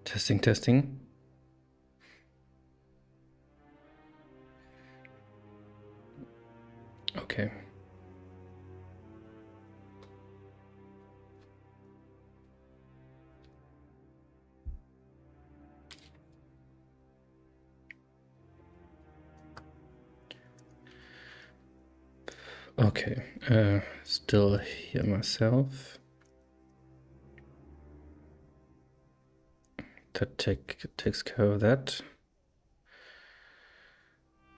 Testing, testing. Okay. Okay, still hear myself. That takes care of that.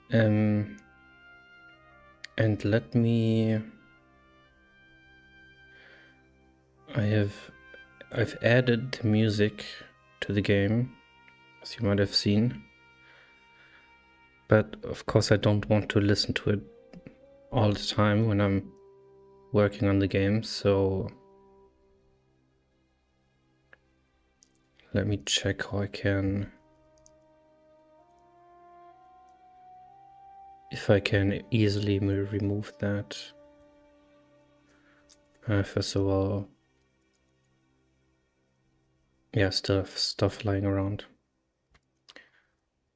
And let me... I've added music to the game, as you might have seen. But of course I don't want to listen to it all the time when I'm working on the game, so let me check how I can... if I can easily remove that. First of all, yeah, stuff lying around.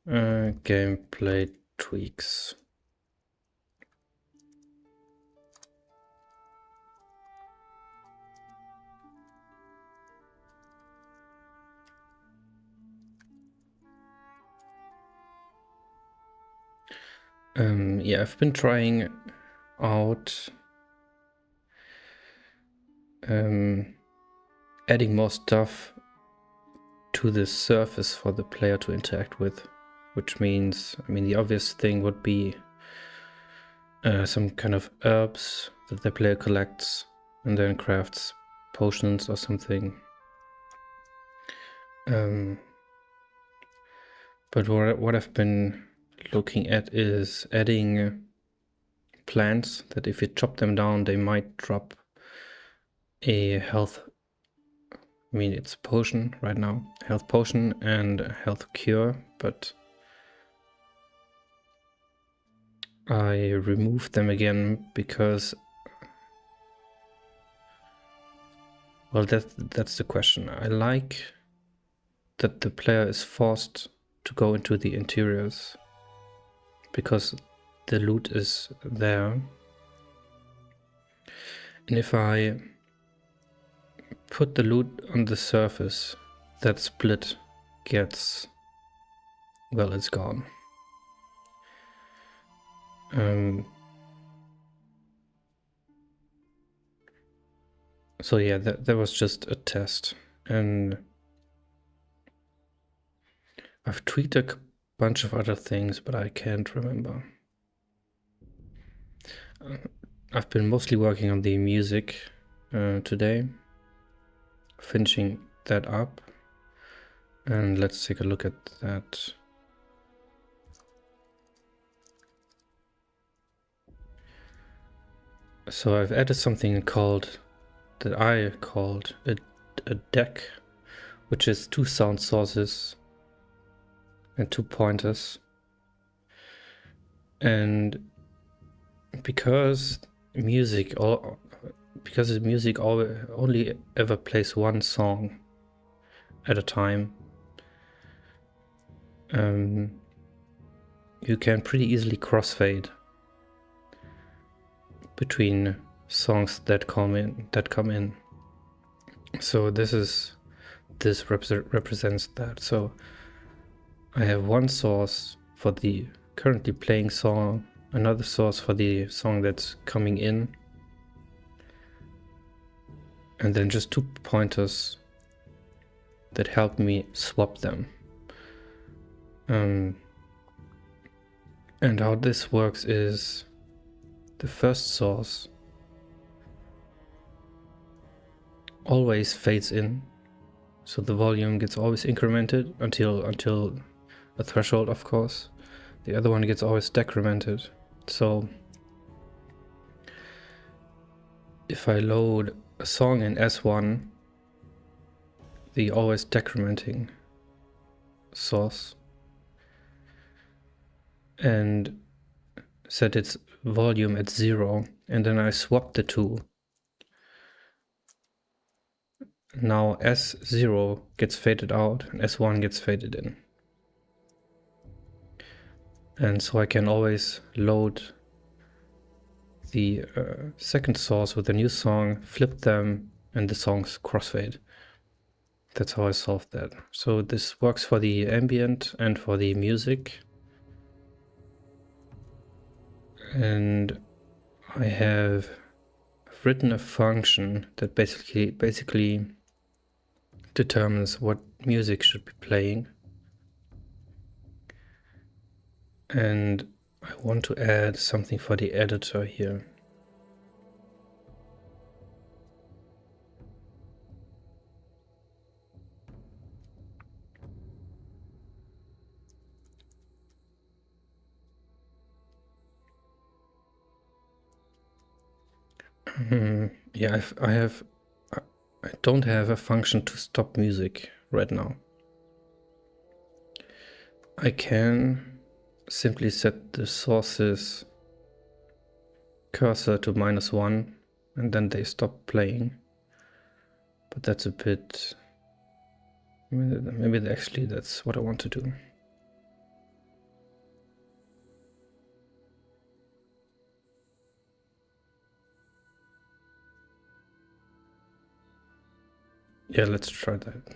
Gameplay tweaks. Yeah, I've been trying out adding more stuff to the surface for the player to interact with, which means, I mean, the obvious thing would be some kind of herbs that the player collects and then crafts potions or something. But what I've been looking at is adding plants that if you chop them down, they might drop a health... I mean, it's a potion right now, health potion and health cure, but I removed them again because, well, that's the question. I like that the player is forced to go into the interiors because the loot is there. And if I put the loot on the surface, that split gets... well, it's gone. So yeah, that was just a test, and I've tweaked a bunch of other things, but I can't remember. I've been mostly working on the music today, finishing that up, and let's take a look at that. So I've added something that I called a deck, which is 2 sound sources and 2 pointers. And because music only ever plays one song at a time, you can pretty easily crossfade between songs that come in. So this represents that. So I have one source for the currently playing song, another source for the song that's coming in, and then just 2 pointers that help me swap them. And how this works is the first source always fades in, so the volume gets always incremented until a threshold, of course. The other one gets always decremented. So if I load a song in S1, the always decrementing source, and set its volume at 0, and then I swap the two, now S0 gets faded out and S1 gets faded in. And so I can always load the second source with a new song, flip them, and the songs crossfade. That's how I solved that. So this works for the ambient and for the music. And I have written a function that basically determines what music should be playing. And I want to add something for the editor here. Yeah, I don't have a function to stop music right now. I can simply set the source's cursor to -1 and then they stop playing. But that's a bit... maybe actually that's what I want to do. Yeah, let's try that.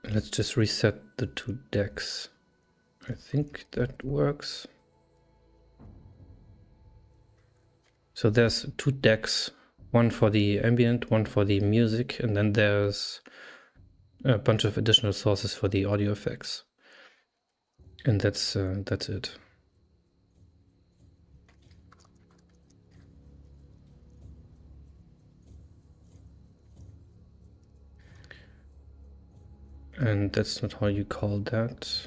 Let's just reset the two decks. I think that works. So there's two decks, one for the ambient, one for the music, and then there's a bunch of additional sources for the audio effects. And that's it. And that's not how you call that.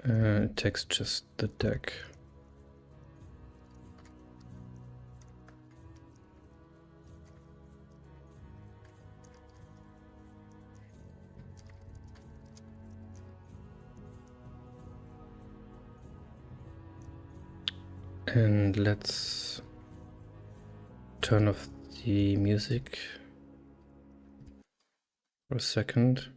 It takes just the deck. And let's turn off the music for a second.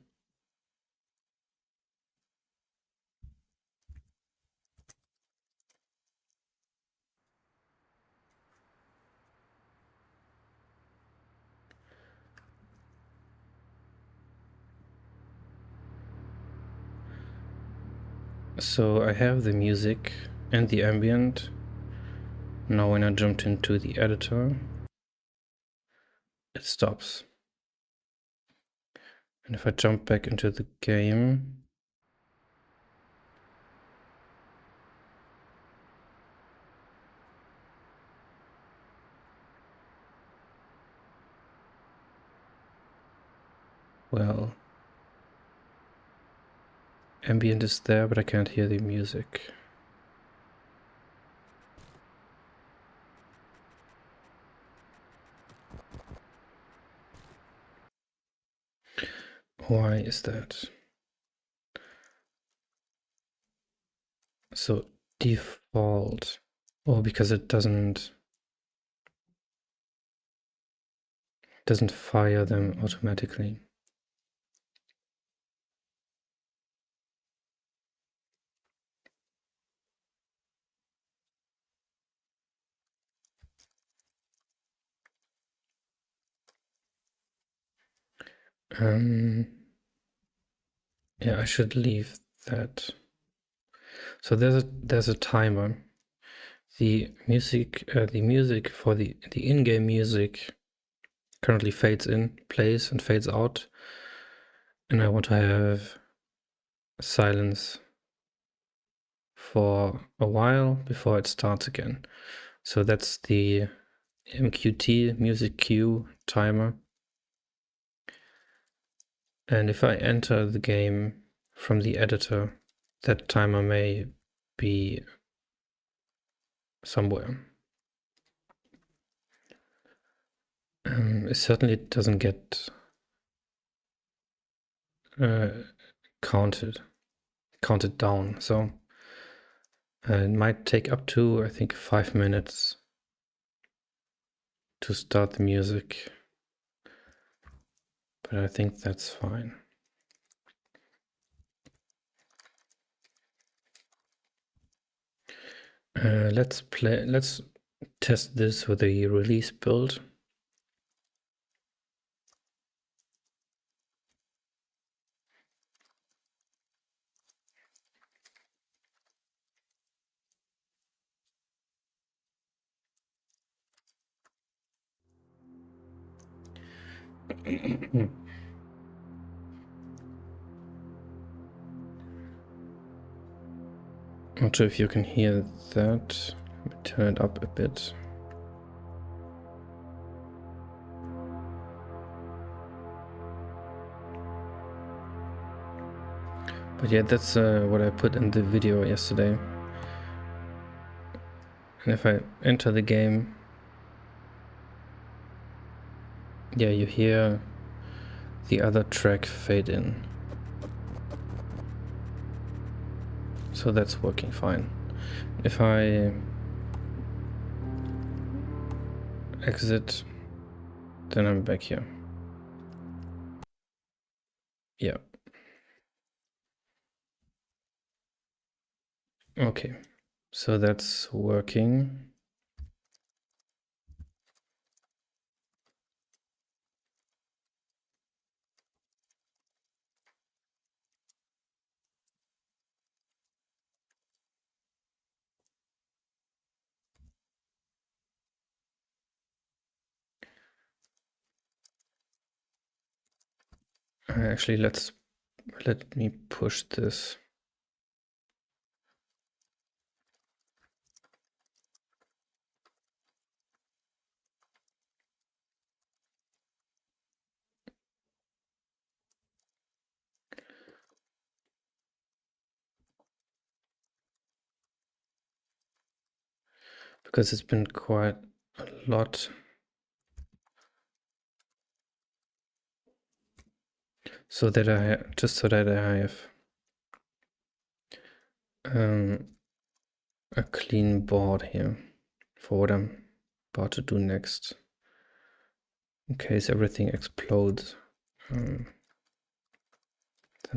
So I have the music and the ambient. Now when I jumped into the editor, it stops. And if I jump back into the game, well, ambient is there, but I can't hear the music. Why is that? So default, oh, because it doesn't fire them automatically. Yeah, I should leave that. So there's a timer. The music for the in-game music currently fades in, plays, and fades out, and I want to have silence for a while before it starts again. So that's the MQT music queue timer. And if I enter the game from the editor, that timer may be somewhere. It certainly doesn't get counted down. So It might take up to, I think, 5 minutes to start the music, but I think that's fine. Let's test this with a release build. Not sure if you can hear that. Let me turn it up a bit. But yeah, that's what I put in the video yesterday. And if I enter the game, yeah, you hear the other track fade in. So that's working fine. If I exit, then I'm back here. Yeah. Okay, so that's working. Actually, let me push this. Because it's been quite a lot. So that I have a clean board here for what I'm about to do next, in case everything explodes. Then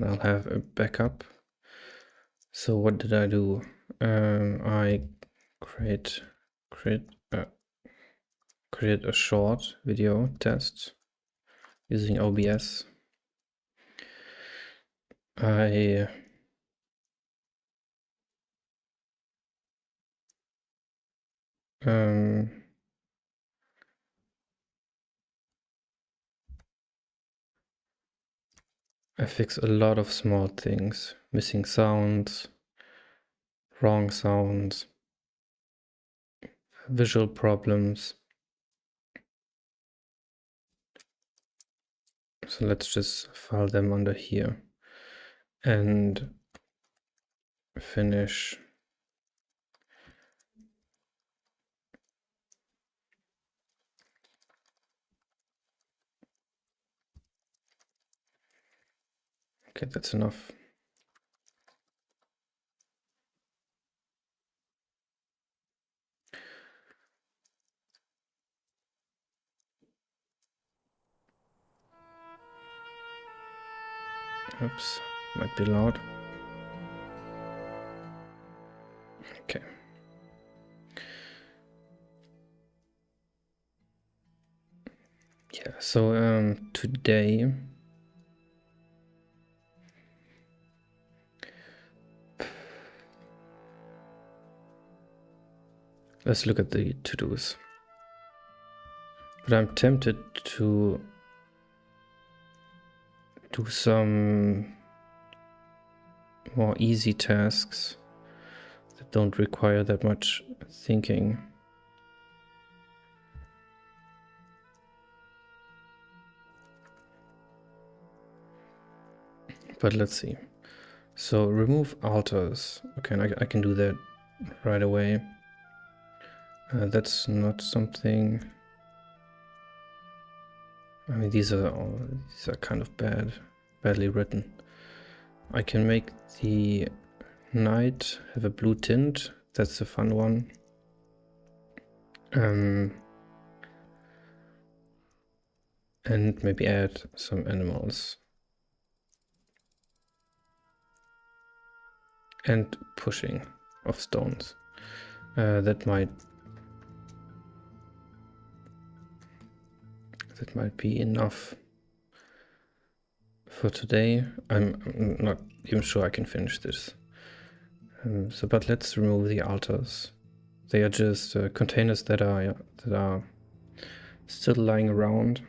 I'll have a backup. So what did I do? I create a short video test using OBS. I fix a lot of small things, missing sounds, wrong sounds, visual problems. So let's just file them under here and finish. Okay, that's enough. Oops, might be loud. Okay. Yeah, so today let's look at the to-dos. But I'm tempted to do some more easy tasks that don't require that much thinking. But let's see. So remove alters. Okay, and I can do that right away. That's not something. I mean, these are kind of badly written. I can make the night have a blue tint That's a fun one. And maybe add some animals. And pushing of stones. That might be enough for today. I'm not even sure I can finish this. But let's remove the altars. They are just containers that are still lying around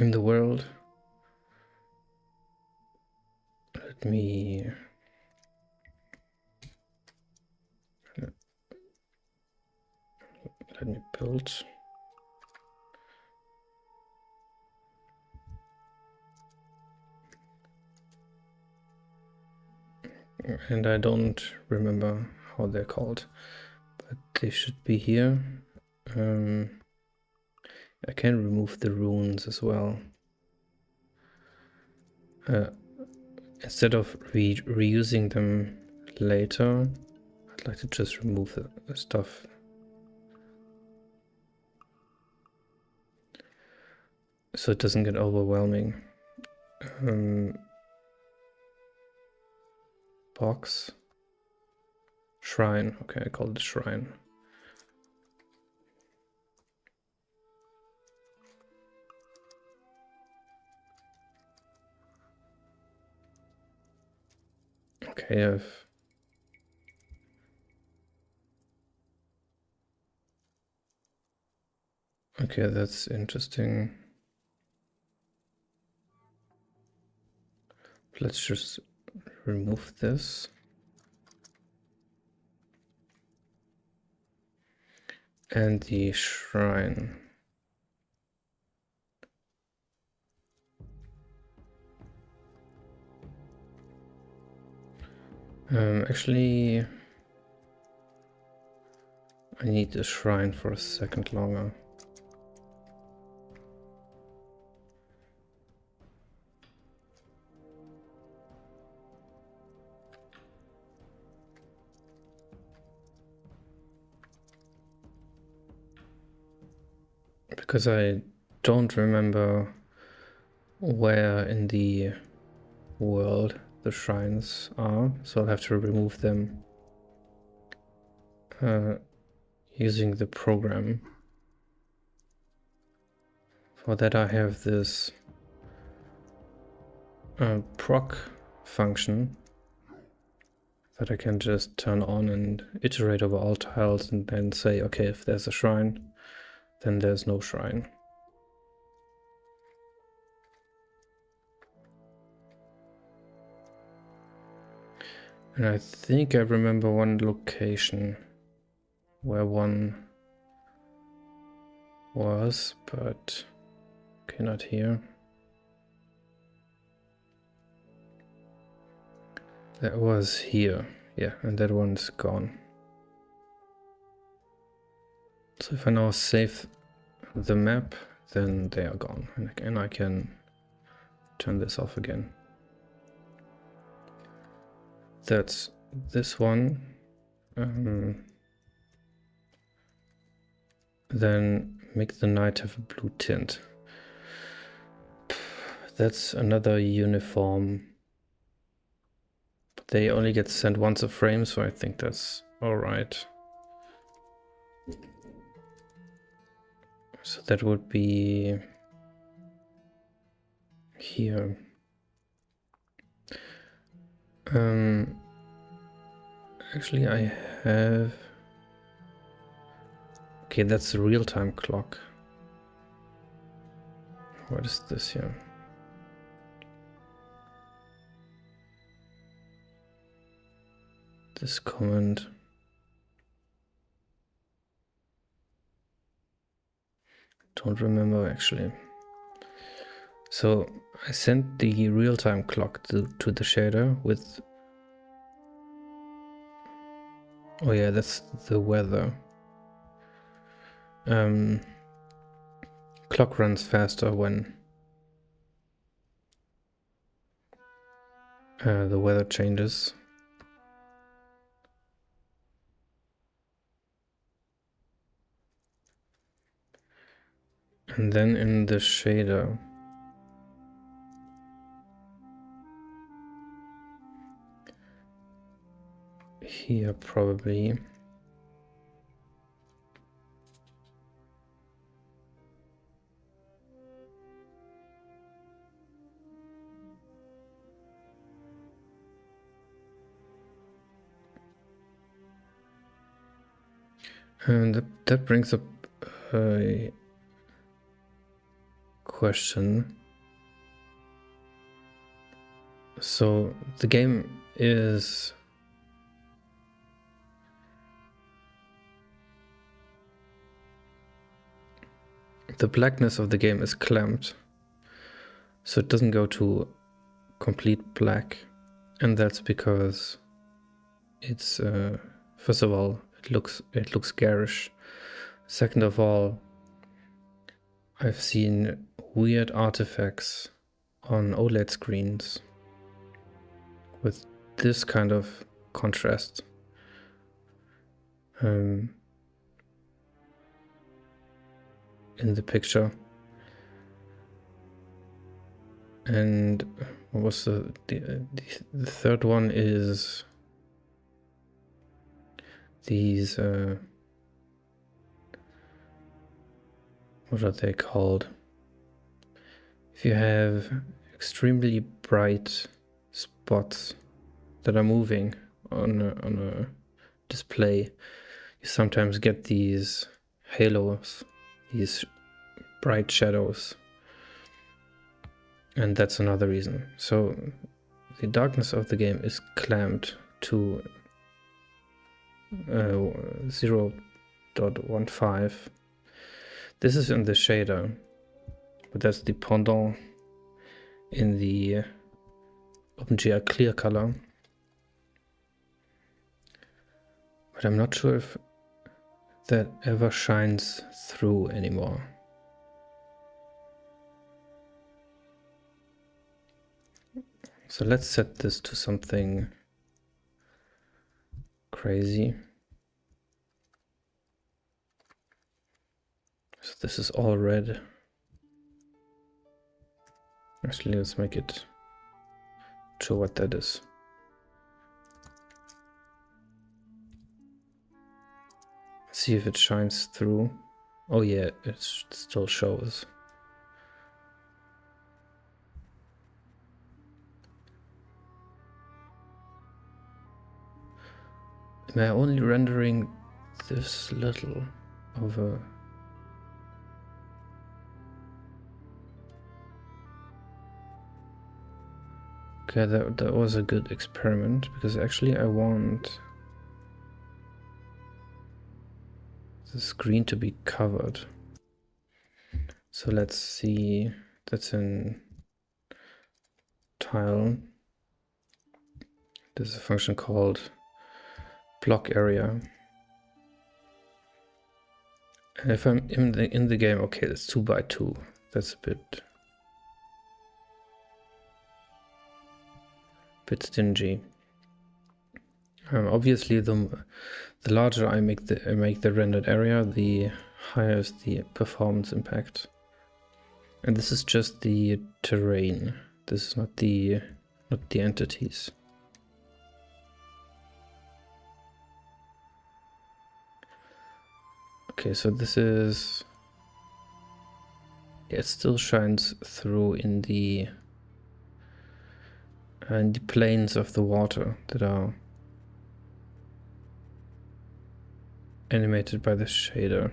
in the world. Let me build. And I don't remember how they're called, but they should be here. I can remove the runes as well. Instead of reusing them later, I'd like to just remove the stuff. So it doesn't get overwhelming. Box. Shrine. Okay, I call it shrine. Okay, okay, that's interesting. Let's just remove this. And the shrine. Actually, I need the shrine for a second longer. Because I don't remember where in the world the shrines are, so I'll have to remove them using the program. For that I have this proc function that I can just turn on and iterate over all tiles and then say, okay, if there's a shrine, then there's no shrine. And I think I remember one location where one was, but okay, not here. That was here, yeah, and that one's gone. So if I now save the map, then they are gone, and I can turn this off again. That's this one. Then make the night have a blue tint. That's another uniform. But they only get sent once a frame, so I think that's alright. So that would be here. Actually I have... Okay, that's a real-time clock. What is this here? This comment. Don't remember actually. So I sent the real-time clock to the shader with... Oh yeah, that's the weather. Clock runs faster when the weather changes. And then in the shader, here probably. And that brings up a question. So the game is the blackness of the game is clamped, so it doesn't go to complete black, and that's because it's first of all it looks garish. Second of all, I've seen weird artifacts on OLED screens with this kind of contrast. In the picture. And what was the third one is these what are they called? If you have extremely bright spots that are moving on a display, you sometimes get these halos, these bright shadows, and that's another reason. So the darkness of the game is clamped to 0.15. This is in the shader, but that's the pendant in the OpenGL clear color. But I'm not sure if that ever shines through anymore. So let's set this to something crazy. So this is all red. Actually, let's make it show what that is. See if it shines through. Oh yeah, it still shows. Am I only rendering this little of a... Okay, that was a good experiment, because actually I want the screen to be covered. So let's see, that's in tile. There's a function called block area. And if I'm in the game, okay, that's 2 by 2. That's a bit stingy. Obviously, the larger I make the rendered area, the higher is the performance impact. And this is just the terrain. This is not the entities. Okay, so this is... Yeah, it still shines through in the planes of the water that are animated by the shader.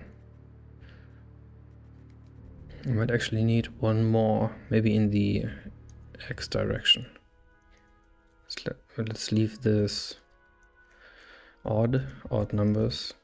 I might actually need one more, maybe in the X direction. Let's leave this odd numbers.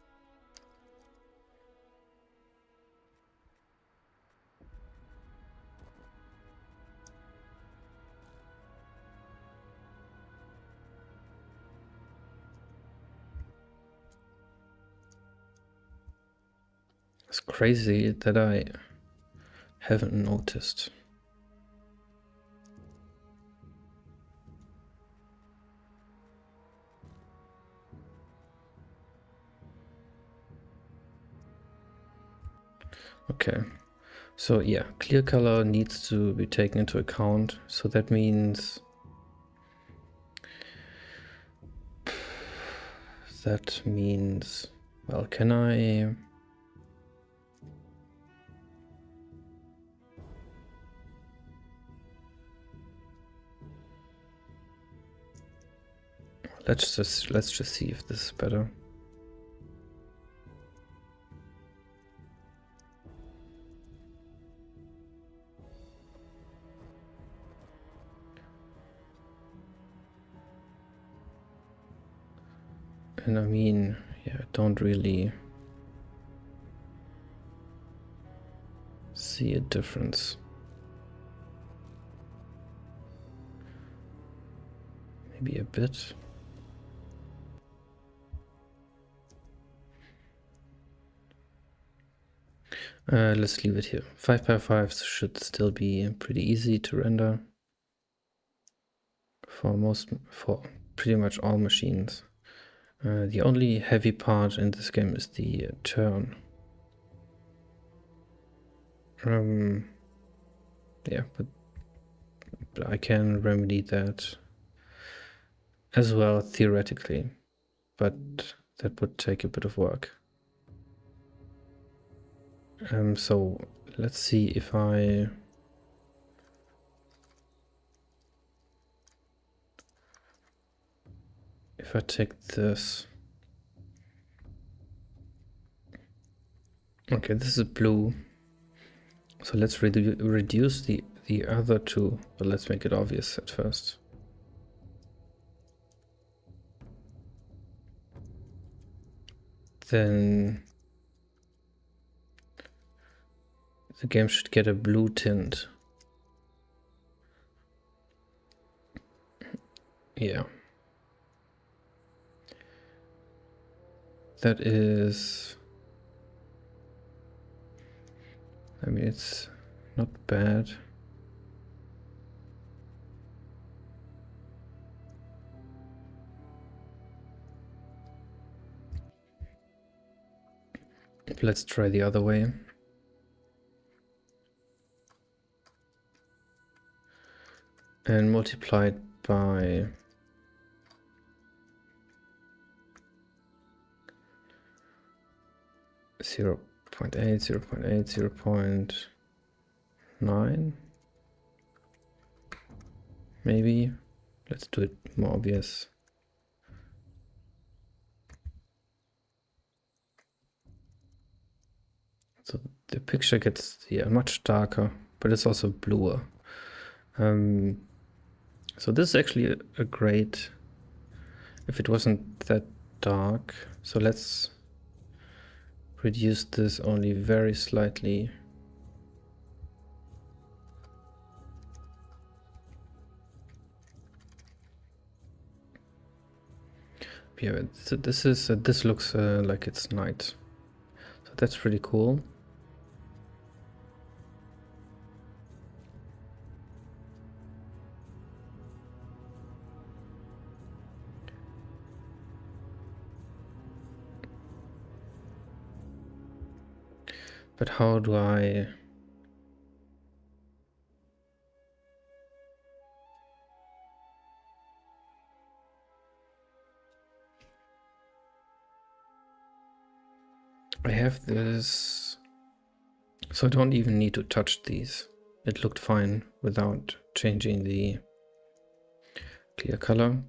It's crazy that I haven't noticed. Okay, So yeah, clear color needs to be taken into account. So that means well, can I let's just see if this is better. And I mean, yeah, I don't really see a difference. Maybe a bit. Let's leave it here. 5x5 should still be pretty easy to render for pretty much all machines. The only heavy part in this game is the turn. Yeah, but I can remedy that as well theoretically, but that would take a bit of work. So let's see if I take this. Okay, this is blue. So let's reduce the other two, but let's make it obvious at first. Then the game should get a blue tint. Yeah. That is, I mean, it's not bad. Let's try the other way. And multiply it by 0.8, 0.8, 0.9. Maybe. Let's do it more obvious. So the picture gets much darker, but it's also bluer. So this is actually a great, if it wasn't that dark. So let's reduce this only very slightly. Yeah, so this looks like it's night. So that's pretty cool. But how do I have this, so I don't even need to touch these. It looked fine without changing the clear color.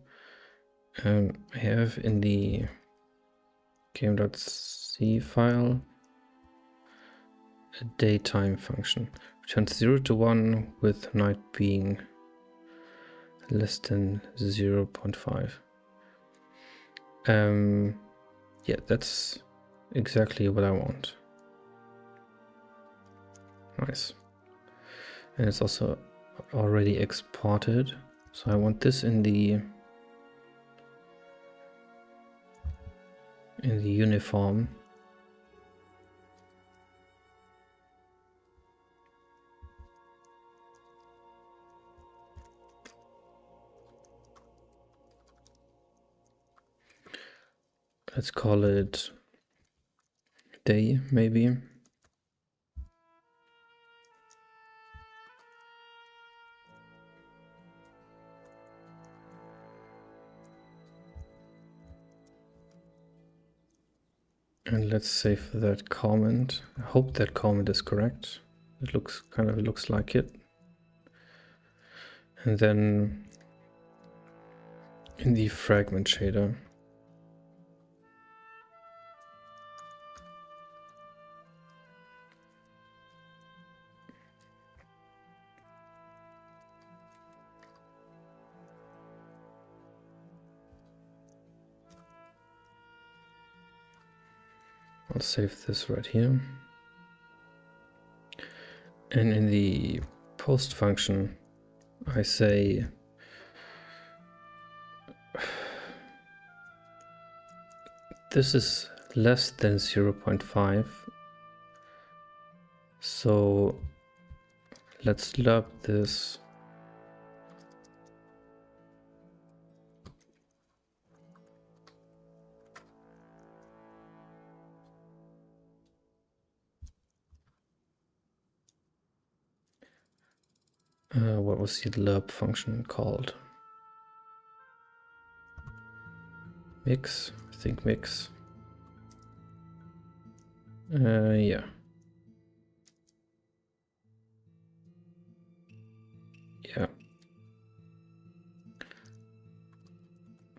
I have in the game.c file a daytime function. Returns 0 to 1 with night being less than 0.5. Yeah, that's exactly what I want. Nice. And it's also already exported. So I want this in the uniform. Let's call it day, maybe. And let's save that comment. I hope that comment is correct. It looks like it. And then in the fragment shader, I'll save this right here. And in the post function, I say this is less than 0.5. So let's lerp this. What was the lerp function called? Mix, I think mix. Yeah. Yeah.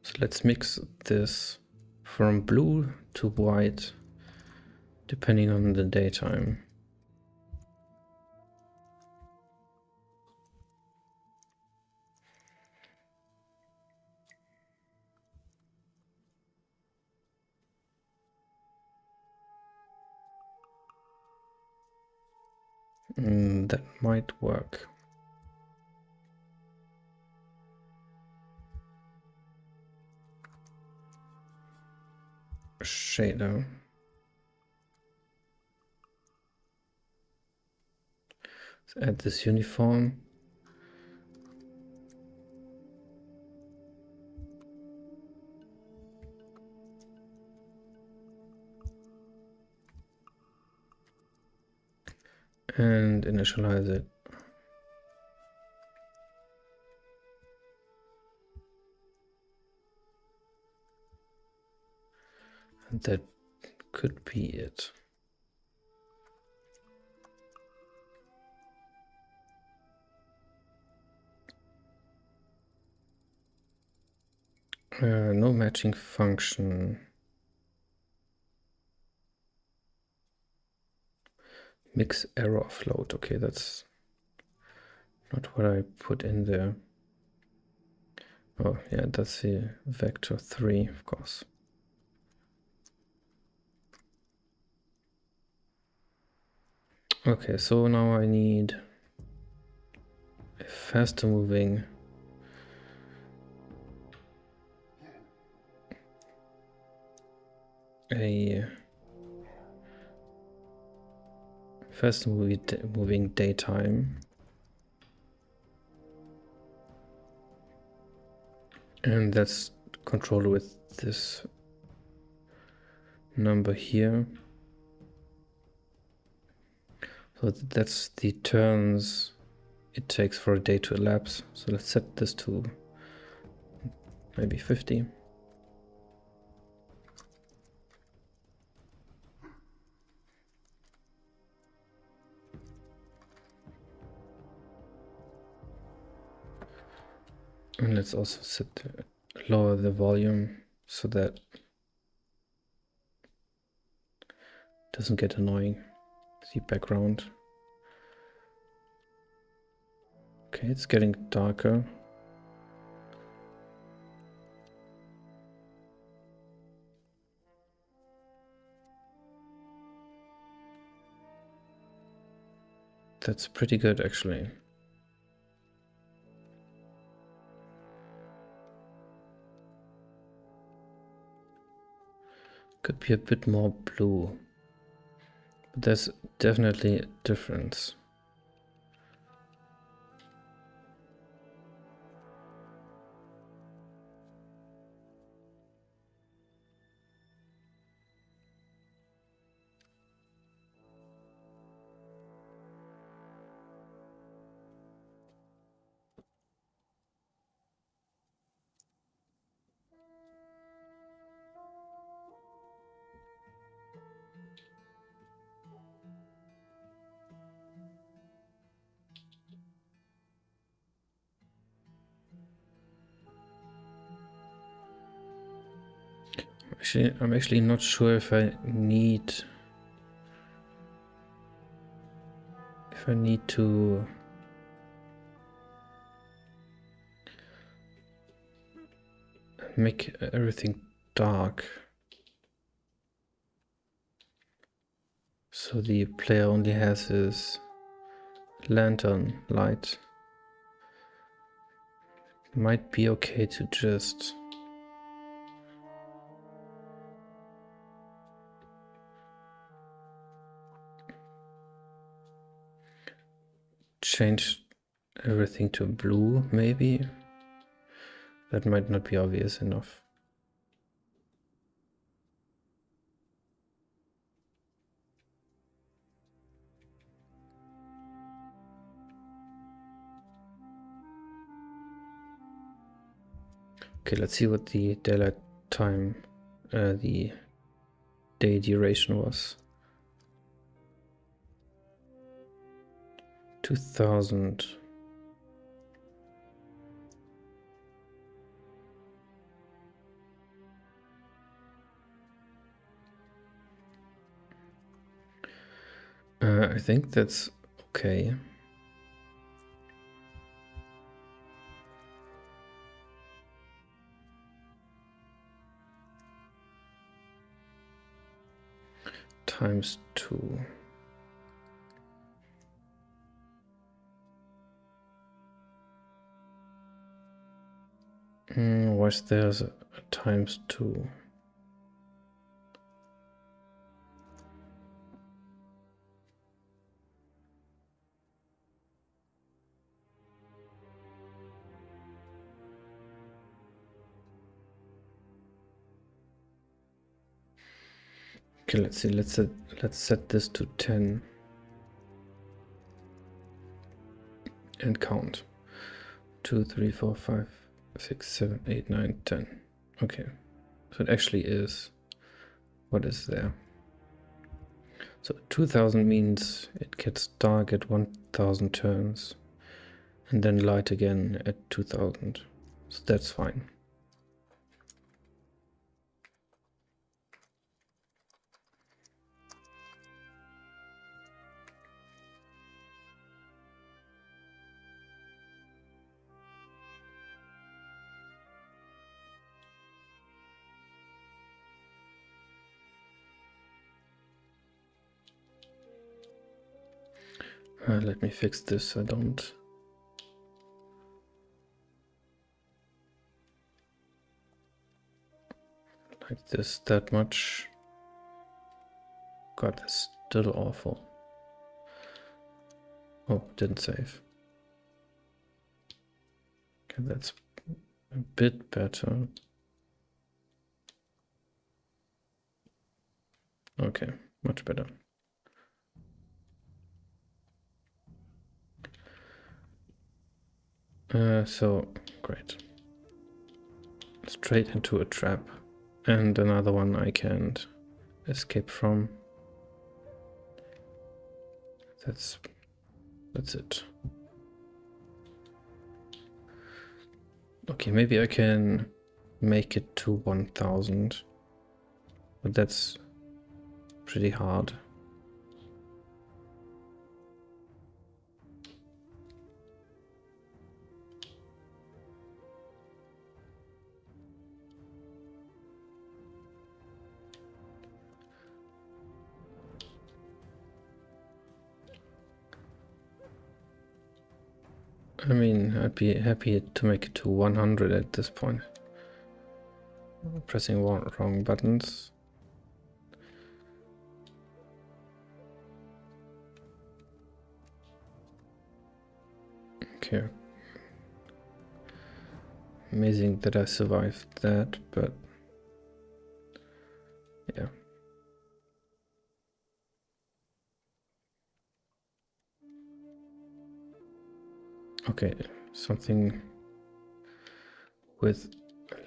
So let's mix this from blue to white, depending on the daytime. That might work. Shader. Let's add this uniform. And initialize it. And that could be it. No matching function. Mix error float. Okay, that's not what I put in there. Oh, yeah, that's the vector 3, of course. Okay, so now I need a faster moving moving daytime. And that's controlled with this number here. So that's the turns it takes for a day to elapse. So let's set this to maybe 50. And let's also lower the volume so that it doesn't get annoying. The background. Okay, it's getting darker. That's pretty good, actually. Could be a bit more blue. But there's definitely a difference. I'm actually not sure if I need to make everything dark, so the player only has his lantern light. Might be okay to just change everything to blue, maybe. That might not be obvious enough. Okay, let's see what the daylight time, the day duration was. 2000. I think that's okay. Times 2. Why's there's a times 2? Okay, let's see. Let's set this to 10 and count. 2, 3, 4, 5, 6, 7, 8, 9, 10. Okay, so it actually is what is there. So 2000 means it gets dark at 1000 turns and then light again at 2000. So that's fine. Let me fix this. I don't like this that much. God, that's still awful. Oh, didn't save. Okay, that's a bit better. Okay, much better. So, great. Straight into a trap. And another one I can't escape from. That's it. Okay, maybe I can make it to 1000. But that's pretty hard. I mean, I'd be happy to make it to 100 at this point. Pressing wrong buttons. Okay. Amazing that I survived that, but yeah. Okay, something with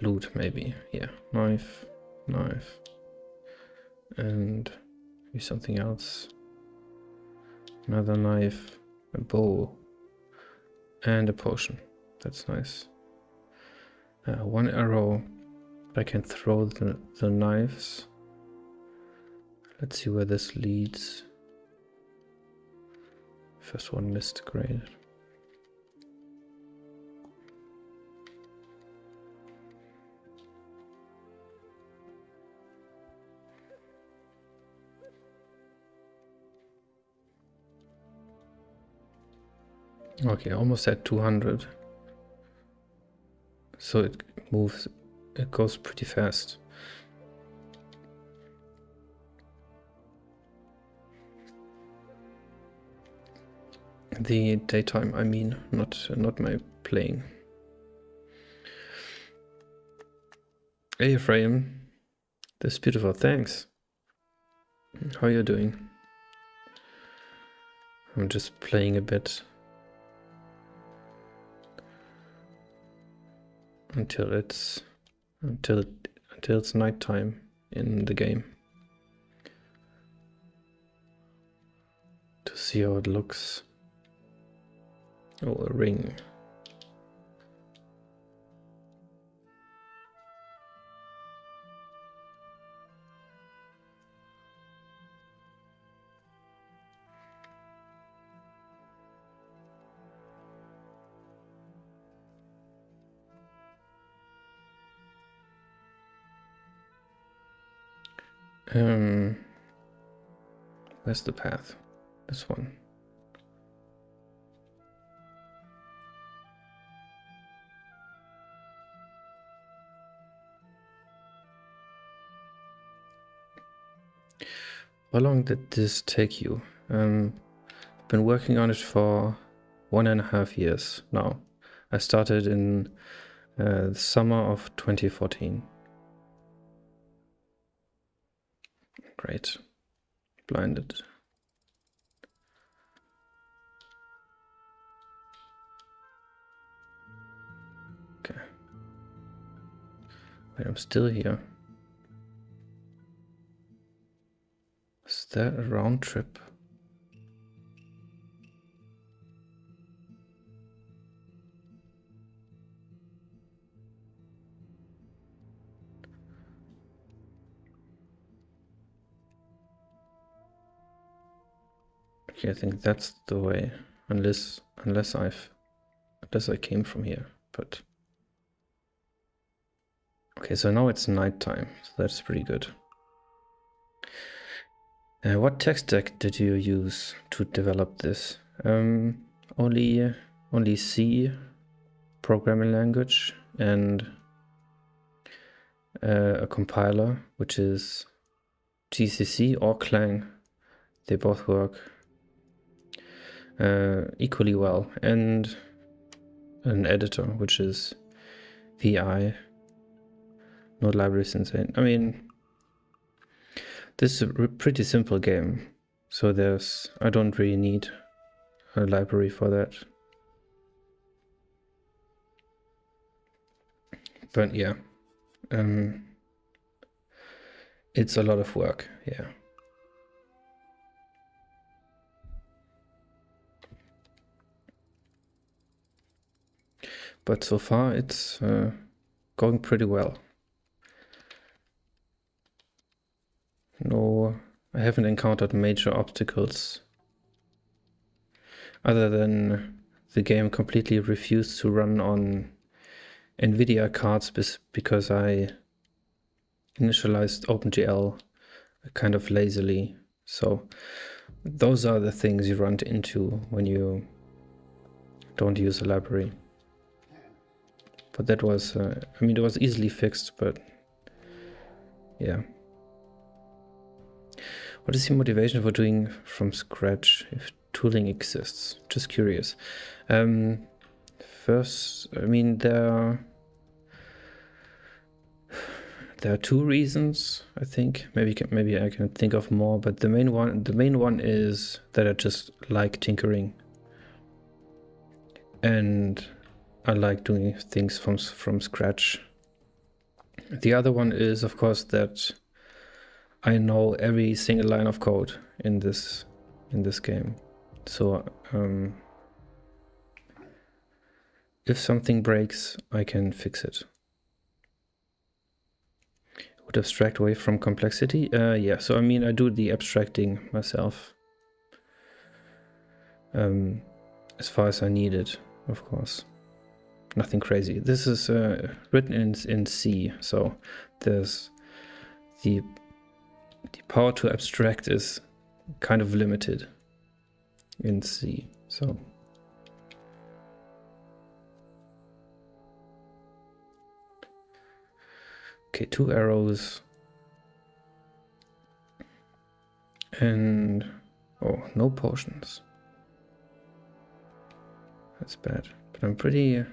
loot maybe. Yeah, knife, and maybe something else. Another knife, a bow, and a potion. That's nice. One arrow, I can throw the knives. Let's see where this leads. First one missed, great. Okay, almost at 200. So it moves, it goes pretty fast. The daytime, I mean, not my playing. Hey Ephraim, that's beautiful, thanks. How are you doing? I'm just playing a bit until it's nighttime in the game to see how it looks. Oh, a ring. Where's the path? This one. How long did this take you? I've been working on it for 1.5 years now. I started in the summer of 2014. Great. Blinded. Okay. Wait, I'm still here. Is that a round trip? Okay, I think that's the way. Unless I came from here, but okay, so now it's nighttime, so that's pretty good. What tech stack did you use to develop this? Only C programming language and a compiler, which is GCC or Clang. They both work equally well, and an editor, which is VI. No libraries insane. I mean, this is a pretty simple game, so I don't really need a library for that. But yeah, it's a lot of work, yeah. But so far it's going pretty well. No, I haven't encountered major obstacles other than the game completely refused to run on NVIDIA cards because I initialized OpenGL kind of lazily. So those are the things you run into when you don't use a library. But that was, I mean, it was easily fixed, but yeah. What is your motivation for doing from scratch if tooling exists? Just curious. First, I mean, there are two reasons, I think. Maybe I can think of more, but the main one is that I just like tinkering. And I like doing things from scratch. The other one is, of course, that I know every single line of code in this game. So if something breaks, I can fix it. Would abstract away from complexity? Yeah, so I mean, I do the abstracting myself. As far as I need it, of course. Nothing crazy. This is written in C, so there's the power to abstract is kind of limited in C. So okay, 2 arrows and oh, no potions. That's bad, but I'm pretty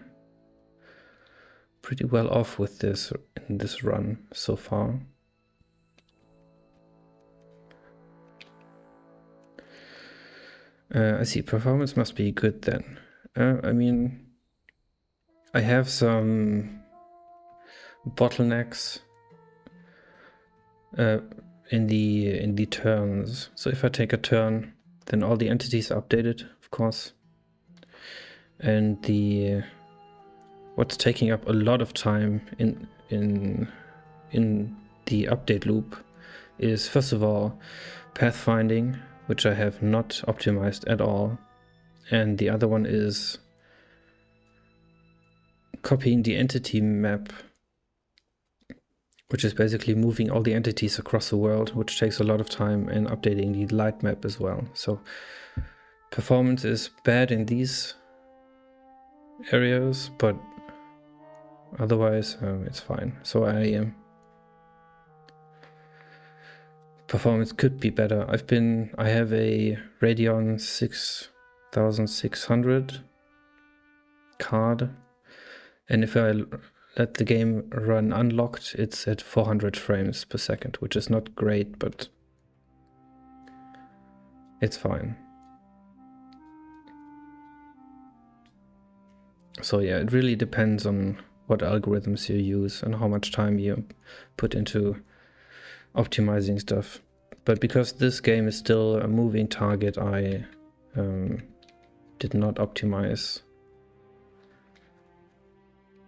well off with this in this run so far. I see, performance must be good then. I mean, I have some bottlenecks in the turns. So if I take a turn, then all the entities are updated, of course. And what's taking up a lot of time in the update loop is, first of all, pathfinding, which I have not optimized at all. And the other one is copying the entity map, which is basically moving all the entities across the world, which takes a lot of time, and updating the light map as well. So performance is bad in these areas, but otherwise it's fine. So performance could be better. I have a Radeon 6600 card, and if I let the game run unlocked, it's at 400 frames per second, which is not great, but it's fine. So yeah, it really depends on what algorithms you use and how much time you put into optimizing stuff. But because this game is still a moving target, I did not optimize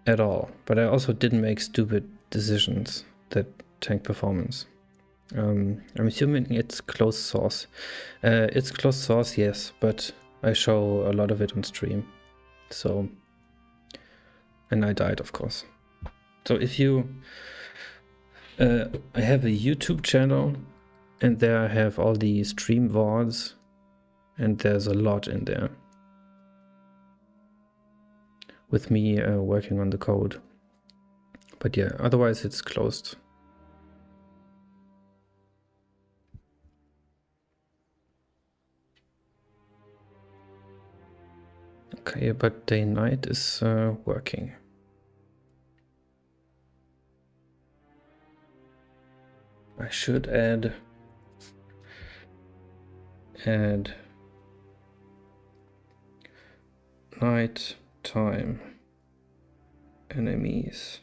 at all. But I also didn't make stupid decisions that tank performance. I'm assuming it's closed source. It's closed source, yes, but I show a lot of it on stream. So, and I died, of course. So if you, I have a YouTube channel, and there I have all the stream VODs, and there's a lot in there with me working on the code. But yeah, otherwise it's closed. Okay, but day-night is working. I should add night time enemies.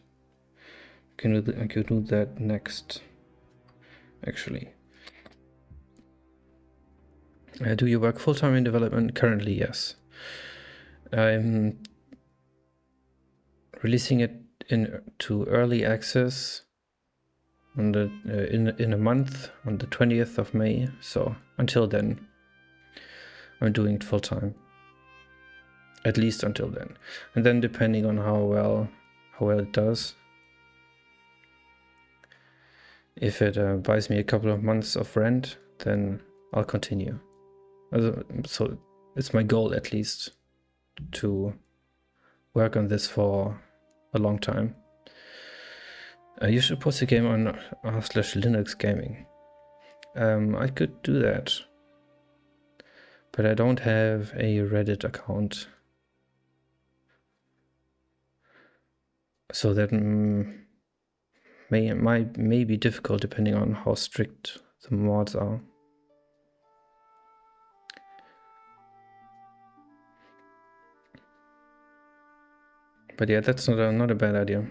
I can do that next, actually. Do you work full-time in development? Currently, yes. I'm releasing it into early access on the in a month, on the 20th of May. So until then, I'm doing it full-time. At least until then. And then depending on how well it does, if it buys me a couple of months of rent, then I'll continue. So it's my goal, at least, to work on this for a long time. You should post a game on r/Linux gaming. I could do that, but I don't have a Reddit account, so that may be difficult depending on how strict the mods are. But yeah, that's not a bad idea.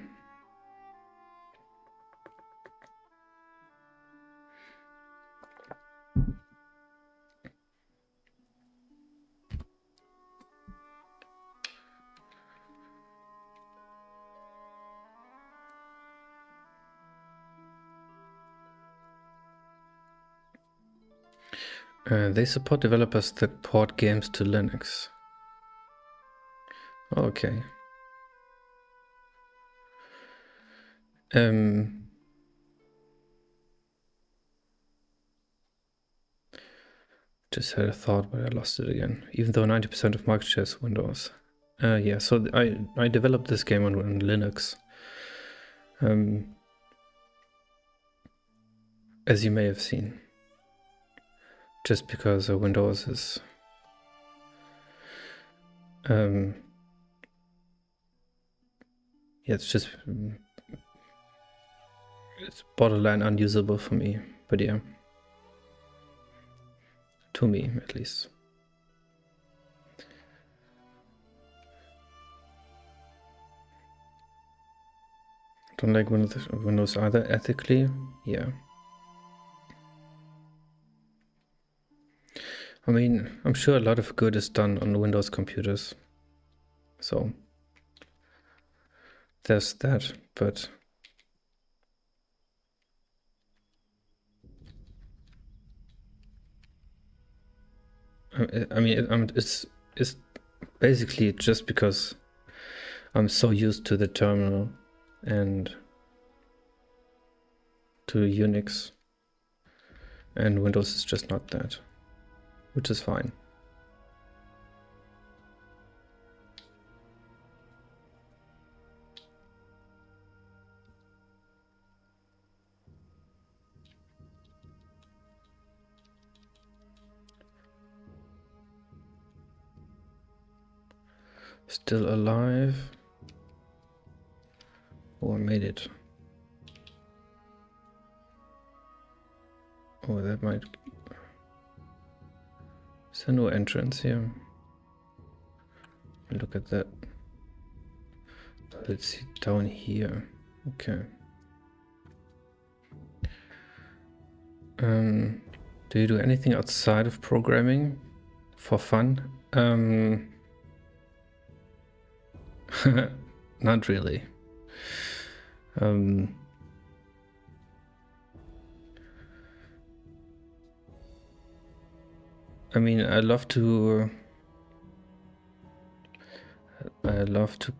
They support developers that port games to Linux. Okay. Just had a thought, but I lost it again. Even though 90% of market share is Windows. Yeah, so I developed this game on Linux. As you may have seen. Just because Windows is... yeah, it's just... It's borderline unusable for me, but yeah. To me, at least. Don't like Windows either, ethically, yeah. I mean, I'm sure a lot of good is done on Windows computers. So, there's that, but... I mean, it's basically just because I'm so used to the terminal and to Unix, and Windows is just not that, which is fine. Still alive. Oh, I made it. Oh, that might... Is there no entrance here? Look at that. Let's see, down here. Okay. Do you do anything outside of programming for fun? Not really. I mean, I love to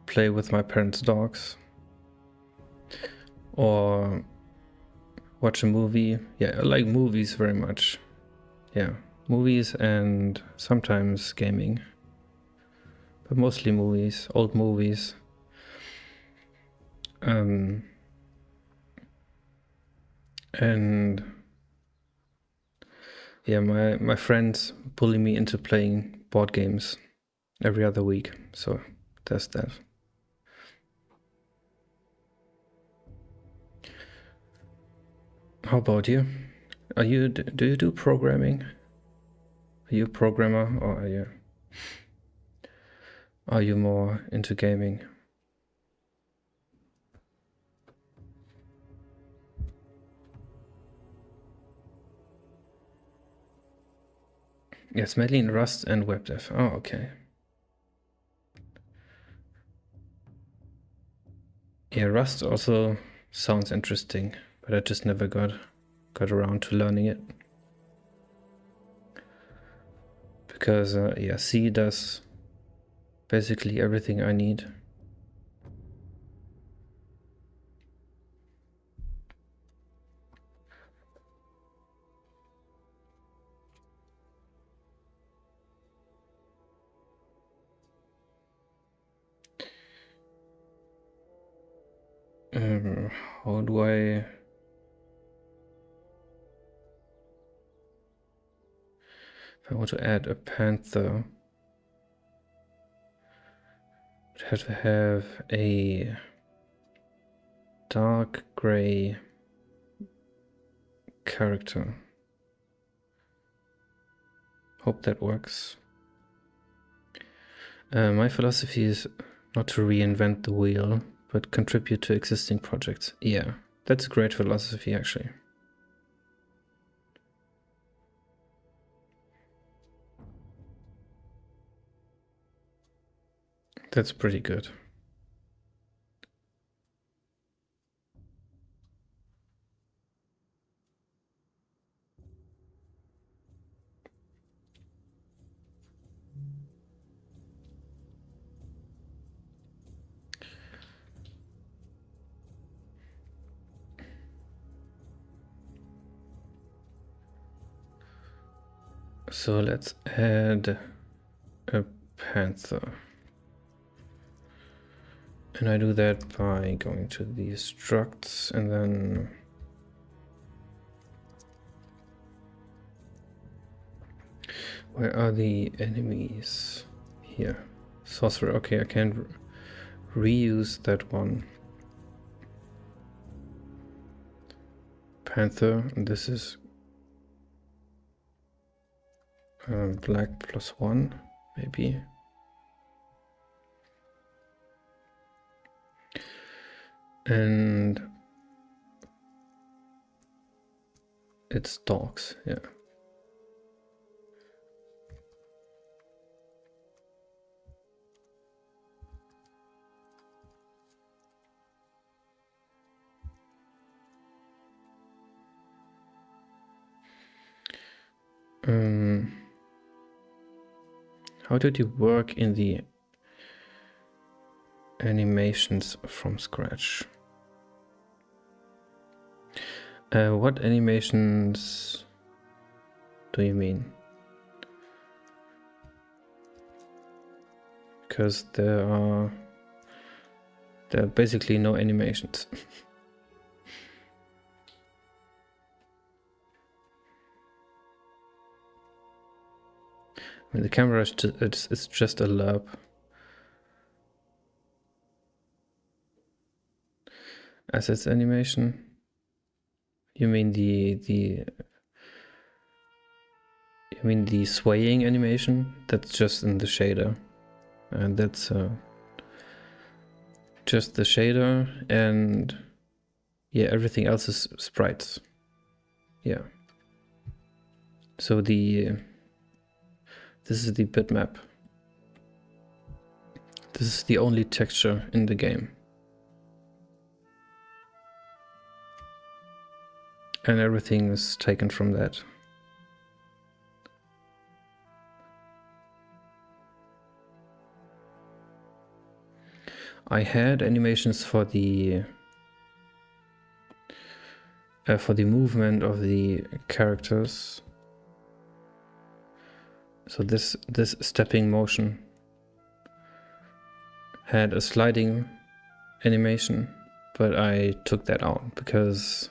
play with my parents' dogs. Or watch a movie. Yeah, I like movies very much. Yeah, movies and sometimes gaming. But mostly movies, old movies. And yeah, my friends bully me into playing board games every other week. So there's that. How about you? Do you do programming? Are you a programmer, or are you more into gaming? Yes, mainly in Rust and web dev. Oh, okay. Yeah, Rust also sounds interesting, but I just never got around to learning it. Because yeah, C does basically everything I need. How do I... If I want to add a panther, I'd have to have a dark gray character. Hope that works. My philosophy is not to reinvent the wheel, but contribute to existing projects. Yeah, that's a great philosophy, actually. That's pretty good. So let's add a panther. And I do that by going to the structs and then where are the enemies? Here. Sorcerer. Okay, I can reuse that one. Panther, and this is black +1, maybe. And it's dogs, yeah. How did you work in the animations from scratch? What animations do you mean? Because there are basically no animations. I mean, the camera is it's just a lerp. Assets animation. You mean the swaying animation? That's just in the shader, and that's just the shader, and yeah, everything else is sprites. Yeah. So this is the bitmap. This is the only texture in the game. And everything is taken from that. I had animations for the movement of the characters. So this stepping motion had a sliding animation, but I took that out because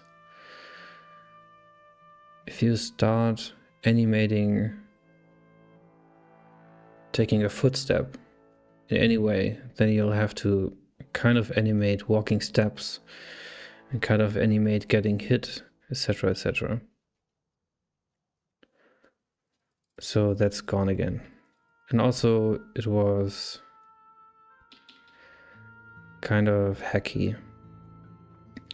if you start animating taking a footstep in any way, then you'll have to kind of animate walking steps and kind of animate getting hit, etc., etc. So that's gone again. And also it was kind of hacky.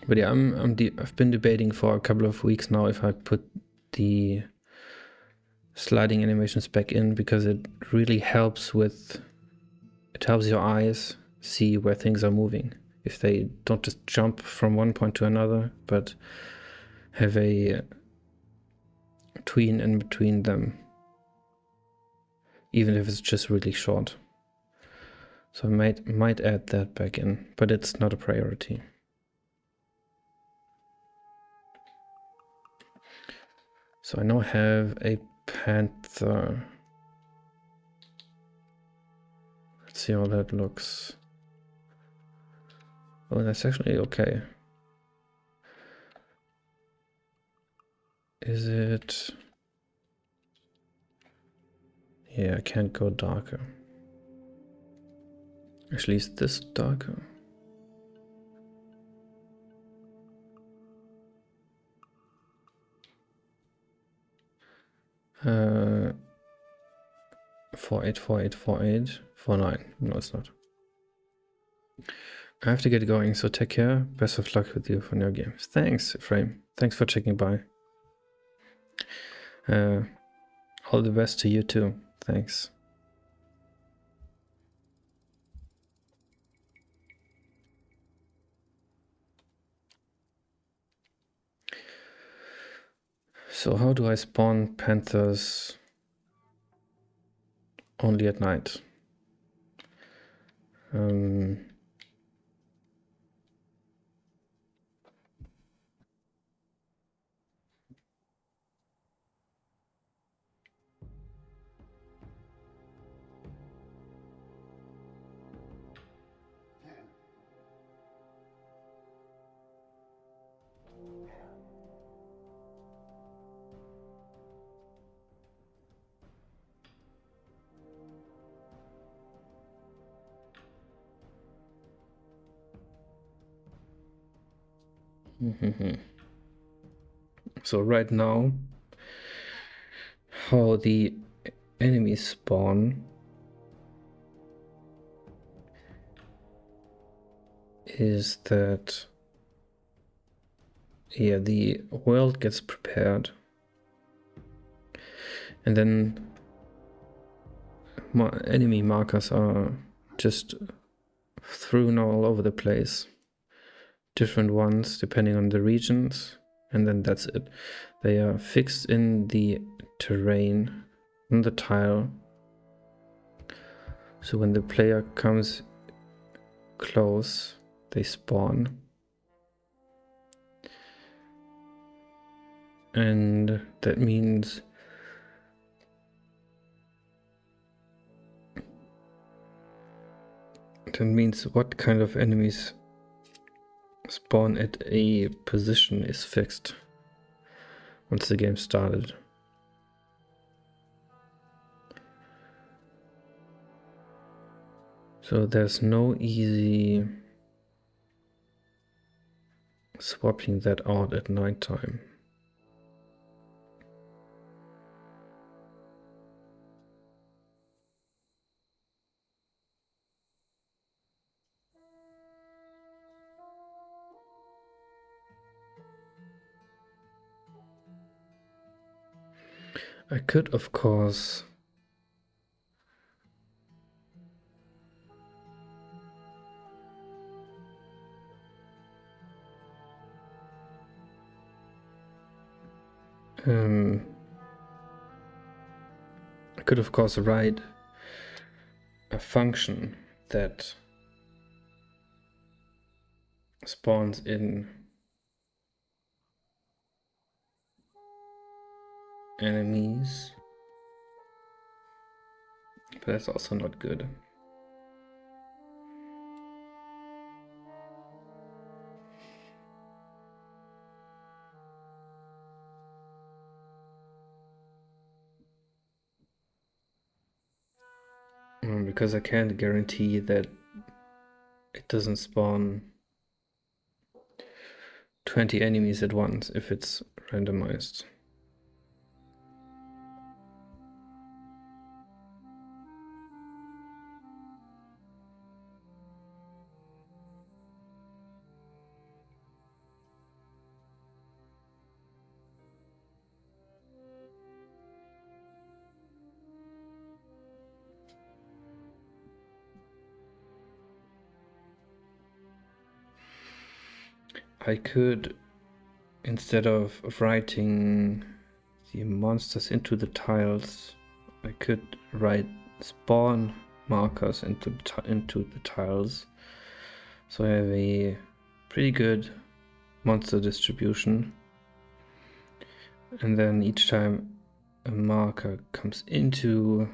But yeah, I've been debating for a couple of weeks now if I put the sliding animations back in, because it really helps your eyes see where things are moving. If they don't just jump from one point to another, but have a tween in between them, even if it's just really short. So I might add that back in, but it's not a priority. So I now have a panther. Let's see how that looks. Oh, that's actually okay. Is it? Yeah, I can't go darker. Actually, is this darker? Uh, 48484849. No, it's not. I have to get going, so take care. Best of luck with you for your games. Thanks, Frame. Thanks for checking by. All the best to you too. Thanks. So how do I spawn panthers only at night? So right now, how the enemies spawn is that, yeah, the world gets prepared, and then enemy markers are just thrown all over the place, different ones depending on the regions, and then that's it. They are fixed in the terrain, on the tile, so when the player comes close, they spawn. And that means what kind of enemies spawn at a position is fixed once the game started. So there's no easy swapping that out at nighttime. I could, of course, write a function that spawns in enemies, but that's also not good. Because I can't guarantee that it doesn't spawn 20 enemies at once if it's randomized. I could, instead of writing the monsters into the tiles, I could write spawn markers into the tiles. So I have a pretty good monster distribution. And then each time a marker comes into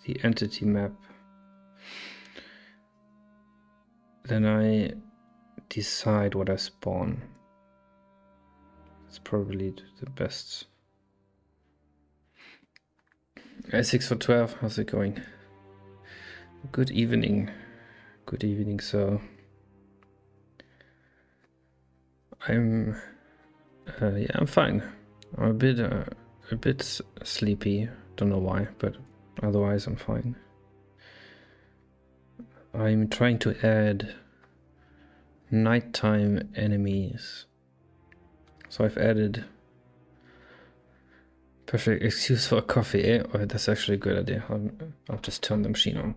the entity map, then I decide what I spawn. It's probably the best. 6 for 12, how's it going? Good evening. Good evening, sir. I'm fine. I'm a bit sleepy. Don't know why, but otherwise I'm fine. I'm trying to add nighttime enemies. So I've added perfect excuse for a coffee, eh? Oh, that's actually a good idea. I'll just turn the machine on.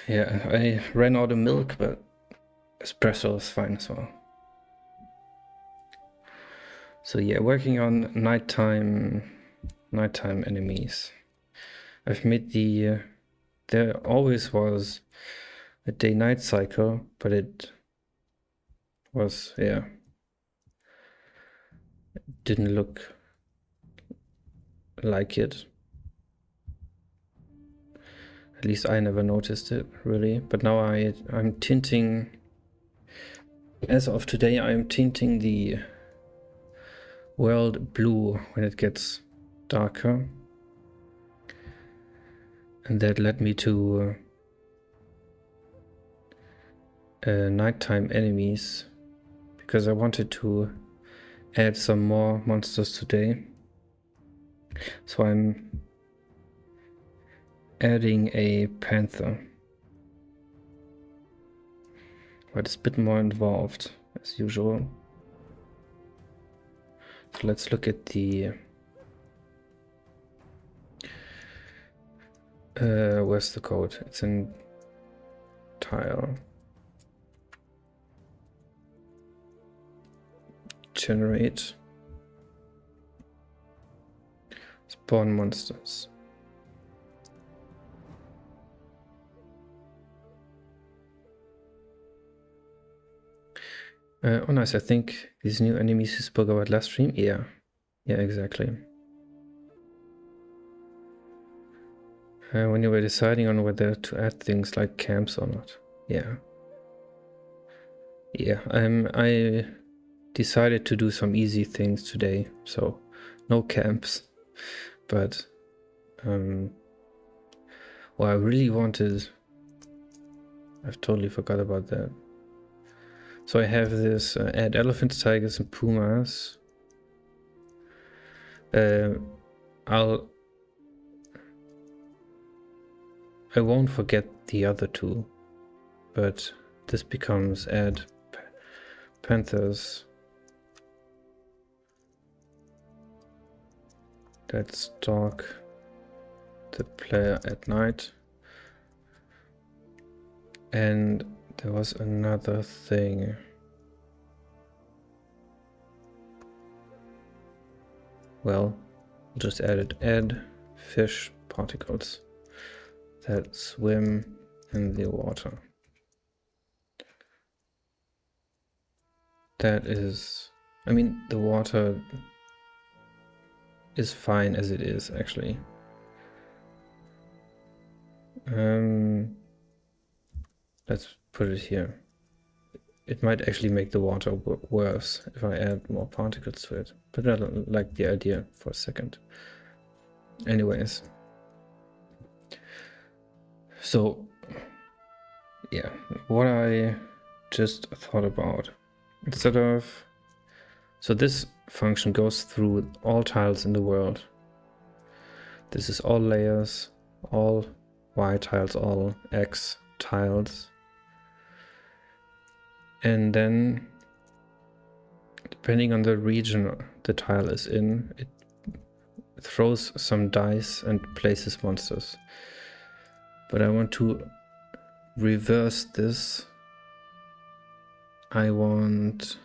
Yeah, I ran out of milk, but espresso is fine as well. So yeah, working on nighttime enemies. I've made there always was a day-night cycle, but was, yeah, didn't look like it. At least I never noticed it, really. But now I'm tinting, as of today, I'm tinting the world blue when it gets darker. And that led me to nighttime enemies, because I wanted to add some more monsters today. So I'm adding a panther. But it's a bit more involved, as usual. So let's look at the... where's the code? It's in tile. Generate. Spawn monsters. Oh nice, I think these new enemies you spoke about last stream? Yeah. Yeah, exactly. When you were deciding on whether to add things like camps or not. Yeah. Yeah, I decided to do some easy things today, so no camps. But, well, I really wanted... I've totally forgot about that. So I have this add elephants, tigers, and pumas. I won't forget the other two, but this becomes add panthers. That stalk the player at night. And there was another thing. Well, just add fish particles that swim in the water. That is, I mean, the water is fine as it is, actually. Let's put it here. It might actually make the water worse if I add more particles to it, but I don't like the idea for a second. Anyways. So, yeah, what I just thought about, instead of... So this function goes through all tiles in the world. This is all layers, all Y tiles, all X tiles. And then, depending on the region the tile is in, it throws some dice and places monsters. But I want to reverse this. I want...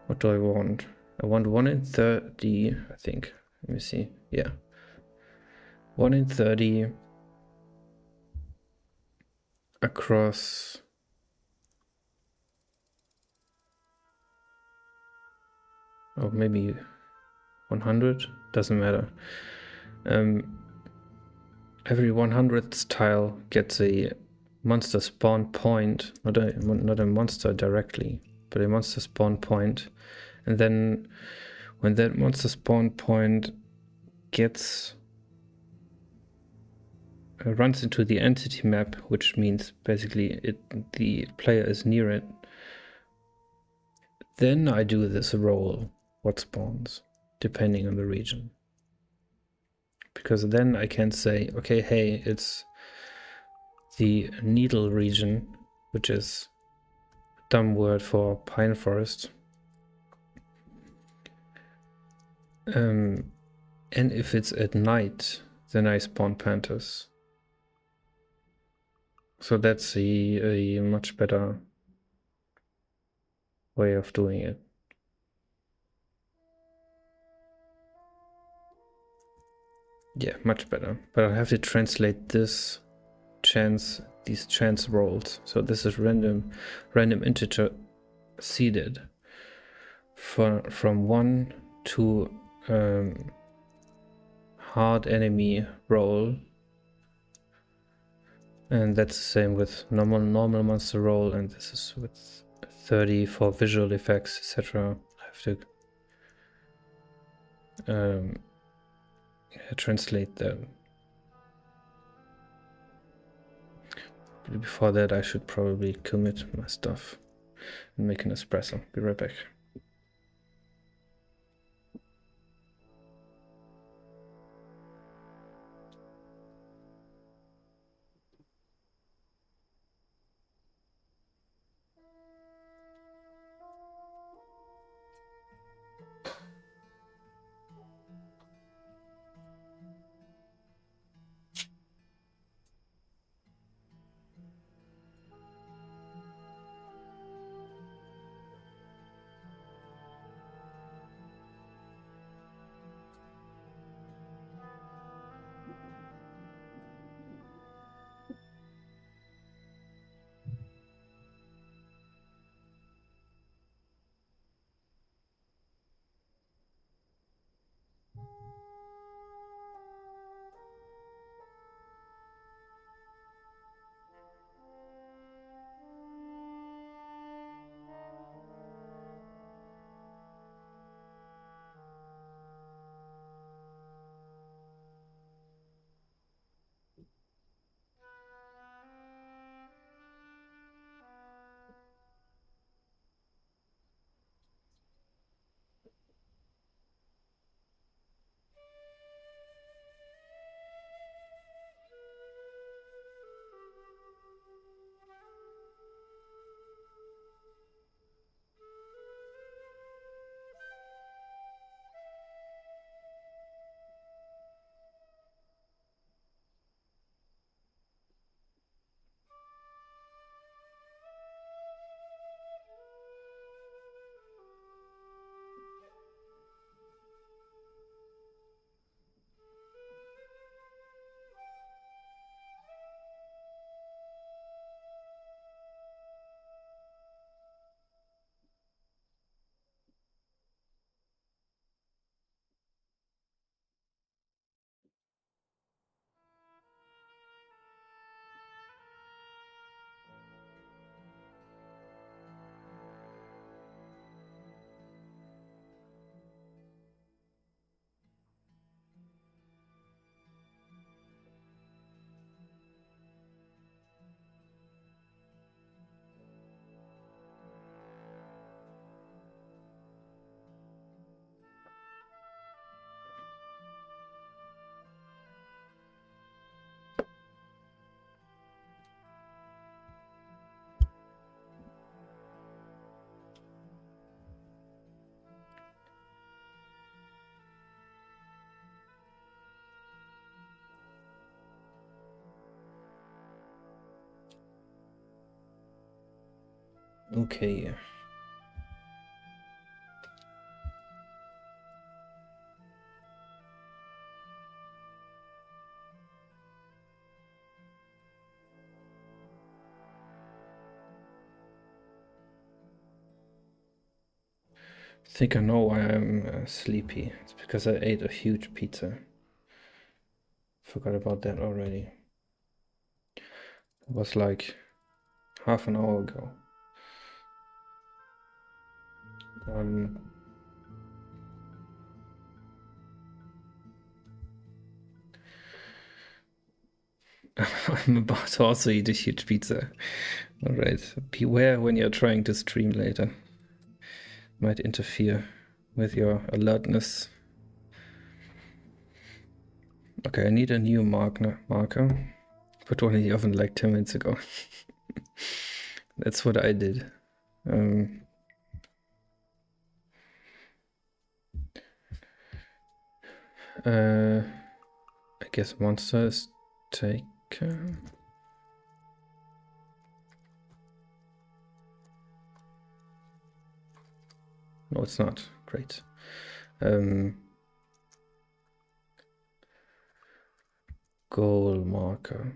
What do I want? I want 1 in 30, I think. Let me see. Yeah. 1 in 30 across... Oh, maybe 100? Doesn't matter. Every 100th tile gets a monster spawn point. Not a monster directly, but a monster spawn point. And then when that monster spawn point gets... runs into the entity map, which means basically the player is near it, then I do this roll what spawns, depending on the region. Because then I can say, okay, hey, it's the needle region, which is a dumb word for pine forest. And if it's at night, then I spawn panthers. So that's a much better way of doing it. Yeah, much better. But I'll have to translate this chance these chance rolls. So this is random integer seeded from 1 to hard enemy roll, and that's the same with normal monster roll, and this is with 30 for visual effects, etc. I have to translate them. Before that, I should probably commit my stuff and make an espresso. Be right back. Okay. I think I know why I'm sleepy. It's because I ate a huge pizza. Forgot about that already. It was like half an hour ago. I'm about to also eat a huge pizza. Alright, beware when you're trying to stream later. Might interfere with your alertness. Okay, I need a new marker. Put one in the oven like 10 minutes ago. That's what I did. I guess monster is taken. No, it's not. Great. Goal marker.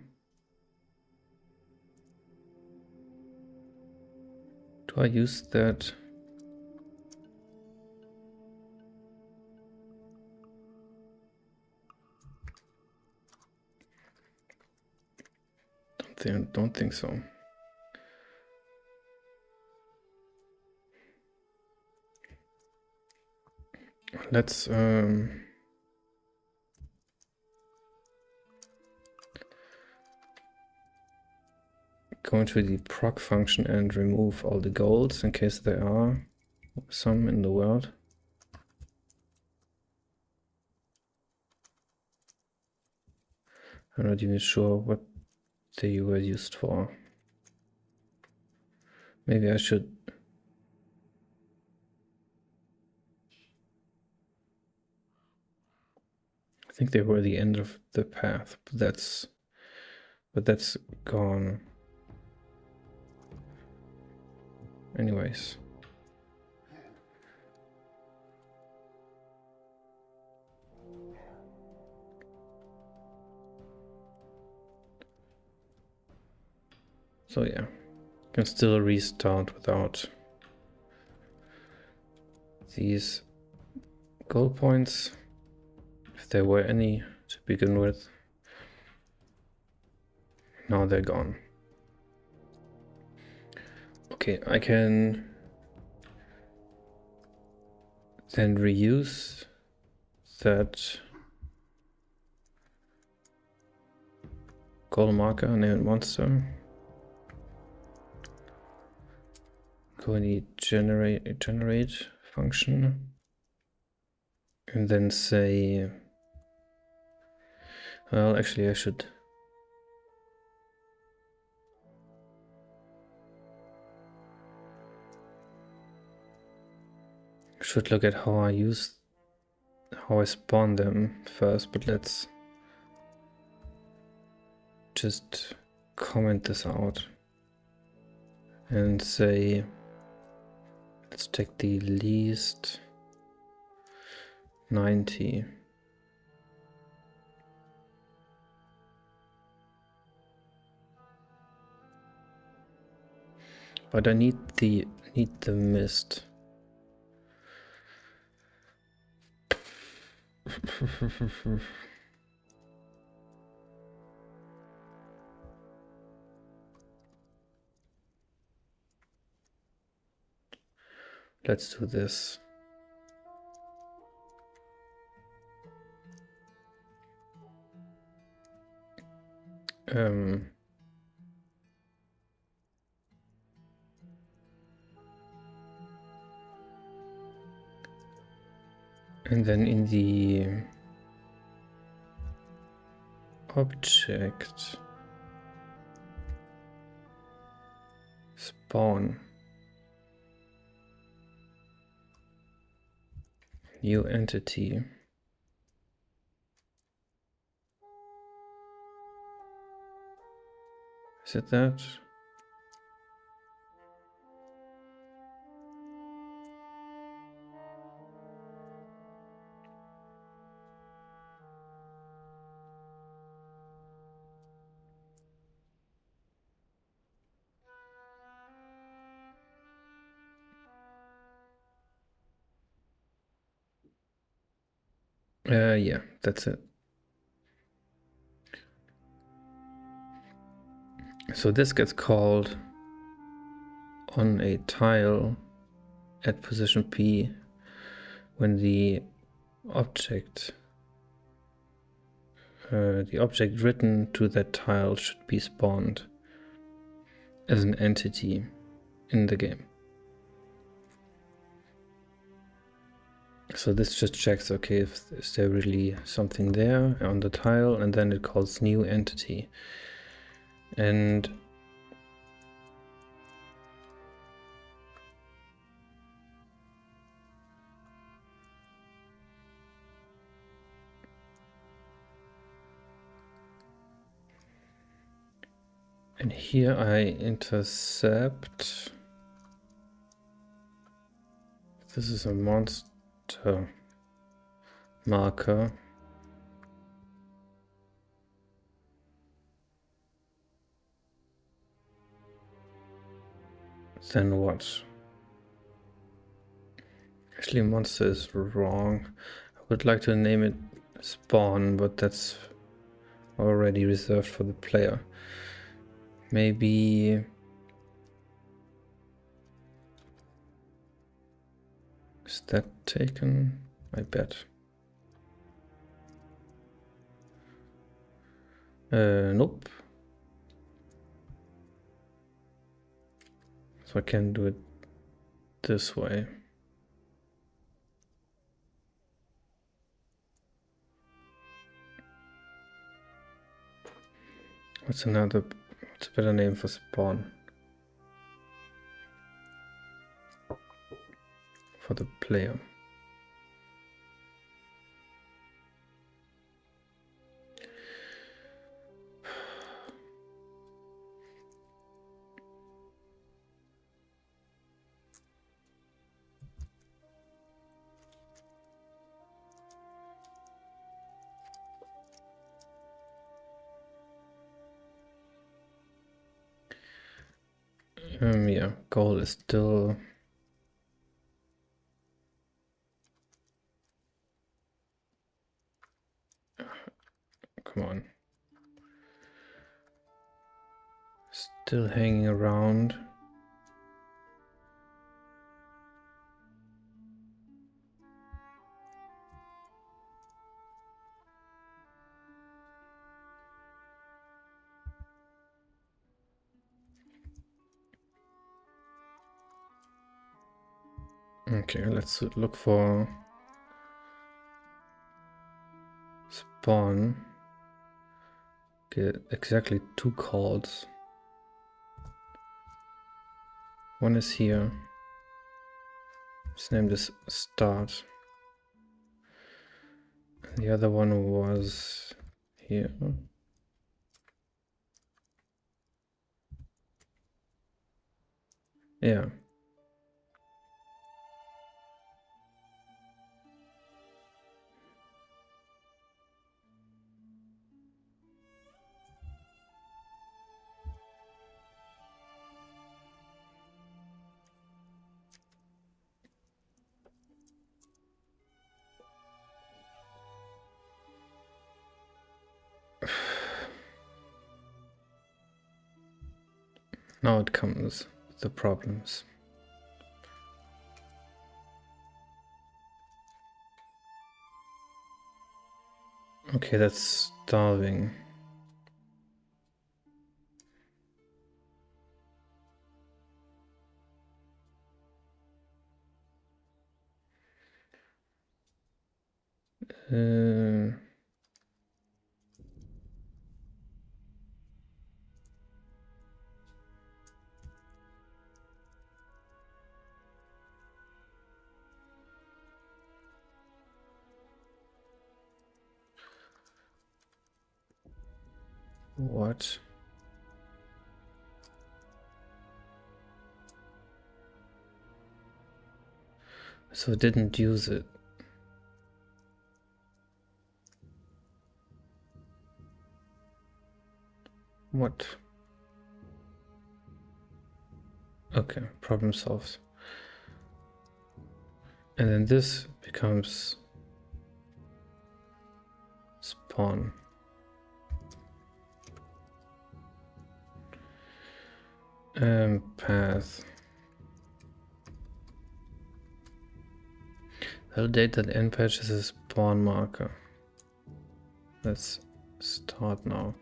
Do I use that? Don't think so. Let's go into the proc function and remove all the golds in case there are some in the world. I'm not even sure what they were used for. Maybe I should. I think they were the end of the path, but that's gone. Anyways. So yeah, can still restart without these gold points, if there were any to begin with. Now they're gone. Okay, I can then reuse that goal marker, name it monster. Go in the generate function and then say, well, actually I should look at how I spawn them first, but let's just comment this out and say, let's take the least 90. But I need the mist. Let's do this. And then in the object spawn new entity. Is it that? Yeah, that's it. So this gets called on a tile at position P when the object written to that tile should be spawned as an entity in the game. So this just checks, okay, if is there really something there on the tile, and then it calls new entity. And here I intercept. This is a monster marker. Then what? Actually, monster is wrong. I would like to name it spawn, but that's already reserved for the player. Maybe... Is that taken? I bet. Nope. So I can do it this way. What's a better name for spawn? For the player. Yeah, goal is still... Come on. Still hanging around. Okay, let's look for spawn. Get exactly 2 calls. One is here. Let's name this start. The other one was here. Yeah. Now it comes the problems. Okay, that's starving. What? So it didn't use it. What? Okay, problem solved. And then this becomes spawn. Path. Validate that end patch is a spawn marker. Let's start now.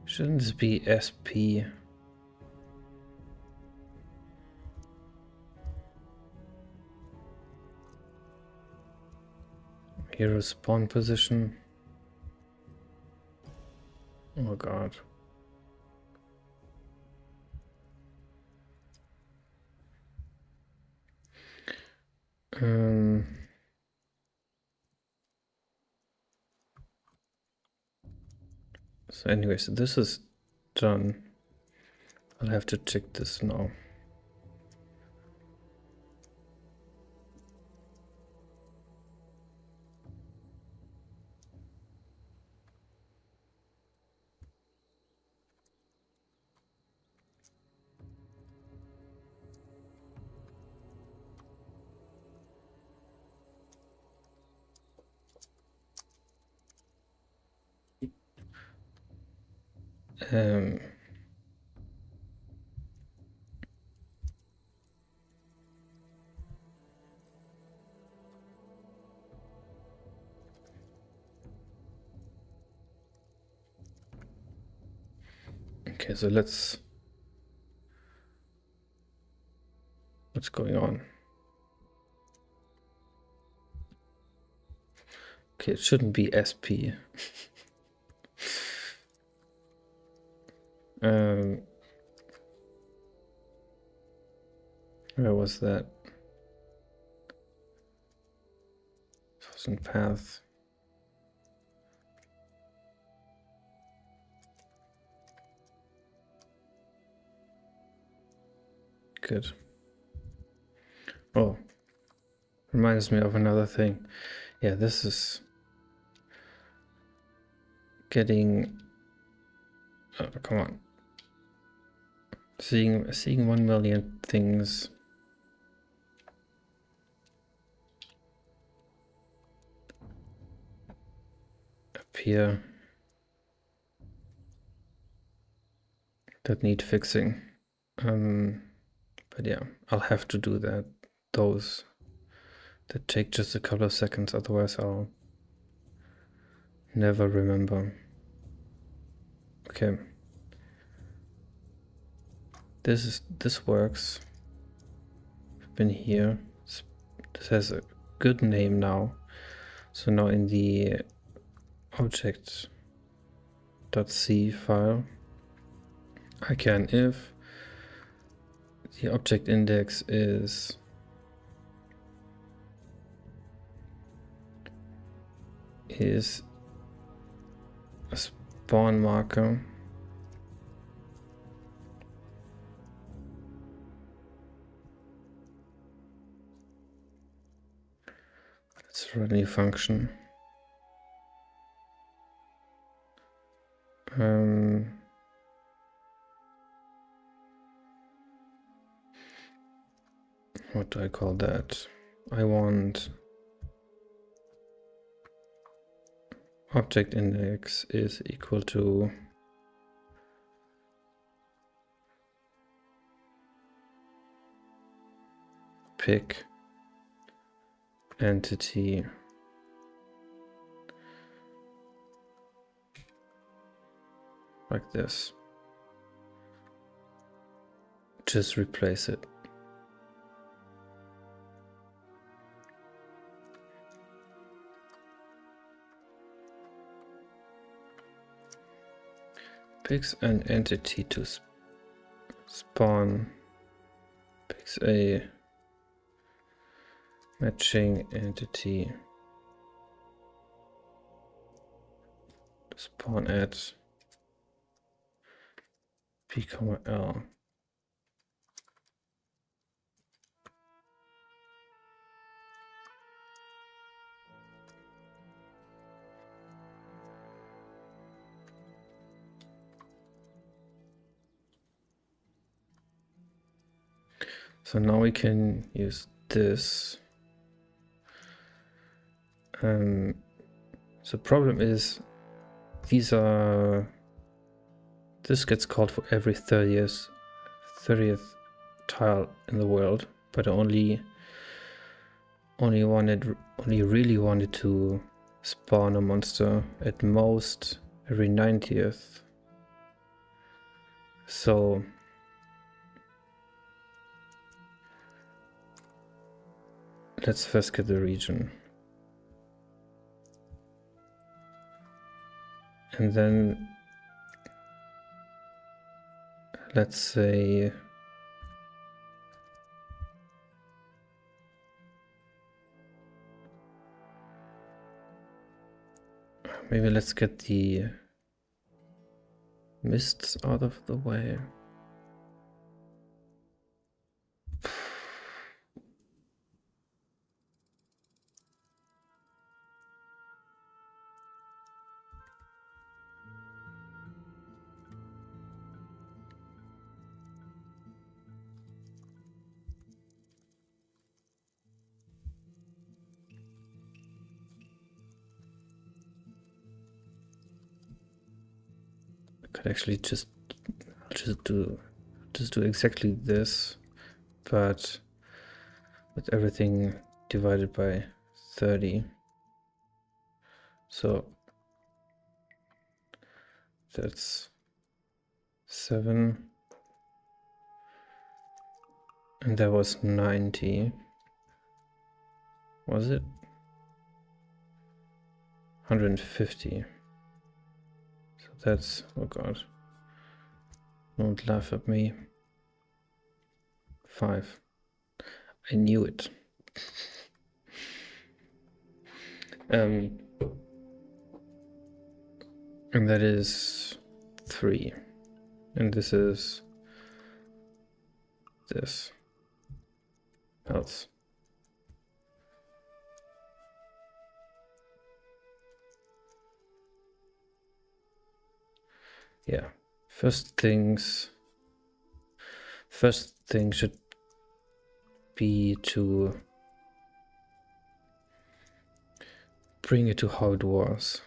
Shouldn't this be SP? Hero spawn position. Oh god. So anyways, this is done. I'll have to check this now. Um, okay, so what's going on? Okay, it shouldn't be SP. Where was that? Thousand path. Good. Oh, reminds me of another thing. Yeah, this is getting. Oh, come on. Seeing 1 million things. Appear that need fixing. But yeah, I'll have to do that. Those that take just a couple of seconds, otherwise I'll never remember. Okay. This works. I've been here. This has a good name now. So now in the object.c file, I can, if the object index is a spawn marker, let's run a new function. What do I call that? I want object index is equal to pick entity like this. Just replace it. Picks an entity to spawn, picks a matching entity to spawn at p, l. So now we can use this. The problem is this gets called for every 30th tile in the world, but I only really wanted to spawn a monster at most every 90th. So let's first get the region. And then let's say maybe let's get the mists out of the way. I could actually just do exactly this, but with everything divided by 30. So that's 7. And that was 90. Was it? 150. So that's, oh god. Don't laugh at me. 5. I knew it. And that is 3. And this is this. Health. Yeah. First thing should be to bring it to how it was.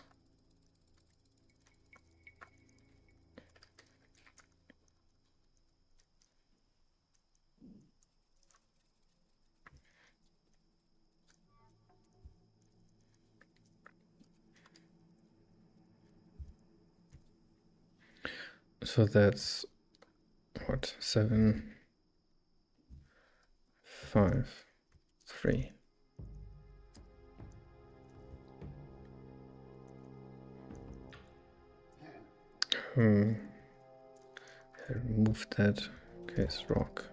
So that's what? 7, 5, 3. I removed that. Okay, it's rock.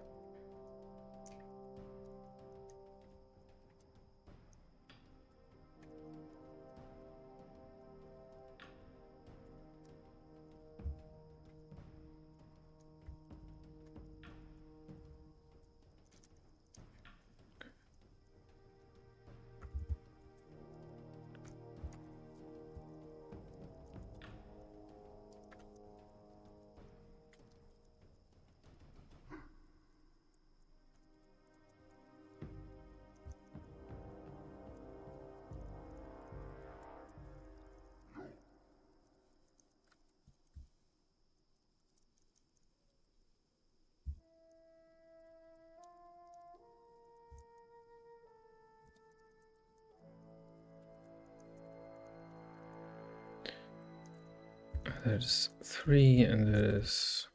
That is 3, and that is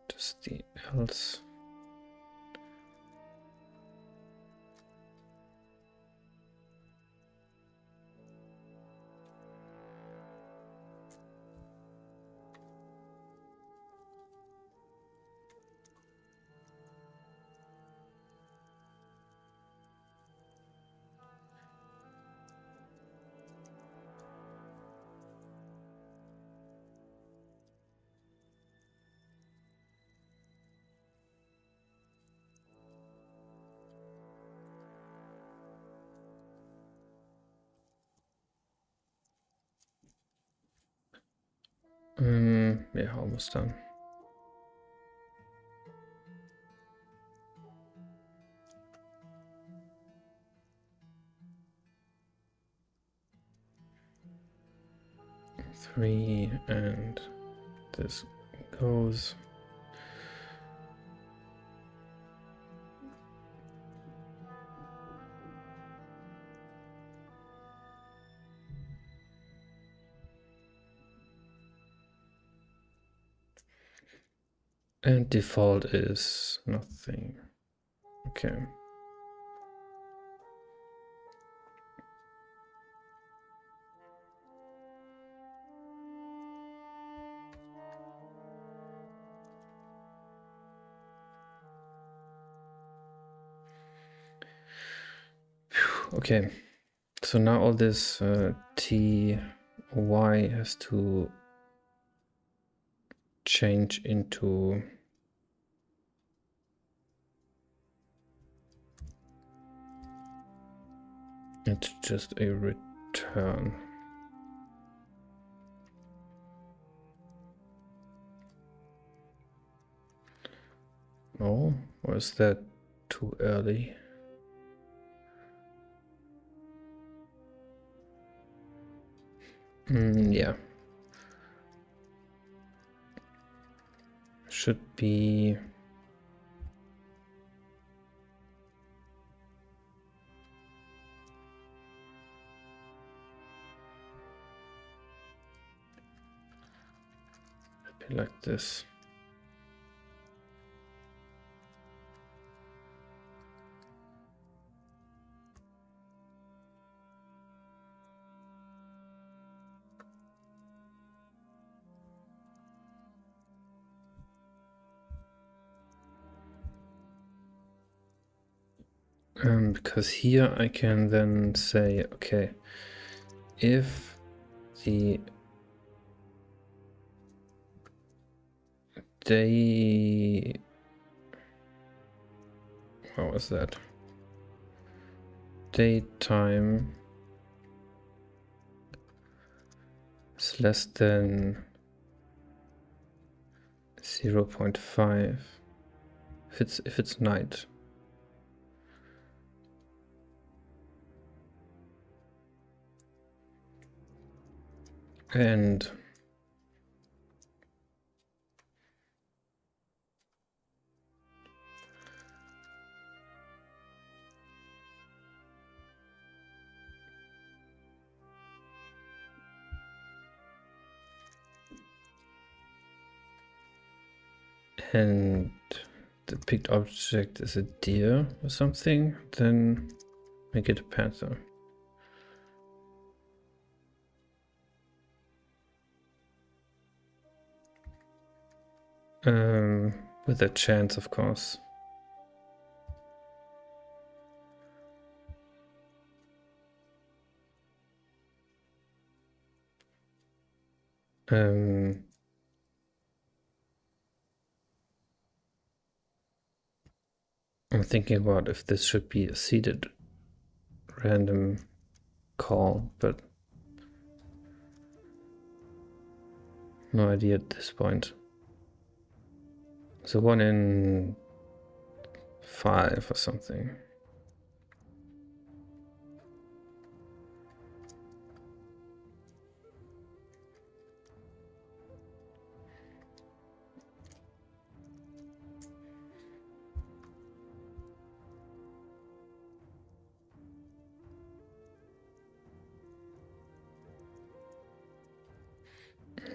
just the else. Yeah, almost done. Three, and this goes. And default is nothing. Okay. Okay, so now all this T, Y has to change into just a return. Oh, or is that too early? Yeah. Should be like this. Because here I can then say, okay, if the day, what was that? Daytime is less than 0.5 if it's night. And the picked object is a deer or something, then make it a panther. With a chance, of course. I'm thinking about if this should be a seeded random call, but no idea at this point. So 1 in 5 or something.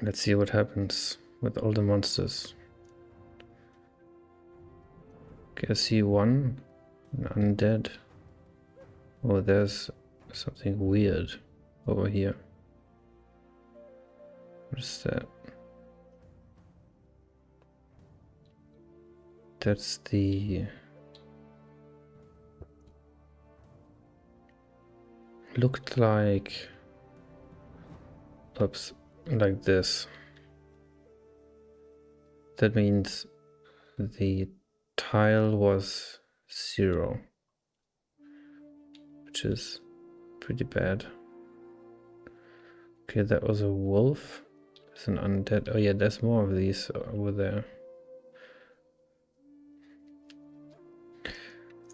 Let's see what happens with all the monsters. Okay, I see one, an undead. Oh, there's something weird over here. What is that? That's the... Looked like... Oops, like this. That means the tile was 0, which is pretty bad. Okay, that was a wolf. It's an undead. Oh yeah, there's more of these over there.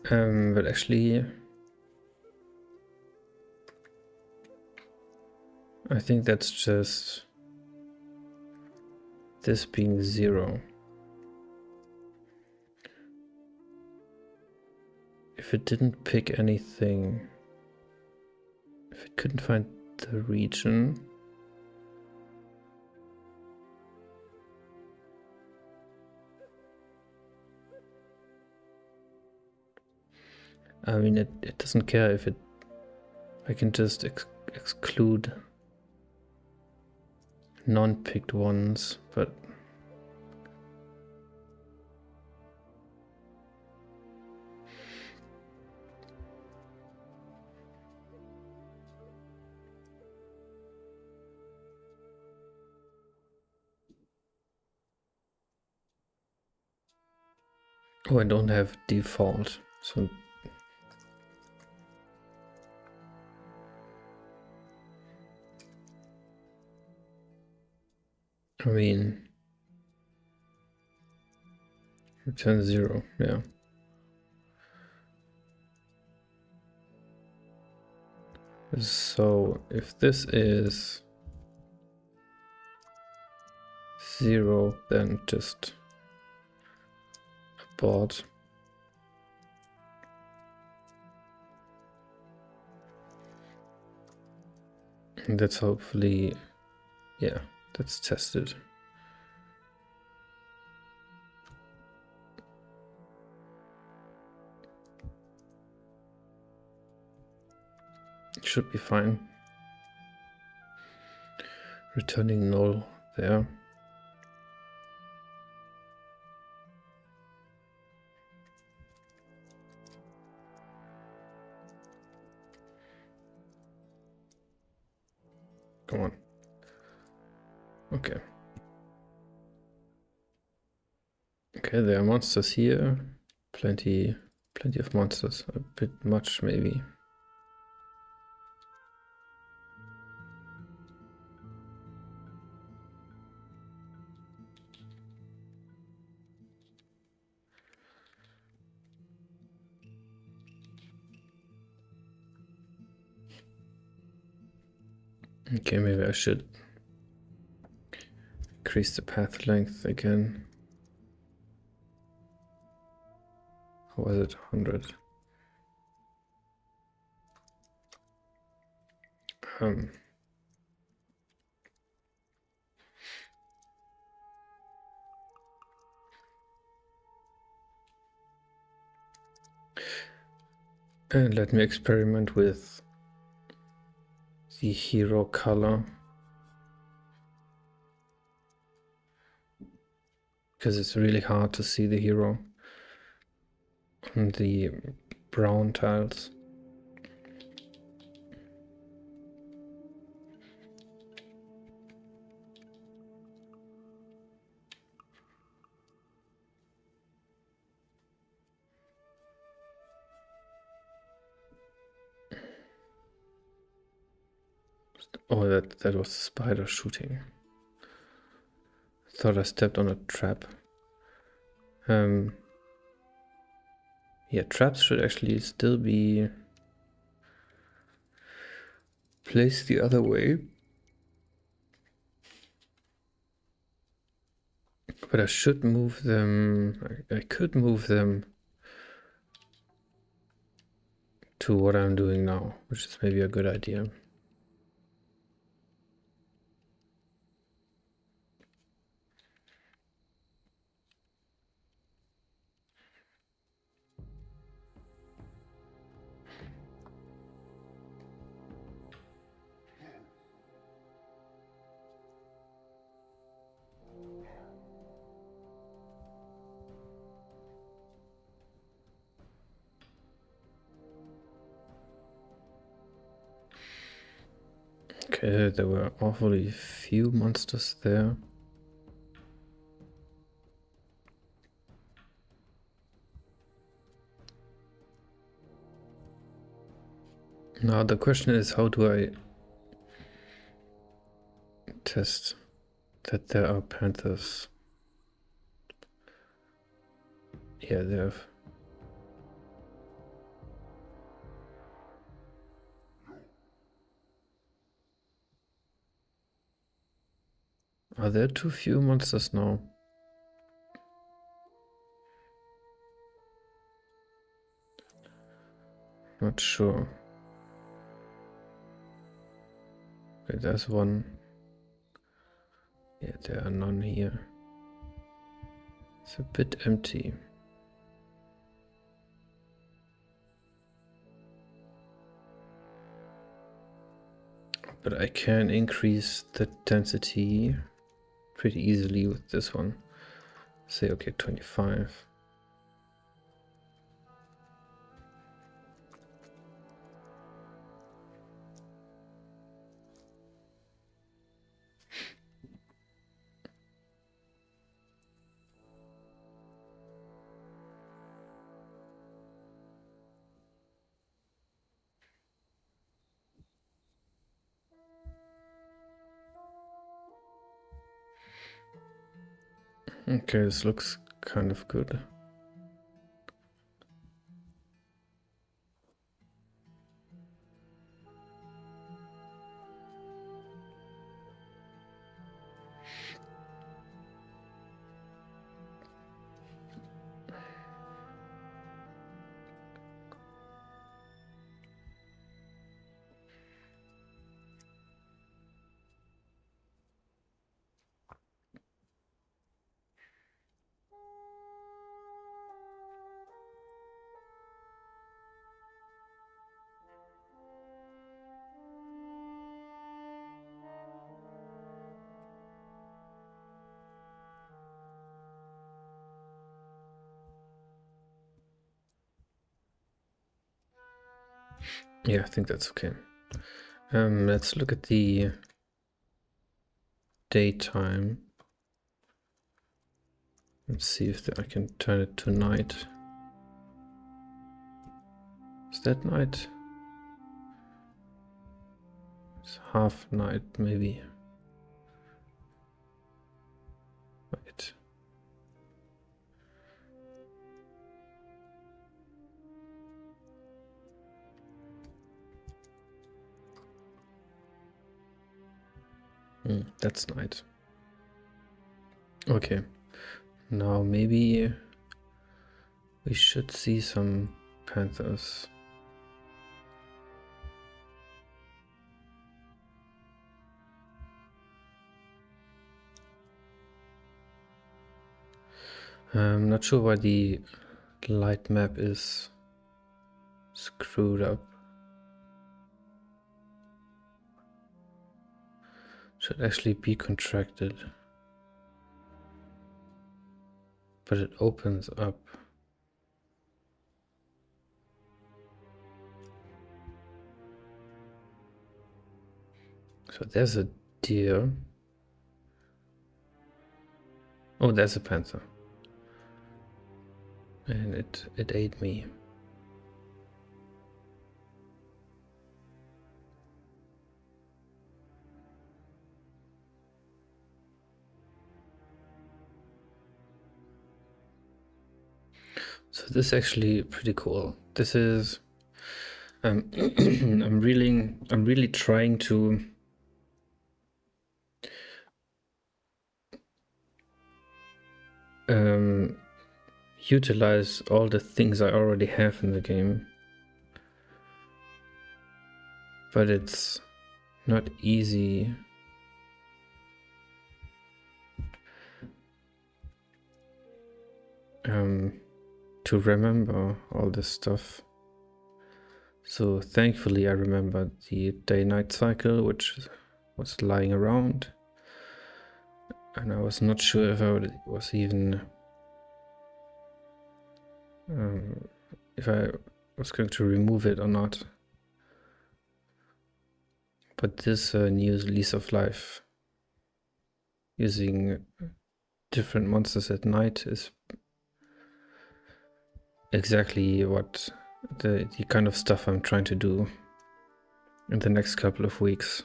But actually, I think that's just this being 0. If it didn't pick anything, if it couldn't find the region, I mean, it doesn't care if it, I can just exclude non-picked ones, but Oh, I don't have default, so I mean, return 0, yeah. So if this is 0, then just abort. And that's hopefully, yeah, that's tested. Should be fine. Returning null there. Come on. Okay. Okay, there are monsters here. Plenty of monsters. A bit much, maybe. Okay, maybe I should increase the path length again. How was it? 100. And let me experiment with the hero color, because it's really hard to see the hero on the brown tiles. Oh, that was the spider shooting. Thought I stepped on a trap. Yeah, traps should actually still be placed the other way. But I should move them. I could move them to what I'm doing now, which is maybe a good idea. Okay, there were awfully few monsters there. Now the question is, how do I test that there are panthers? Yeah, there have. Are there too few monsters now? Not sure. Okay, there's one. Yeah, there are none here. It's a bit empty. But I can increase the density pretty easily with this one. Say, okay, 25. Okay, this looks kind of good. Yeah, I think that's okay. Let's look at the daytime. Let's see if I can turn it to night. Is that night? It's half night, maybe. Wait. That's night. Okay. Now maybe we should see some panthers. I'm not sure why the light map is screwed up. Should actually be contracted. But it opens up. So there's a deer. Oh, there's a panther. And it ate me. So this is actually pretty cool. This is I'm really trying to utilize all the things I already have in the game. But it's not easy. To remember all this stuff. So thankfully I remembered the day-night cycle, which was lying around. And I was not sure if I was even if I was going to remove it or not. But this new lease of life using different monsters at night is exactly what the kind of stuff I'm trying to do in the next couple of weeks.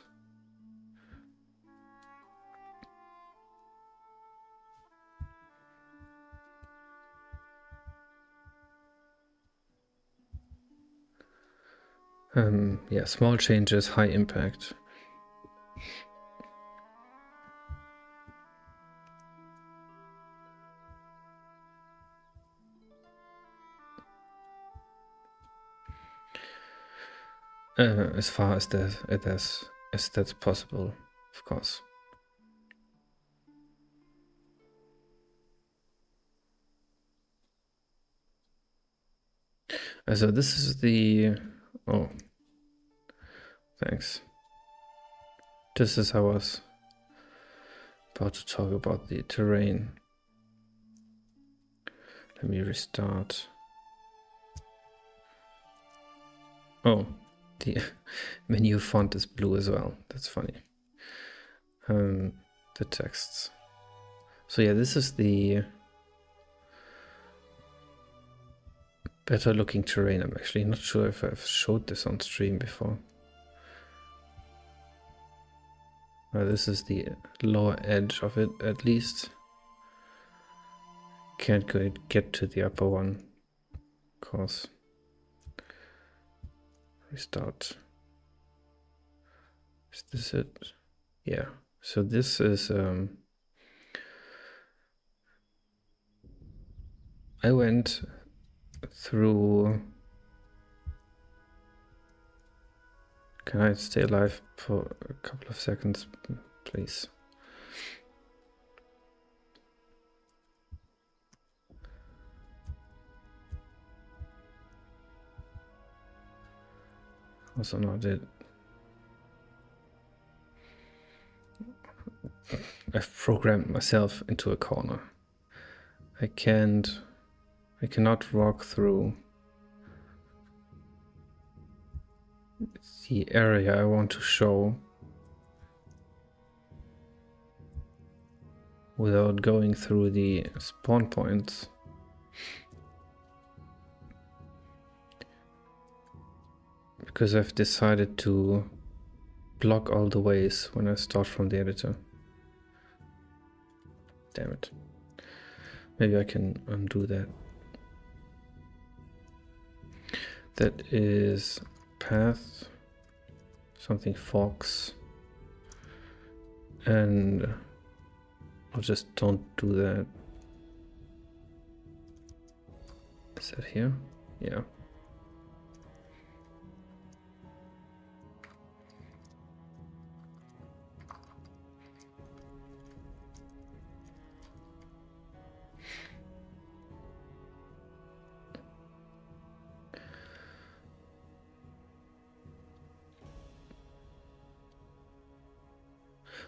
Yeah, small changes, high impact. As far as that's possible, of course. So this is the... Oh, thanks. This is how I was about to talk about the terrain. Let me restart. Oh, the menu font is blue as well. That's funny. The texts. So yeah, this is the better looking terrain. I'm actually not sure if I've showed this on stream before. This is the lower edge of it, at least. can't get to the upper one, of course. Restart. Is this it? Yeah. So this is I went through. Can I stay alive for a couple of seconds, please? Also not it. I've programmed myself into a corner. I cannot walk through the area I want to show without going through the spawn points. Because I've decided to block all the ways when I start from the editor. Damn it. Maybe I can undo that. That is path, something fox, and I'll just don't do that. Is that here? Yeah.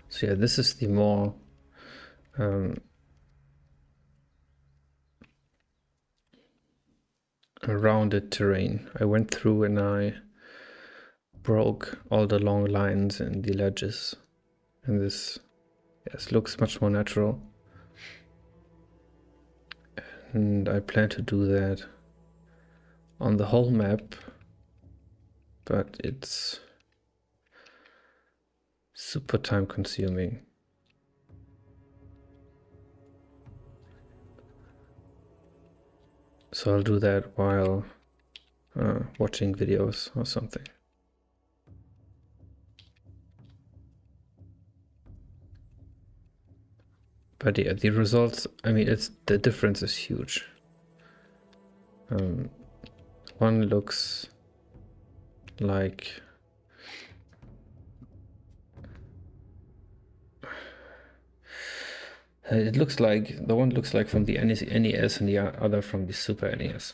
So yeah, this is the more rounded terrain. I went through and I broke all the long lines and the ledges, and this, yes, looks much more natural. And I plan to do that on the whole map, but it's super time consuming. So I'll do that while watching videos or something. But yeah, the results, I mean, the difference is huge. One looks like it looks like the one looks like from the NES and the other from the Super NES.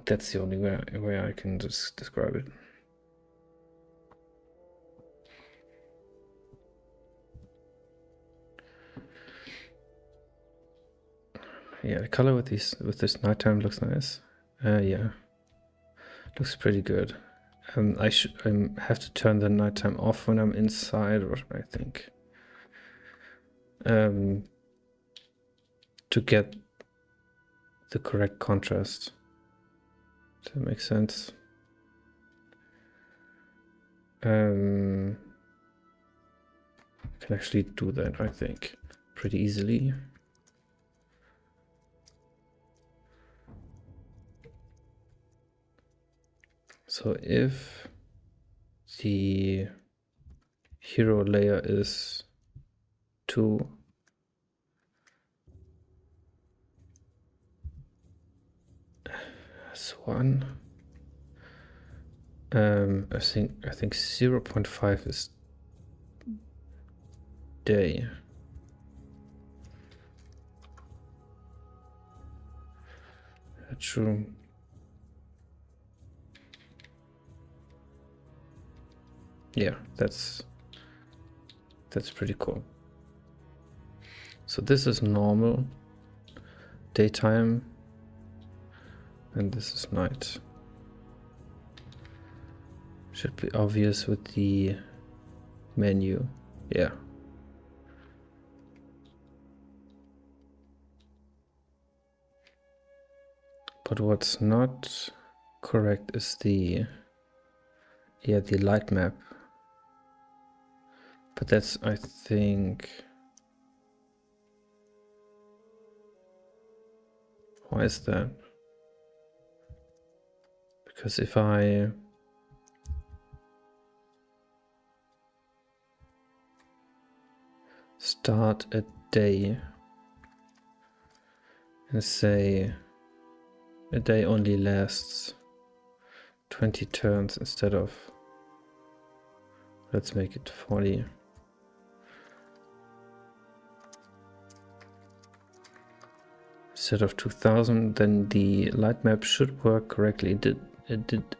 That's the only way I can just describe it. Yeah, the color with this nighttime looks nice. Yeah, looks pretty good. I have to turn the nighttime off when I'm inside, or I think, to get the correct contrast. Does that make sense? I can actually do that, I think, pretty easily. So if the hero layer is 2, that's 1. I think 0.5 is day. True. Yeah, that's pretty cool. So this is normal daytime, and this is night. Should be obvious with the menu. Yeah. But what's not correct is the light map. But that's, I think, Why is that? Because if I start a day and say a day only lasts 20 turns instead of, let's make it 40. Instead of 2000, then the light map should work correctly. It did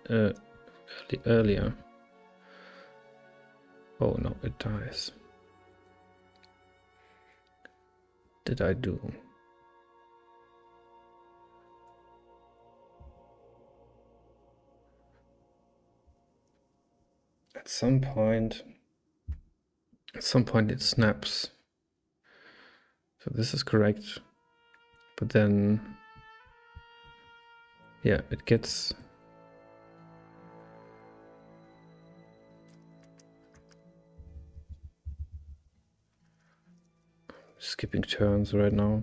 earlier. Oh no, it dies. Did I do? At some point it snaps. So this is correct. But then, yeah, it gets skipping turns right now.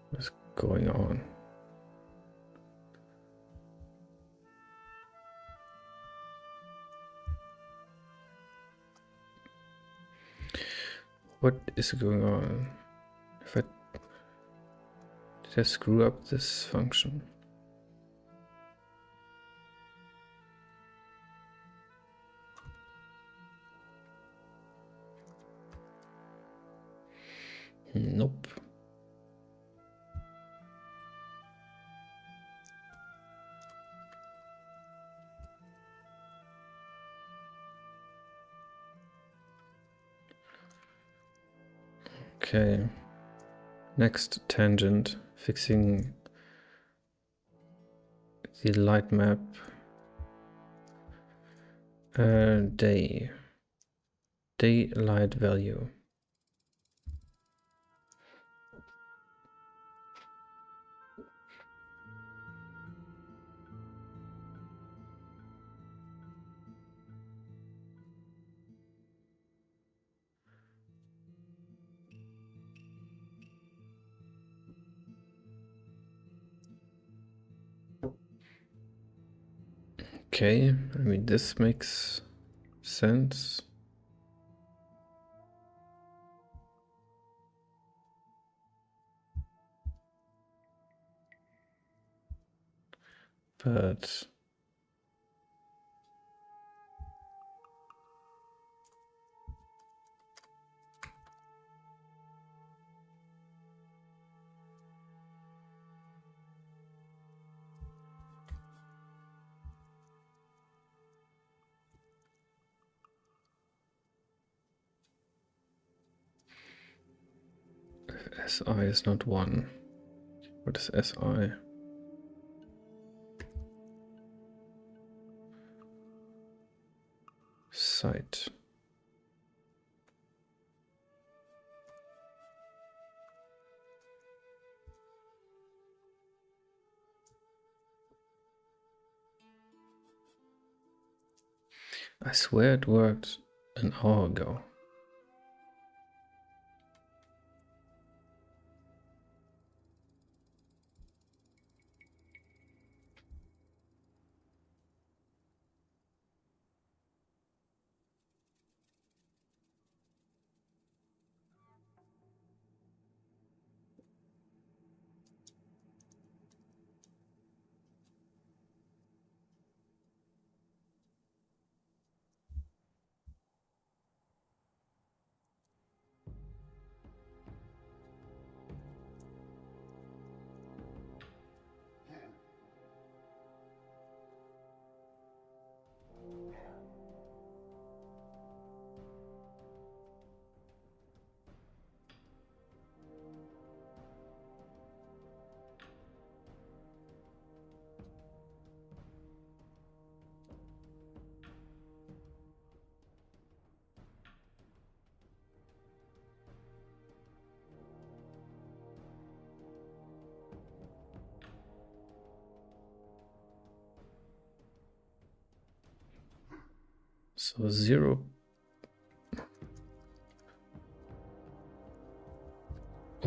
What's going on? What is going on? Did I screw up this function? Nope. Okay. Next tangent, fixing the light map. Daylight value. Okay, I mean, this makes sense. But if SI is not 1, what is SI? Site. I swear it worked an hour ago. So 0.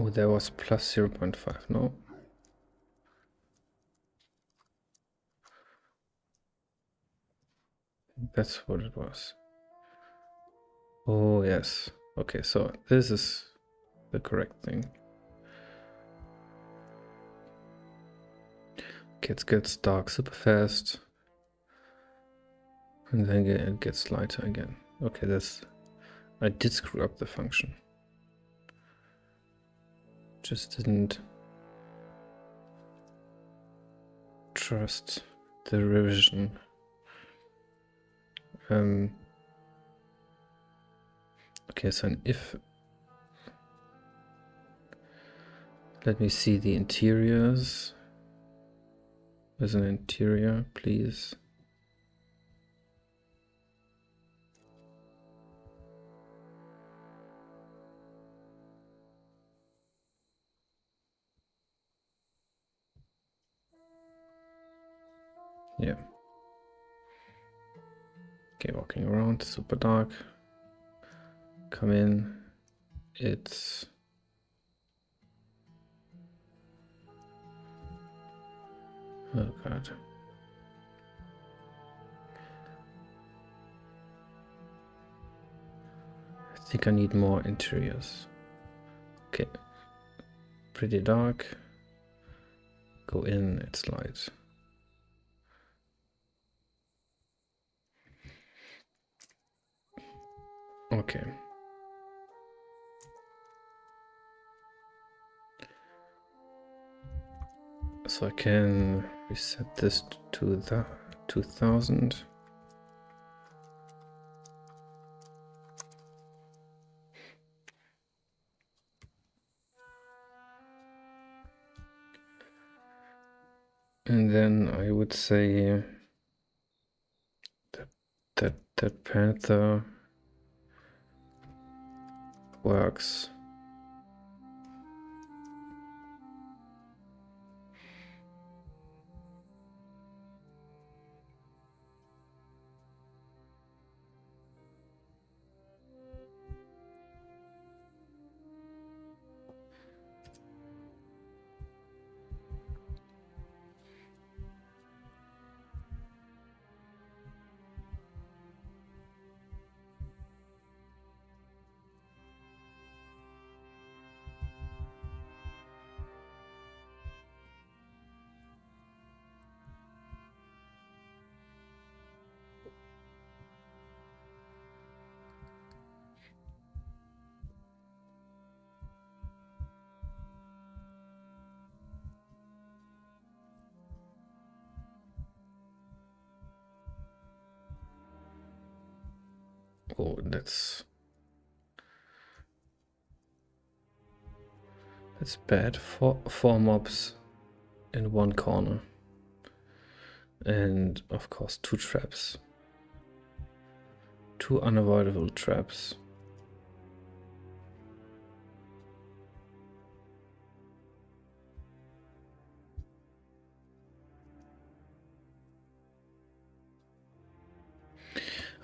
Oh, there was plus 0.5, no? That's what it was. Oh, yes. Okay, so this is the correct thing. Okay, it gets dark super fast. And then it gets lighter again. Okay, I did screw up the function. Just didn't trust the revision. Okay, so an if. Let me see the interiors. There's an interior, please. Yeah. Okay, walking around, super dark. Come in. It's oh god. I think I need more interiors. Okay. Pretty dark. Go in, it's light. Okay. So I can reset this to the 2000. And then I would say that Panther works. Oh, that's bad. Four mobs in one corner. And of course 2 traps. 2 unavoidable traps.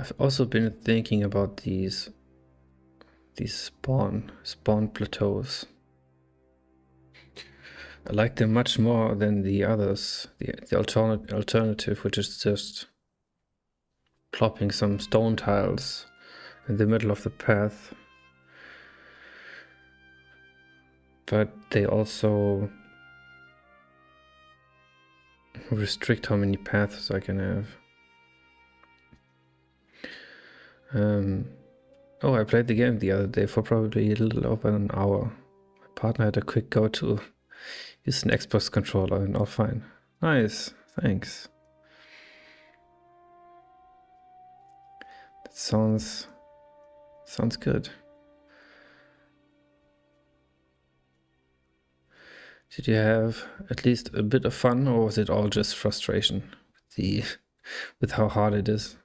I've also been thinking about these spawn plateaus. I like them much more than the others. The alternative, which is just plopping some stone tiles in the middle of the path. But they also restrict how many paths I can have. Oh, I played the game the other day for probably a little over an hour. My partner had a quick go to use an Xbox controller and all fine. Nice, thanks. That sounds good. Did you have at least a bit of fun, or was it all just frustration with how hard it is?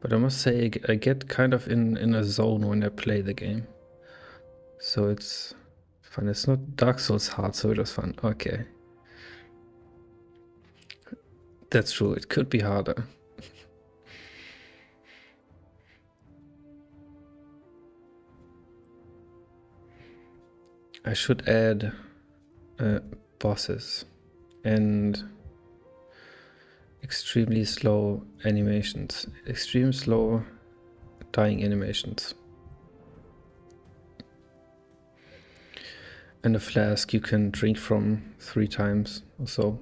But I must say, I get kind of in a zone when I play the game. So it's fun. It's not Dark Souls hard, so it was fun. Okay. That's true, it could be harder. I should add bosses and extremely slow animations, extreme slow dying animations. And a flask you can drink from 3 times or so.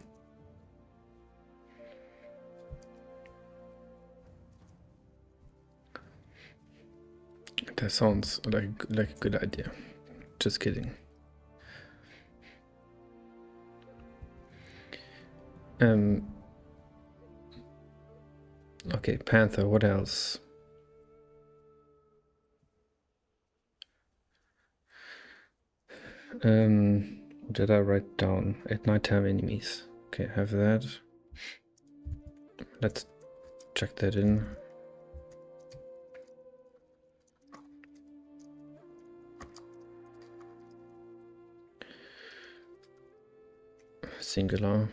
That sounds like a good idea. Just kidding. Okay, Panther, what else? What did I write down? At nighttime enemies. Okay, have that. Let's check that in. Singular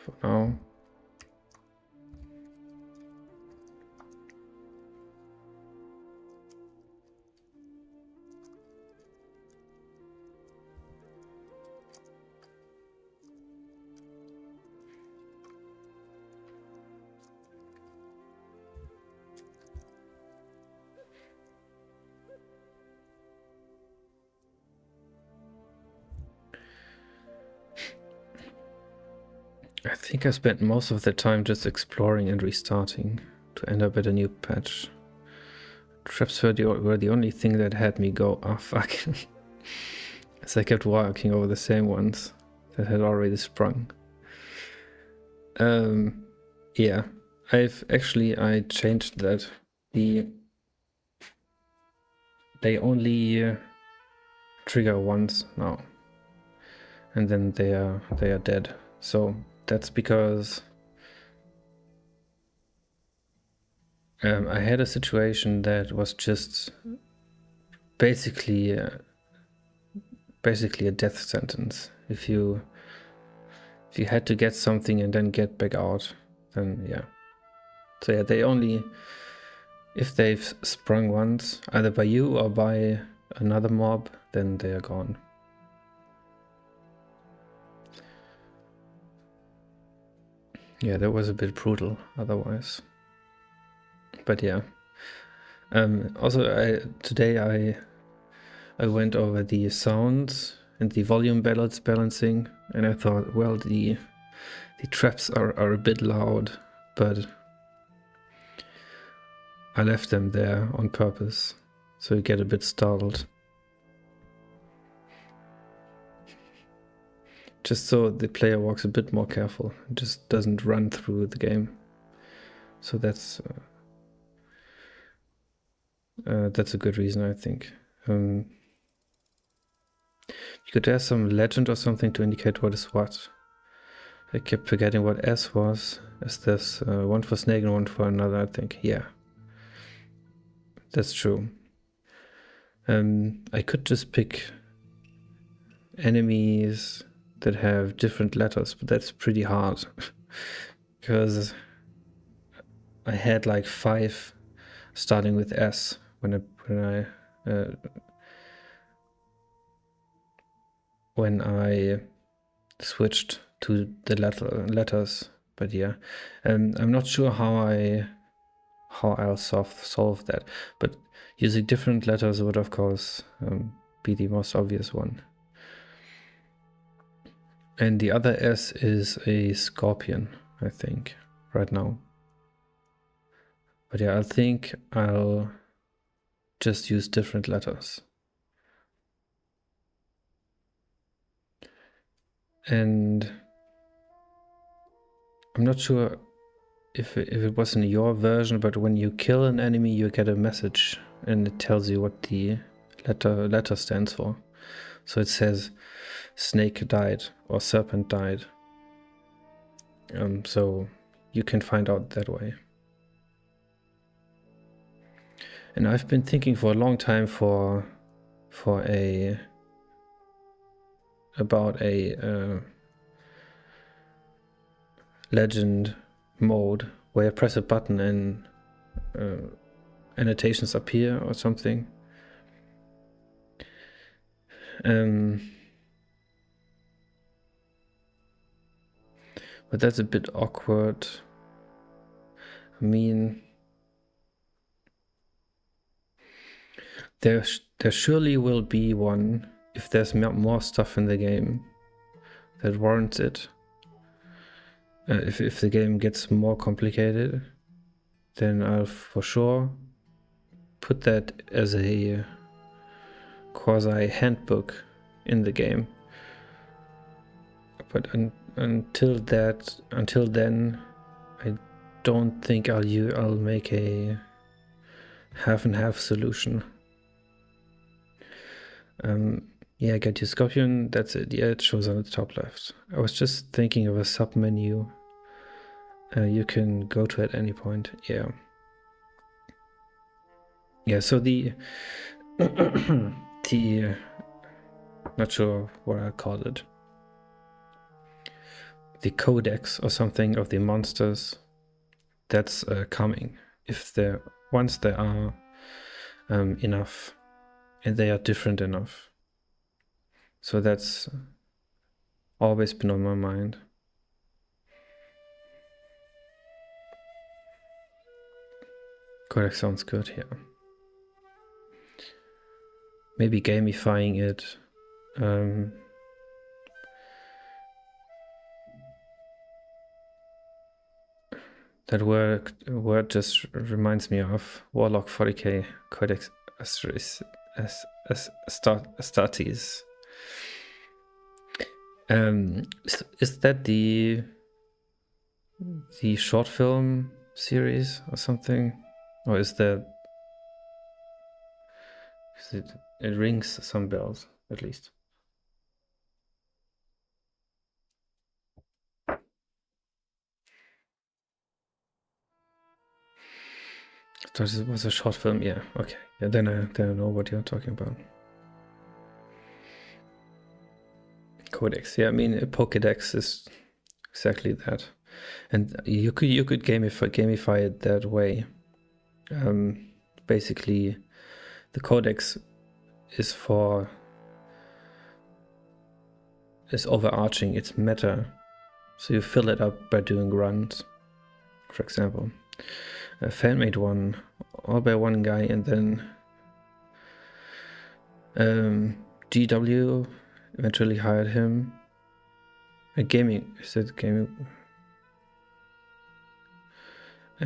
for now. I think I spent most of the time just exploring and restarting to end up at a new patch. Traps were the only thing that had me go, oh fuck. As I kept walking over the same ones that had already sprung. Yeah, I changed that. They only trigger once now, and then they are dead. So that's because I had a situation that was just basically a death sentence. If you had to get something and then get back out, then yeah. So yeah, they only, if they've sprung once, either by you or by another mob, then they are gone. Yeah, that was a bit brutal otherwise. But yeah. Also, today I went over the sounds and the volume balancing, and I thought, well, the traps are a bit loud, but I left them there on purpose, so you get a bit startled. Just so the player walks a bit more careful, just doesn't run through the game. So that's a good reason, I think. You could add some legend or something to indicate what is what. I kept forgetting what S was. Is this one for snake and one for another, I think. Yeah. That's true. I could just pick enemies that have different letters, but that's pretty hard. Because I had like 5 starting with S when I switched to the letters. But yeah, I'm not sure how I'll solve that. But using different letters would of course be the most obvious one. And the other S is a scorpion, I think, right now. But yeah, I think I'll just use different letters. And I'm not sure if it was in your version, but when you kill an enemy, you get a message and it tells you what the letter stands for. So it says snake died or serpent died. So you can find out that way. And I've been thinking for a long time about a legend mode where you press a button and annotations appear or something. But that's a bit awkward. I mean, there surely will be one if there's more stuff in the game that warrants it. If the game gets more complicated, then I'll for sure put that as a quasi handbook in the game. But until then, I don't think I'll make a half and half solution. Yeah, get your Scorpion, that's it. Yeah, it shows on the top left. I was just thinking of a sub menu you can go to at any point. Yeah. Yeah, so the not sure what I called it. The codex or something of the monsters that's coming. Once there are enough and they are different enough. So that's always been on my mind. Codex sounds good, yeah. Maybe gamifying it. That word just reminds me of Warlock 40k Codex Astartes. Is that the short film series or something? Or is that... It rings some bells, at least. I thought it was a short film, yeah, okay. Yeah, then I know what you're talking about. Codex, yeah, I mean, a Pokédex is exactly that. And you could gamify it that way. Basically, the codex is overarching, it's meta. So you fill it up by doing runs, for example. A fan made one all by one guy, and then GW eventually hired him. And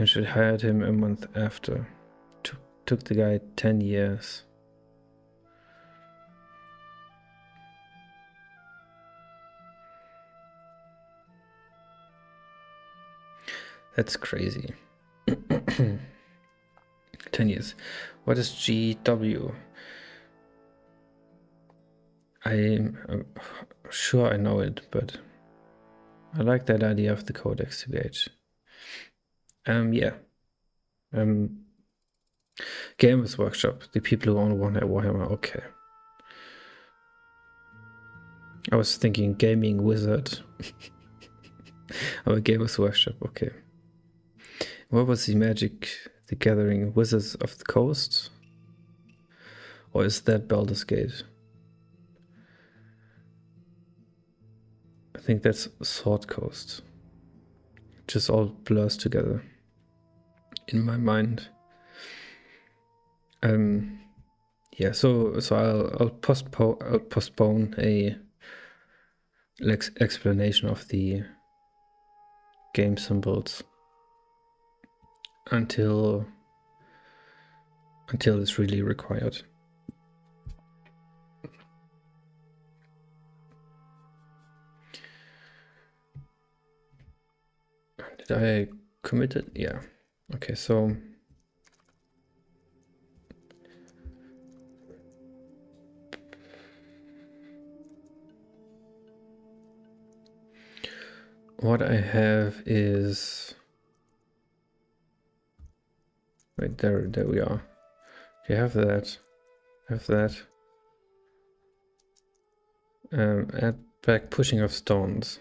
she hired him a month after. Took the guy 10 years. That's crazy. 10 years. What is GW? I'm sure I know it, but I like that idea of the codex to gauge. Yeah. Gamers Workshop, the people who own Warhammer, okay. I was thinking Gaming Wizard. Oh, Gamers Workshop, okay. What was the Magic the Gathering? Wizards of the Coast? Or is that Baldur's Gate? I think that's Sword Coast. Just all blurs together in my mind. Yeah, so I'll postpone a explanation of the game symbols until it's really required. Did I commit it? Yeah. Okay, so what I have is... Right, there we are. Okay, have that. Add back pushing of stones.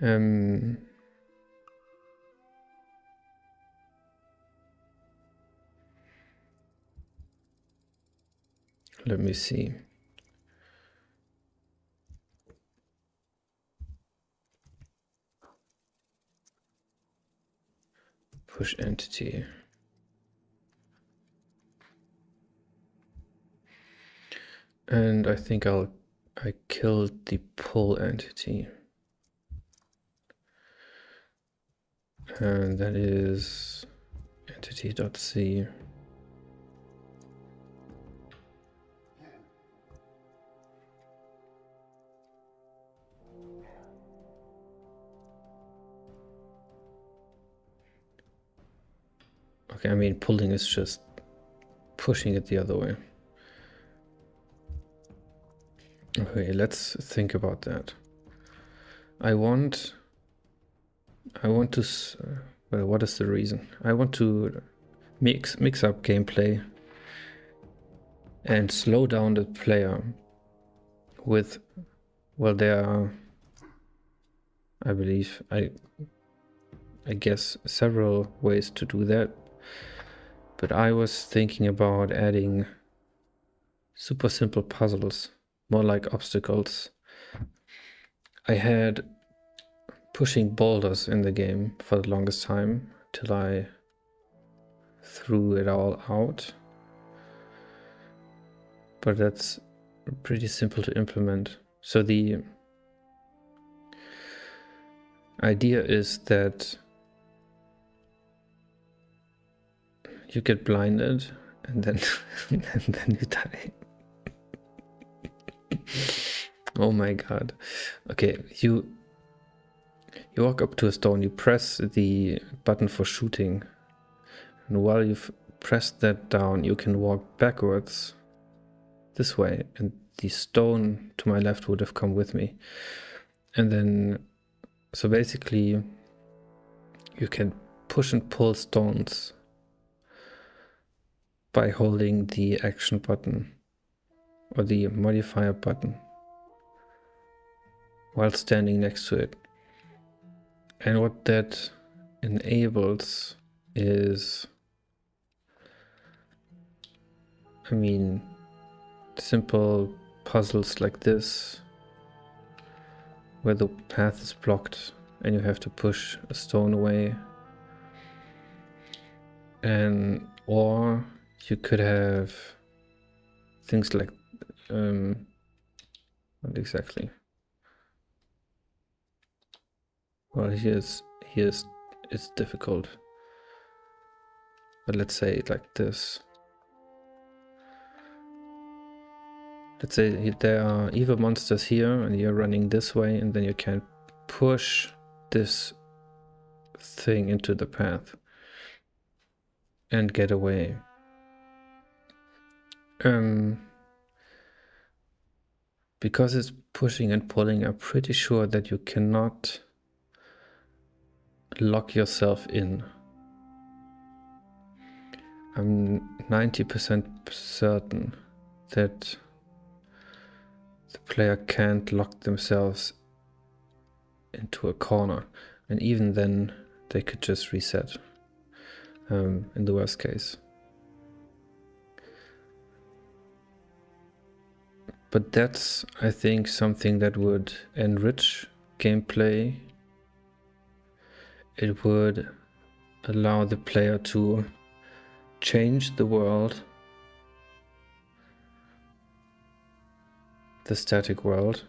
Let me see. Push entity. And I think I killed the pull entity. And that is entity.c. Okay, I mean, pulling is just pushing it the other way. Okay, let's think about that. I want to, well, what is the reason? I want to mix up gameplay and slow down the player with, well, there are, I believe, I guess, several ways to do that. But I was thinking about adding super simple puzzles, more like obstacles. I had pushing boulders in the game for the longest time, till I threw it all out. But that's pretty simple to implement. So the idea is that you get blinded and then and then you die. Oh my god. Okay, you walk up to a stone, you press the button for shooting, and while you've pressed that down, you can walk backwards this way, and the stone to my left would have come with me. And then, so basically, you can push and pull stones by holding the action button or the modifier button while standing next to it. And what that enables is, I mean, simple puzzles like this, where the path is blocked and you have to push a stone away. And or you could have things like what exactly? Well, here's it's difficult. But let's say it like this. Let's say there are evil monsters here and you're running this way, and then you can push this thing into the path and get away. Because it's pushing and pulling, I'm pretty sure that you cannot lock yourself in. I'm 90% certain that the player can't lock themselves into a corner, and even then they could just reset in the worst case. But that's, I think, something that would enrich gameplay. It would allow the player to change the world, the static world,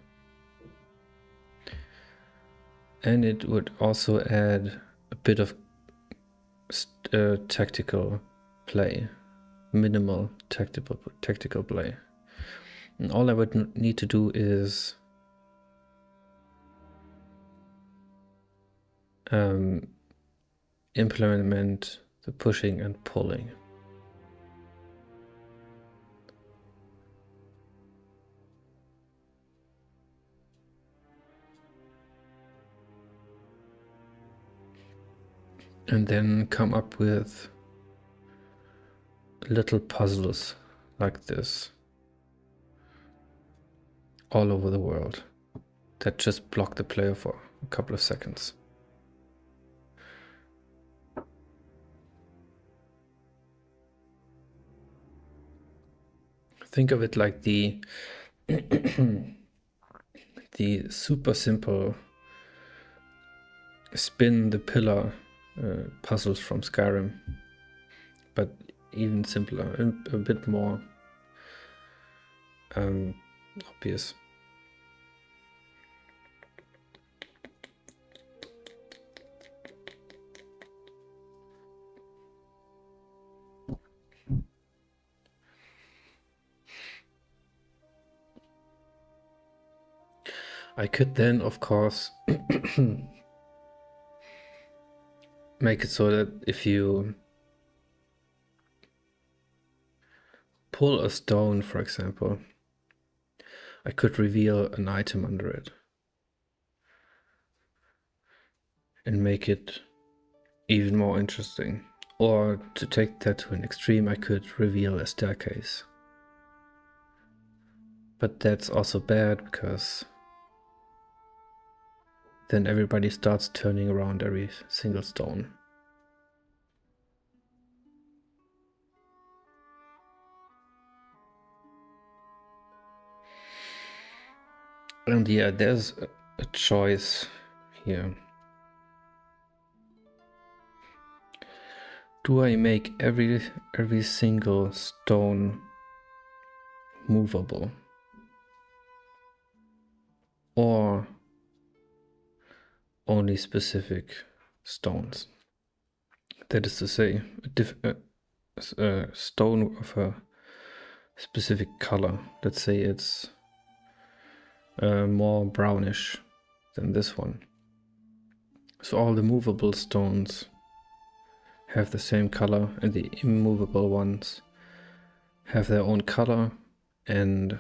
and it would also add a bit of tactical play, minimal tactical play. And all I would need to do is implement the pushing and pulling. And then come up with little puzzles like this all over the world that just block the player a couple of seconds. Think of it like the the super simple spin the pillar puzzles from Skyrim, but even simpler and a bit more obvious. I could then, of course, make it so that if you pull a stone, for example, I could reveal an item under it and make it even more interesting. Or to take that to an extreme, I could reveal a staircase. But that's also bad because then everybody starts turning around every single stone. And yeah, there's a choice here. Do I make every single stone movable? Or only specific stones? That is to say, a stone of a specific color. Let's say it's more brownish than this one. So all the movable stones have the same color and the immovable ones have their own color, and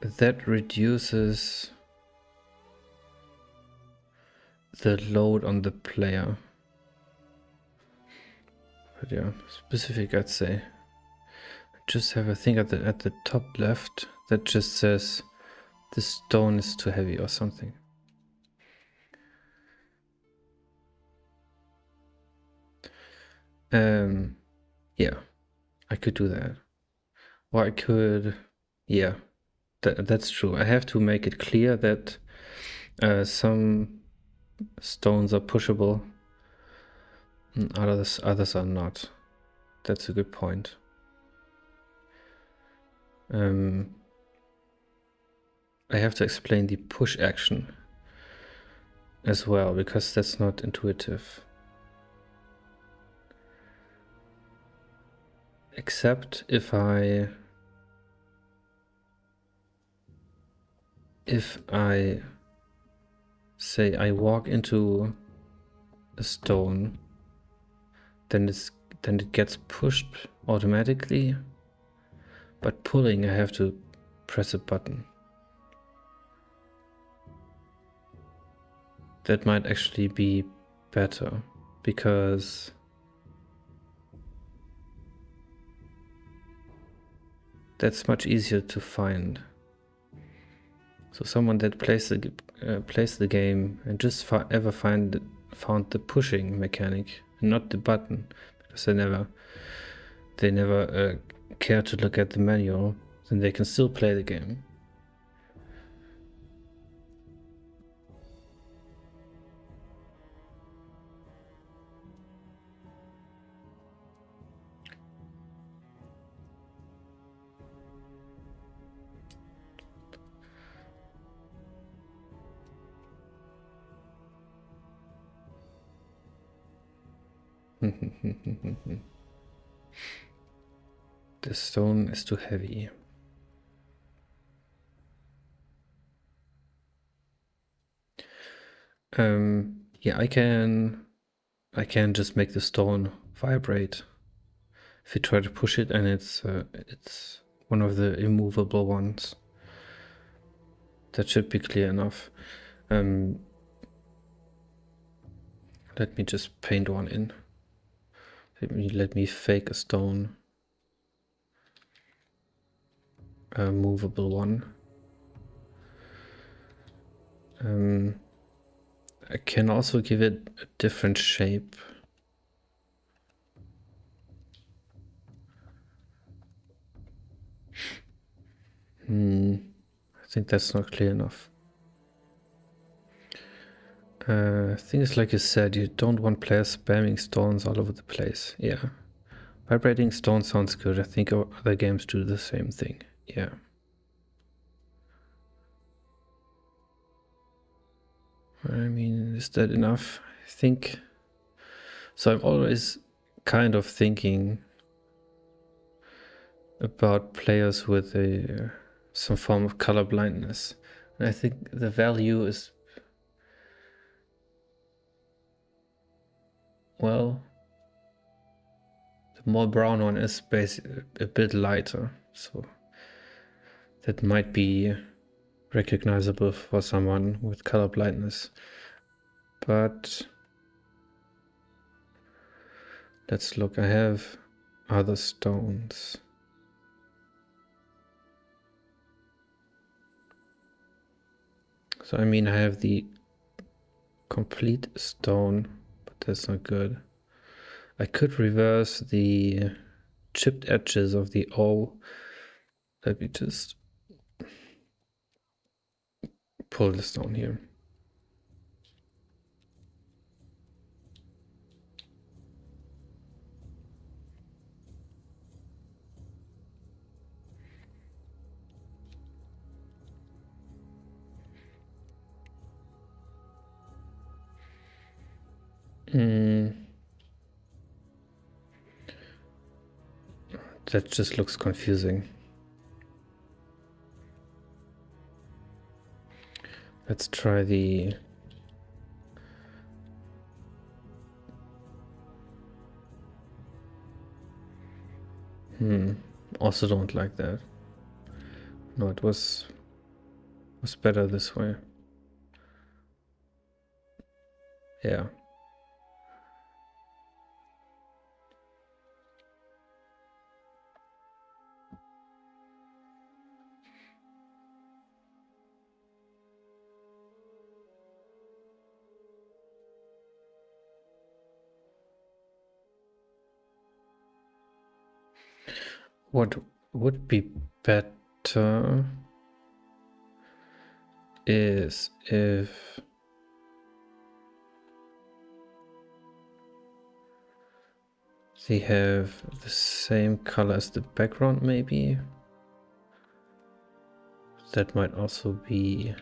that reduces the load on the player. But yeah, specific I'd say. Just have a thing at the top left that just says this stone is too heavy or something. Yeah, I could do that. Or I could, yeah, that's true. I have to make it clear that some stones are pushable and others are not. That's a good point. I have to explain the push action as well, because that's not intuitive. Except if I say I walk into a stone, then it gets pushed automatically, but pulling I have to press a button. That might actually be better, because that's much easier to find. So someone that plays the game and just ever found the pushing mechanic and not the button, because they never care to look at the manual, then they can still play the game. The stone is too heavy. Yeah, I can just make the stone vibrate if you try to push it, and it's one of the immovable ones. That should be clear enough. Let me just paint one in. Let me fake a stone. A movable one. I can also give it a different shape. I think that's not clear enough. I think it's like you said, you don't want players spamming stones all over the place. Yeah. Vibrating stone sounds good. I think other games do the same thing. Yeah. I mean, is that enough? I think so. I'm always kind of thinking about players with some form of color blindness. And I think the value is, well, the more brown one is basically a bit lighter. So that might be recognizable for someone with color blindness. But let's look. I have other stones. So I mean, I have the complete stone, but that's not good. I could reverse the chipped edges of the O. Let me just pull this down here. That just looks confusing. Let's try the... Also don't like that. No, it was better this way. Yeah. What would be better is if they have the same color as the background, maybe. That might also be...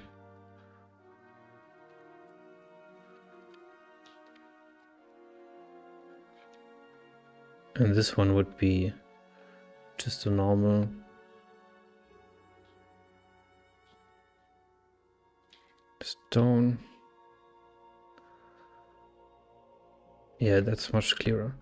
And this one would be just a normal stone. Yeah, that's much clearer.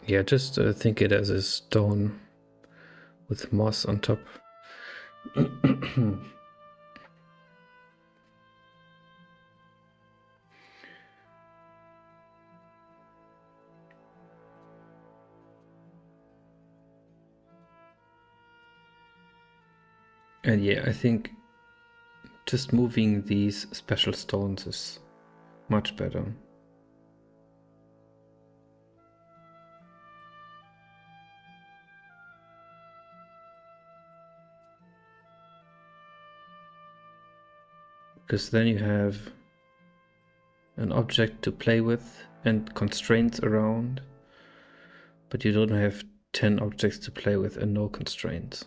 Yeah, just think it as a stone with moss on top. And yeah, I think just moving these special stones is much better. Because then you have an object to play with and constraints around, but you don't have 10 objects to play with and no constraints.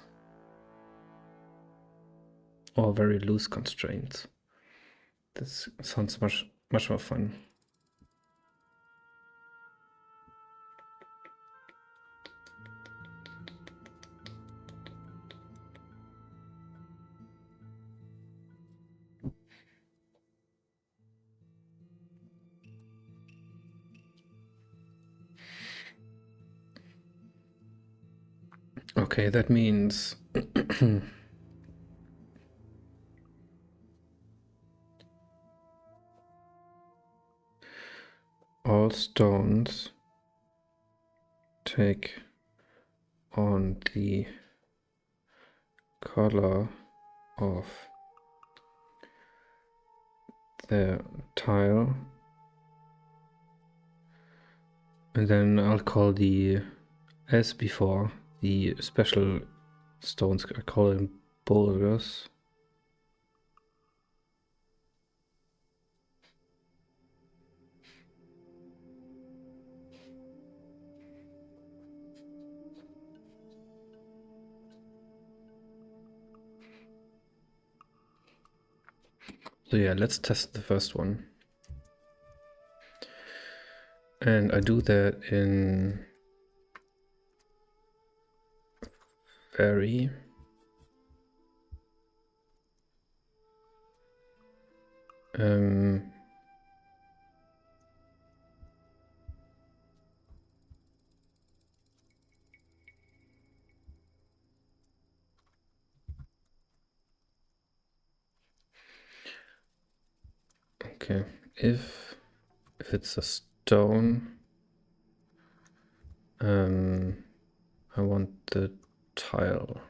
Or very loose constraints. This sounds much more fun. Okay, that means all stones take on the color of the tile, and then I'll call the, as before, the special stones, I call them boulders. So yeah, let's test the first one. And I do that in very. Okay, if it's a stone, I want the tile.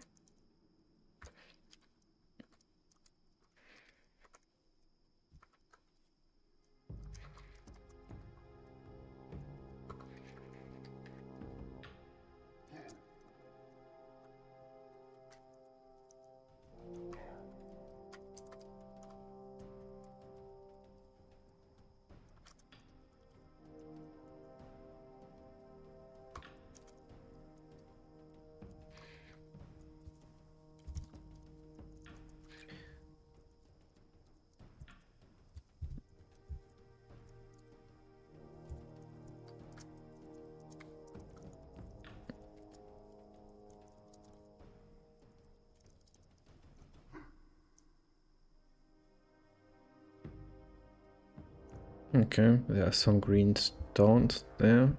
Okay, there are some green stones there.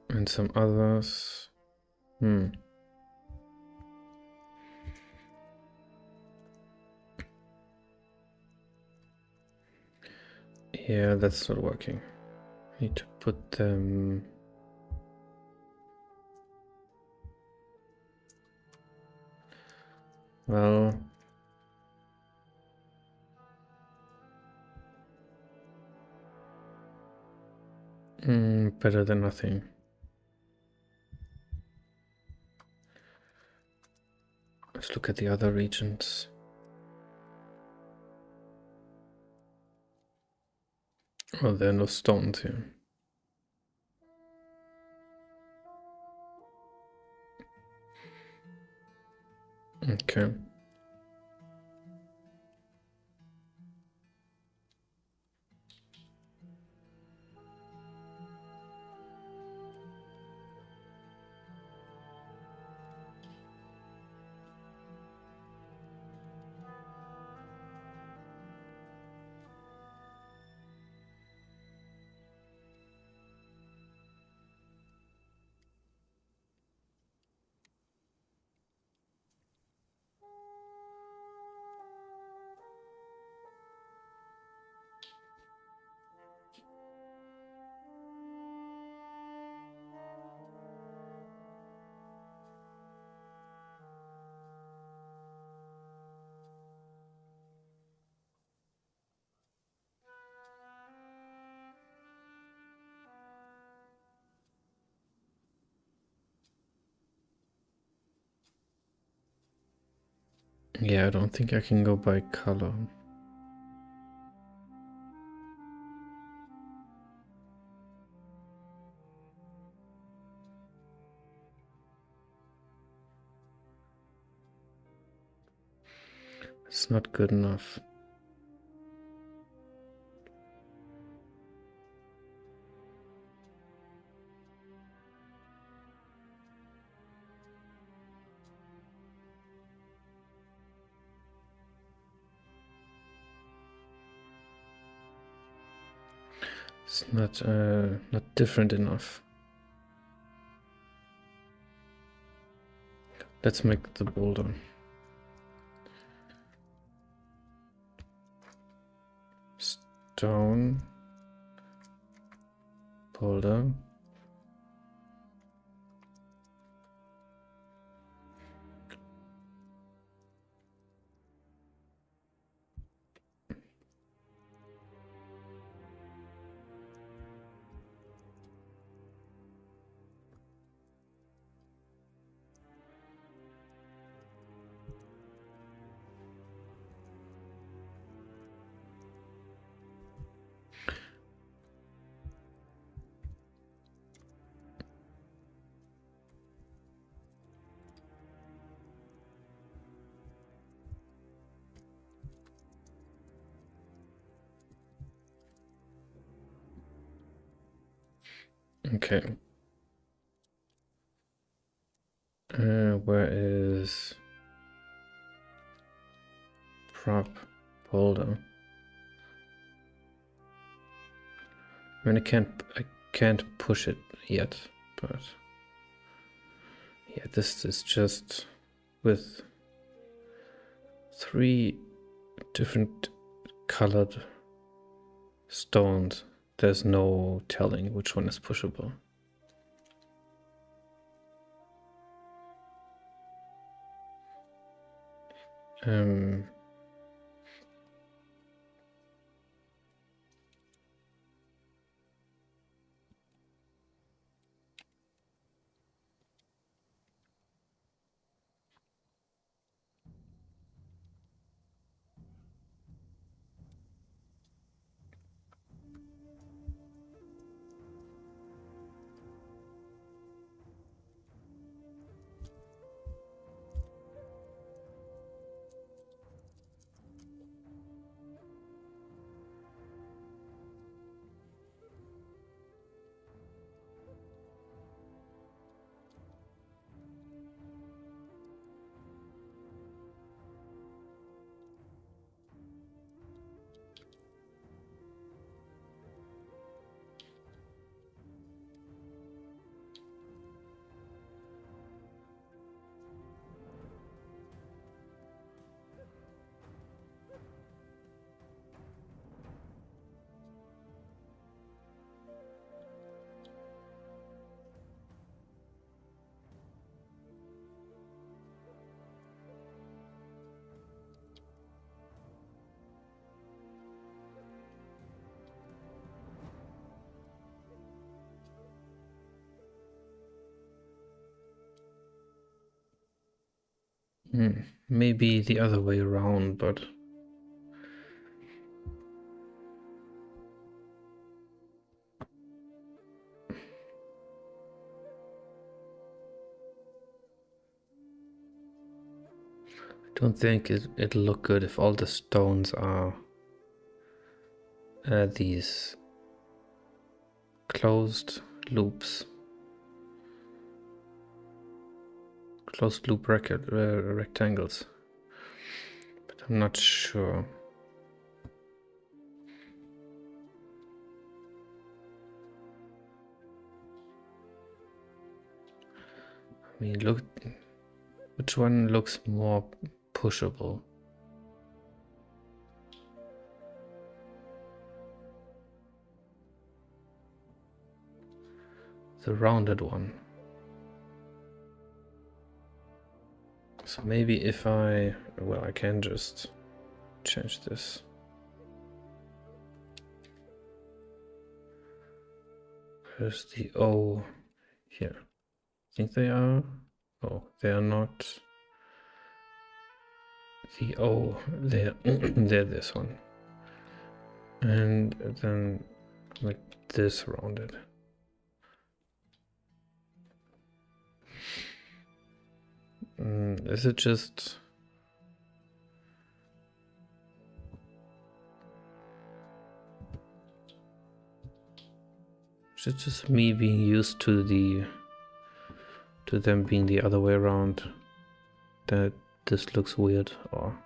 And some others. Yeah, that's not working. Need to put them. Well, better than nothing. Let's look at the other regions. Oh, there are no stones here. Okay. Yeah, I don't think I can go by color. It's not good enough. It's not different enough. Let's make the boulder. Stone. Boulder. Okay. Where is prop boulder? I mean, I can't push it yet, but yeah, this is just with 3 different colored stones. There's no telling which one is pushable. Maybe the other way around, but I don't think it'll look good if all the stones are these closed loops. Closed loop rectangles. But I'm not sure. I mean, look, which one looks more pushable? The rounded one. So maybe if I can just change this. Where's the O here? I think they are. Oh, they are not. The O, they're this one. And then like this rounded. Is it just... Is it just me being used to them being the other way around that this looks weird, or...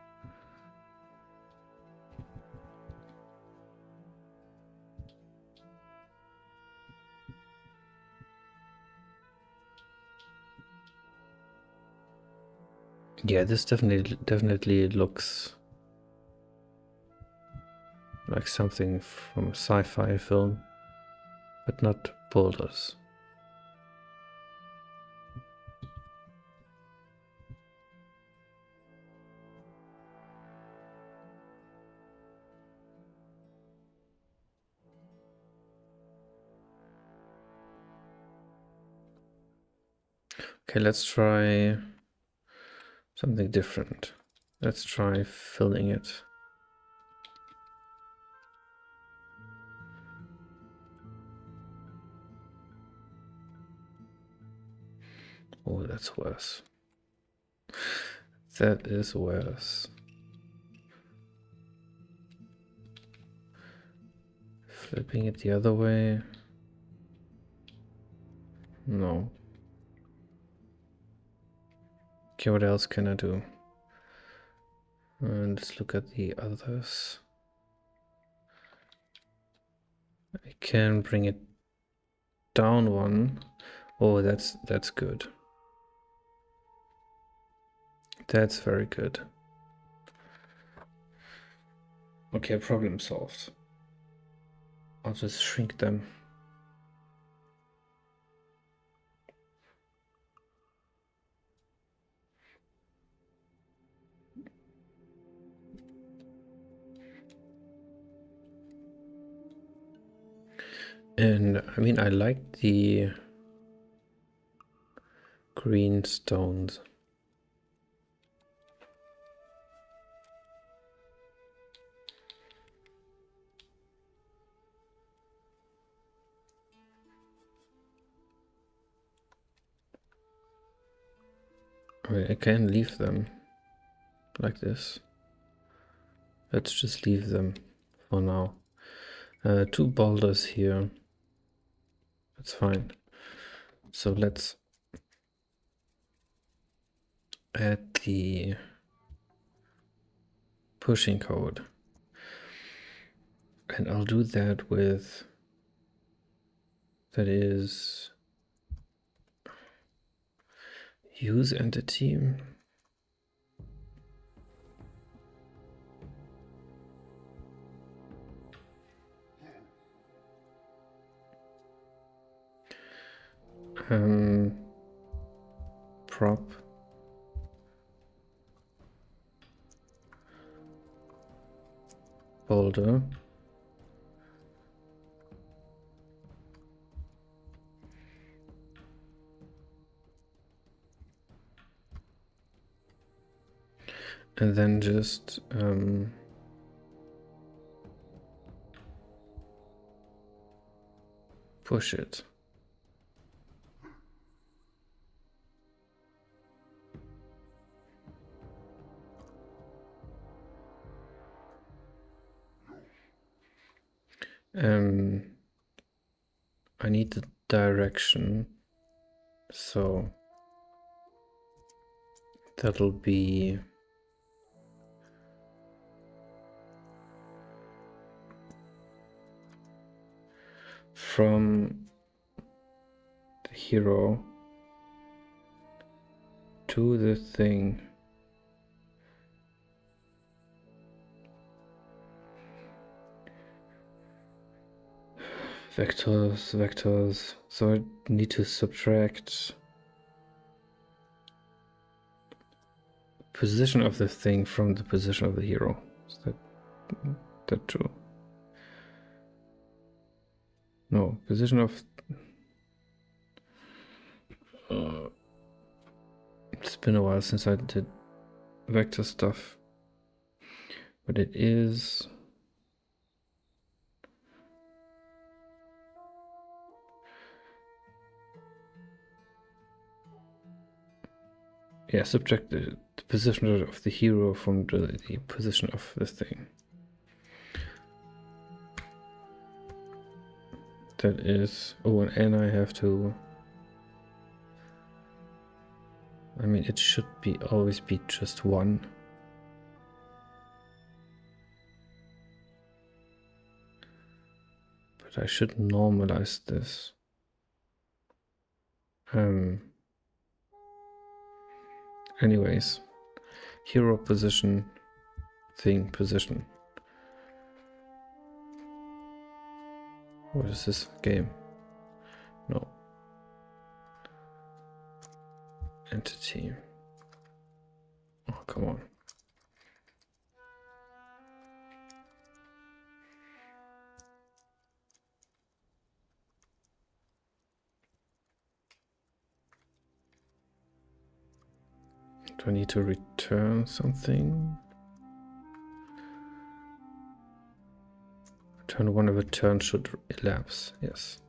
Yeah, this definitely looks like something from a sci-fi film, but not boulders. Okay, let's try something different. Let's try filling it. Oh, that's worse. That is worse. Flipping it the other way. No. Okay, what else can I do? Let's look at the others. I can bring it down one. Oh, that's good. That's very good. Okay, problem solved. I'll just shrink them. And I mean, I like the green stones. I can leave them like this. Let's just leave them for now. 2 boulders here. That's fine. So let's add the pushing code. And I'll do that with, that is, use entity. Prop boulder. And then just push it. I need the direction, so that'll be from the hero to the thing. Vectors. So I need to subtract position of the thing from the position of the hero. Is that true? No, position of... it's been a while since I did vector stuff, but it is... yeah, subtract the position of the hero from the position of the thing. That is... oh, and I have to... I mean, it should be always be just 1. But I should normalize this. Anyways, hero position, thing position. What is this game? No. Entity. Oh, come on. Do I need to return something? Turn 1 of a turn should elapse, yes.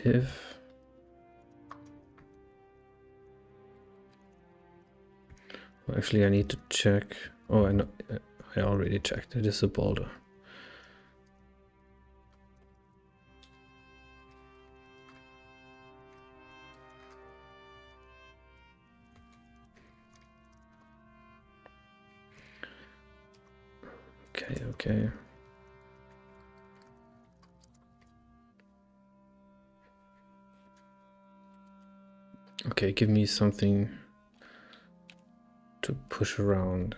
If well, actually I need to check. Oh, I know, I already checked. It is a boulder. Okay. Okay, give me something to push around.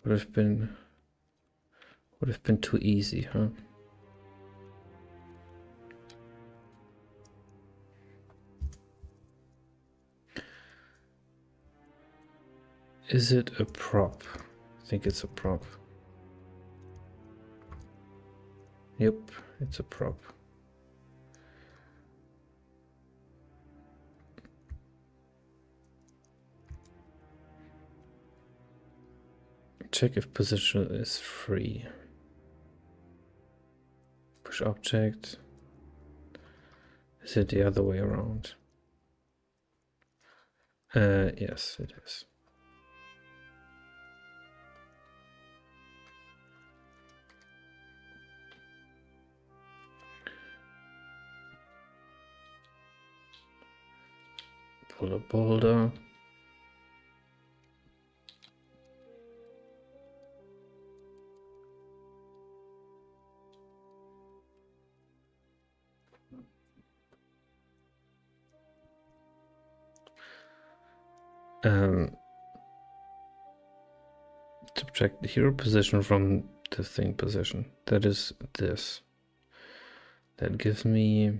Would have been too easy, huh? Is it a prop? I think it's a prop. Yep, it's a prop. Check if position is free. Push object. Is it the other way around? Yes, it is. Pull a boulder. Subtract the hero position from the thing position. That is this. That gives me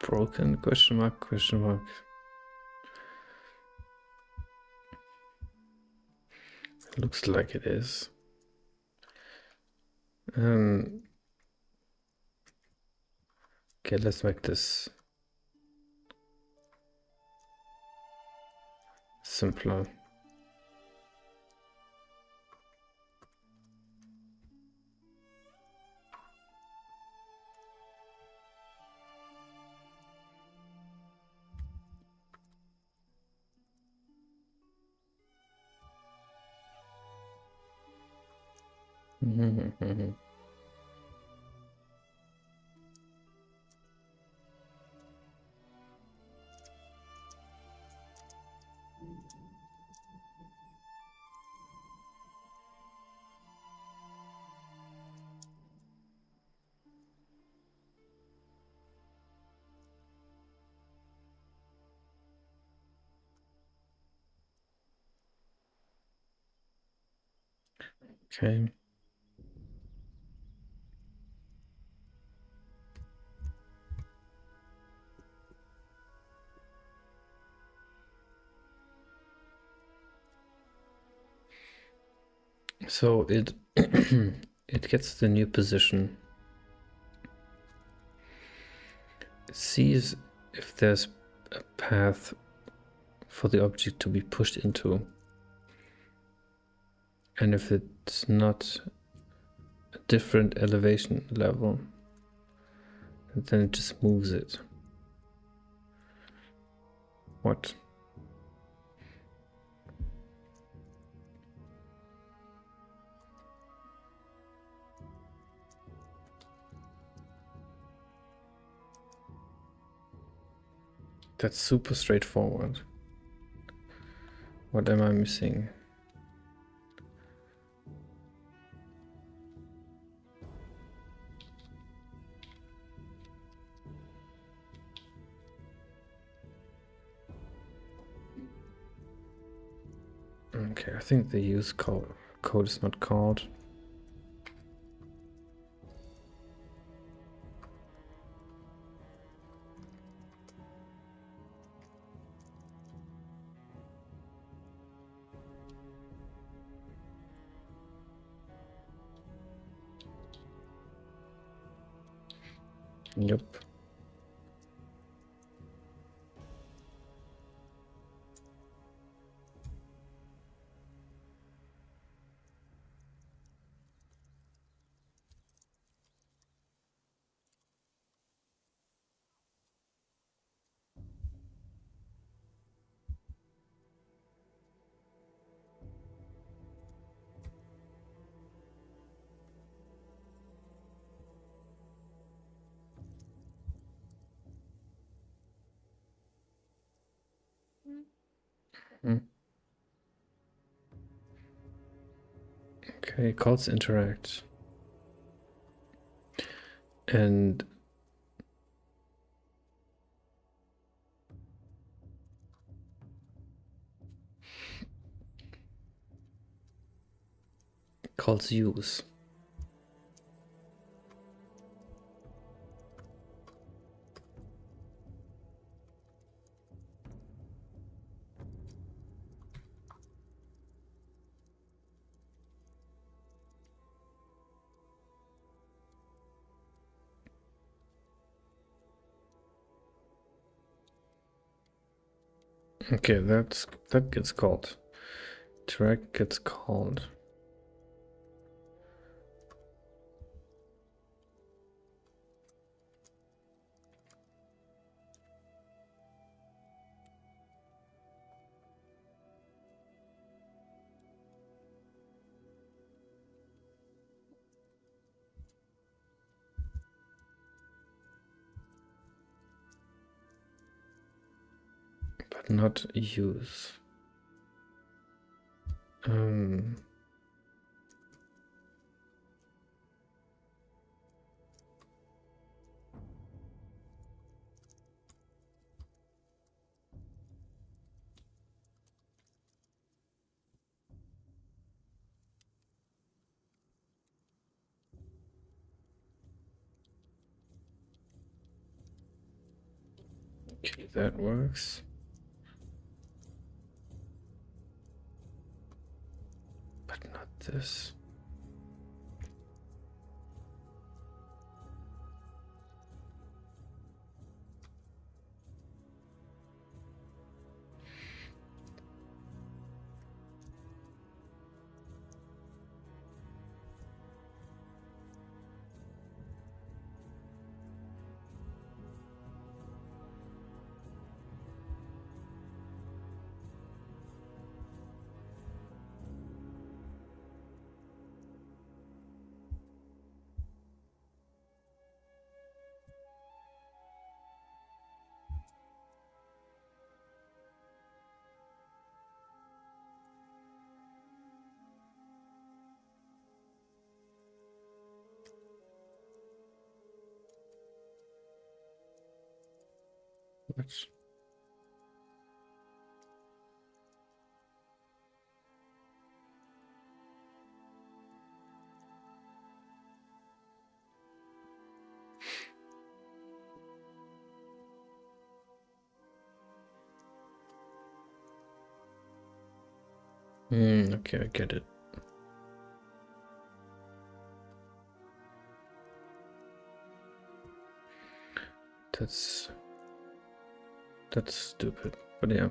broken question mark. Looks like it is. Okay, let's make this simpler. Okay. So it it gets the new position It sees if there's a path for the object to be pushed into. And if it's not a different elevation level, then it just moves it. What? That's super straightforward. What am I missing? Okay, I think the use code is not called. Yep. Hmm. Okay, calls interact. And calls use. Okay, that gets called. Interact gets called. But not use. Okay, that works. But not this. What? Okay, I get it. That's stupid, but yeah.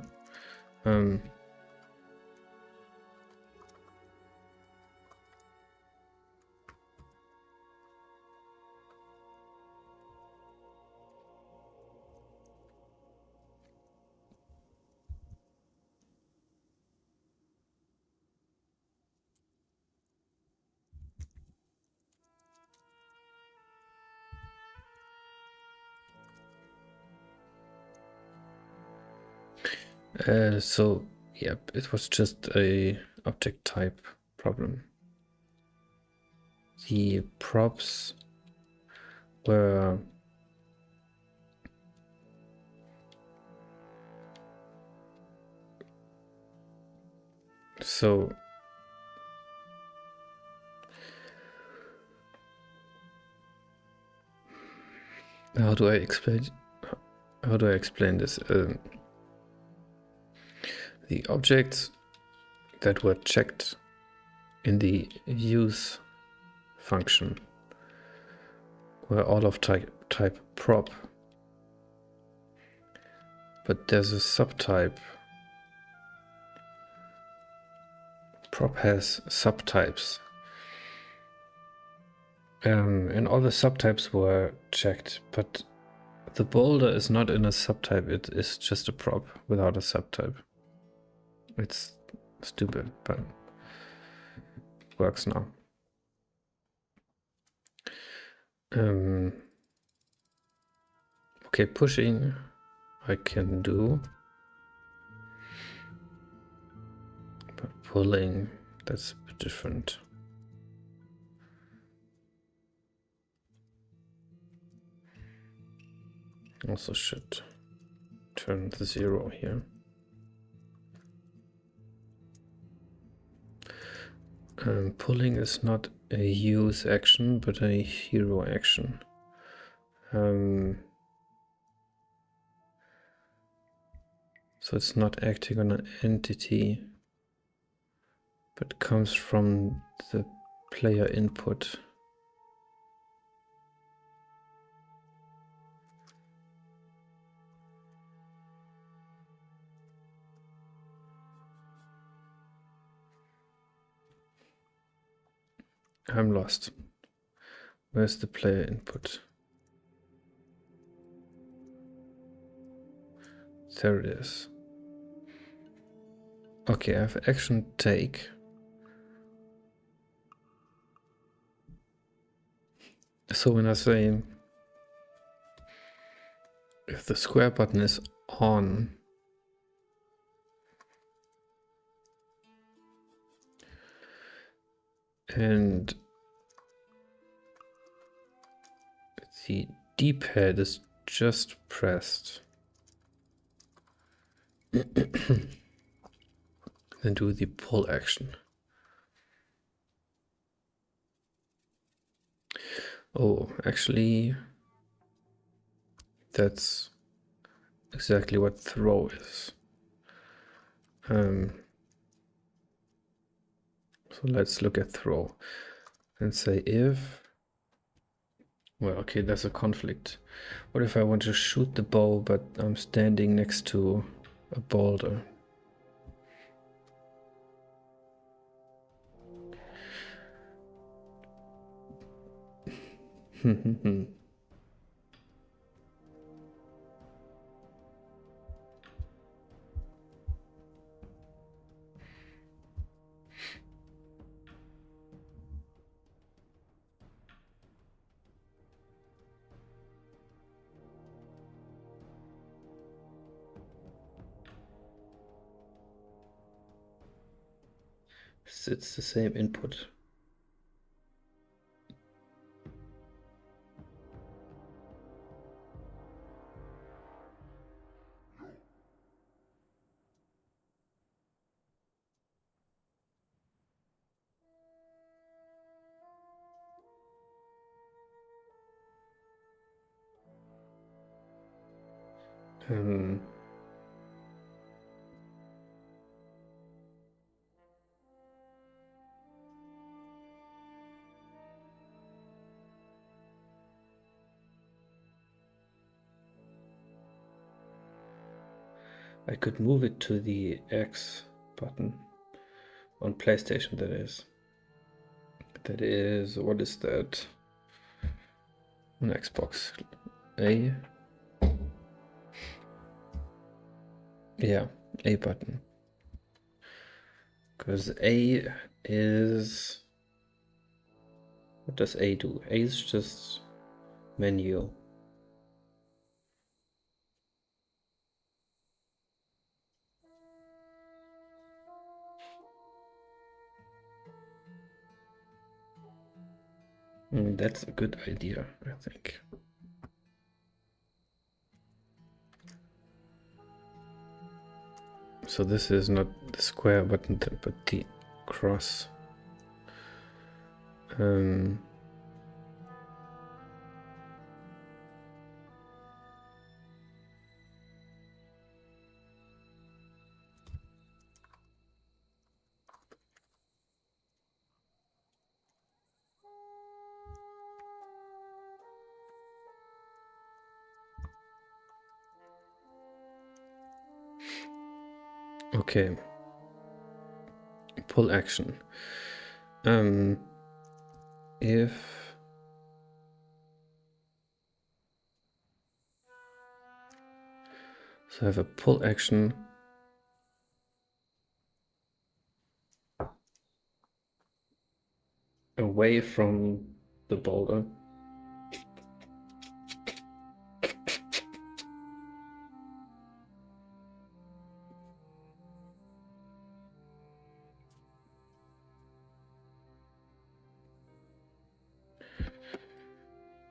So yep, it was just a object type problem. The props were so how do I explain this? The objects that were checked in the use function were all of type prop, but there's a subtype. Prop has subtypes, and all the subtypes were checked, but the boulder is not in a subtype. It is just a prop without a subtype. It's stupid, but it works now. Okay, pushing I can do, but pulling, that's a bit different. Also should turn the 0 here. Pulling is not a use action, but a hero action. So it's not acting on an entity, but comes from the player input. I'm lost. Where's the player input? There it is. Okay, I have action take. So when I say if the square button is on, and the D-pad is just pressed, then do the pull action. Oh, actually, that's exactly what throw is. So let's look at throw and say if, well, okay, there's a conflict. What if I want to shoot the bow, but I'm standing next to a boulder? It's the same input. I could move it to the X button on PlayStation, that is. That is, what is that? On Xbox. A? Yeah, A button. Because A is... What does A do? A is just menu. That's a good idea, I think. So this is not the square button, but the cross. Okay. Pull action. If so, I have a pull action. Away from the boulder.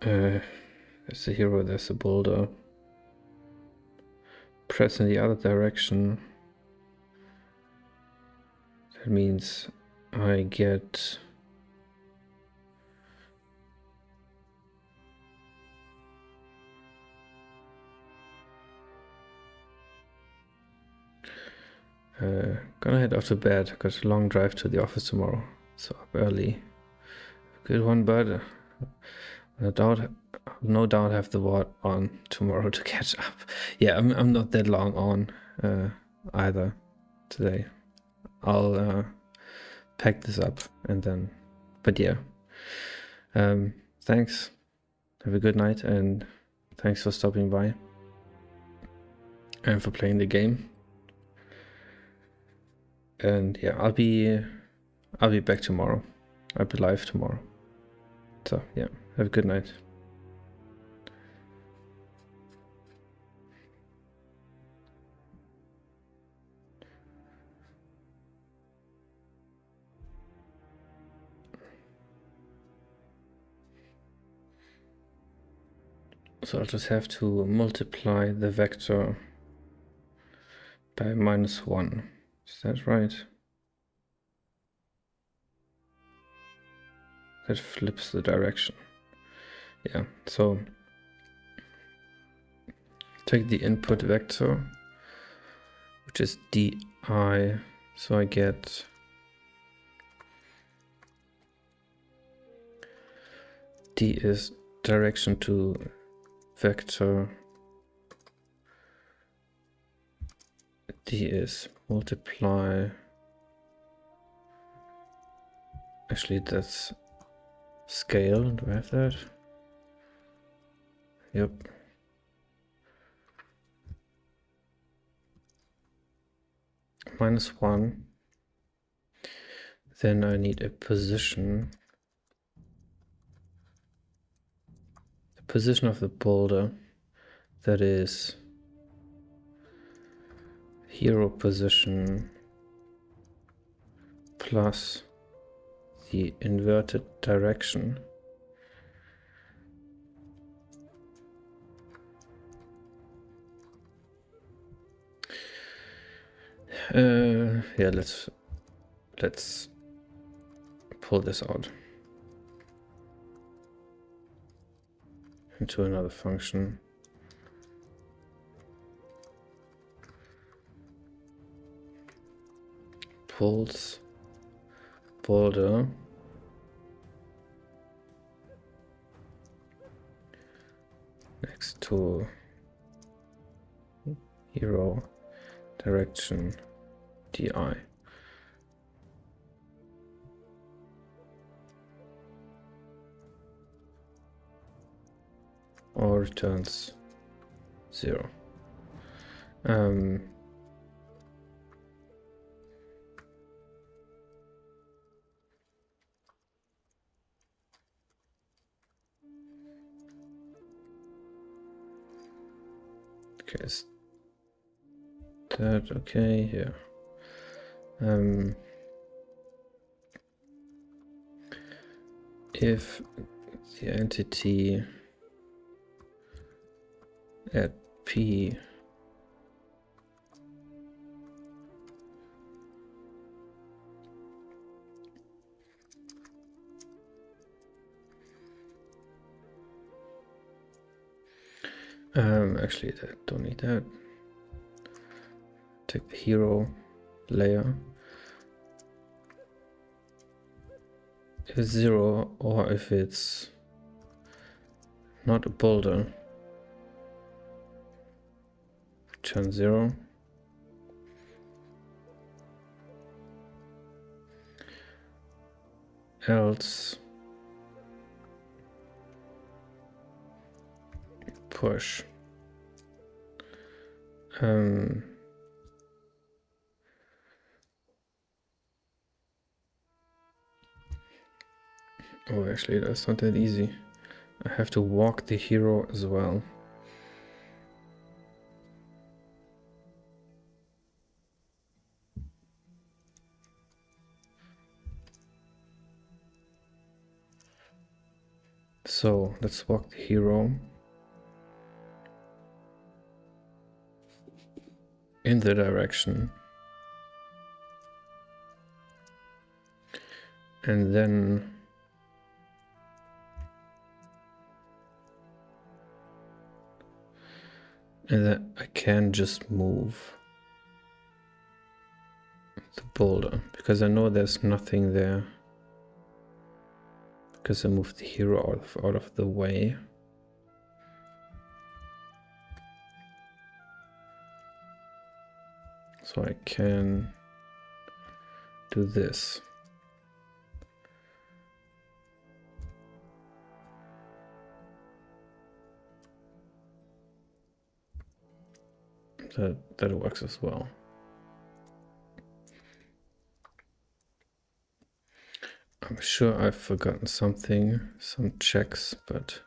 There's a hero, there's a boulder. Press in the other direction. That means I get... gonna head off to bed, got a long drive to the office tomorrow. So up early. Good one, bud. No doubt have the ward on tomorrow to catch up. Yeah, I'm not that long on either today. I'll pack this up and then, but yeah. Thanks. Have a good night and thanks for stopping by and for playing the game. And yeah, I'll be back tomorrow. I'll be live tomorrow. So yeah, have a good night. So I'll just have to multiply the vector by -1. Is that right? That flips the direction. Yeah, so take the input vector, which is di, so I get d is direction to vector, d is multiply, actually that's scale, do I have that? Yep. -1. Then I need a position. The position of the boulder, that is hero position plus the inverted direction. Yeah, let's pull this out into another function. Pulls boulder next to hero direction di. Or returns 0. Okay, is that okay? Yeah. If the entity at P actually that don't need that. Take the hero layer. If it's 0 or if it's not a boulder, return 0. Else push. Oh, actually, that's not that easy. I have to walk the hero as well. So let's walk the hero in the direction, and then I can just move the boulder because I know there's nothing there because I moved the hero out of the way. So I can do this. That works as well. I'm sure I've forgotten something, some checks, but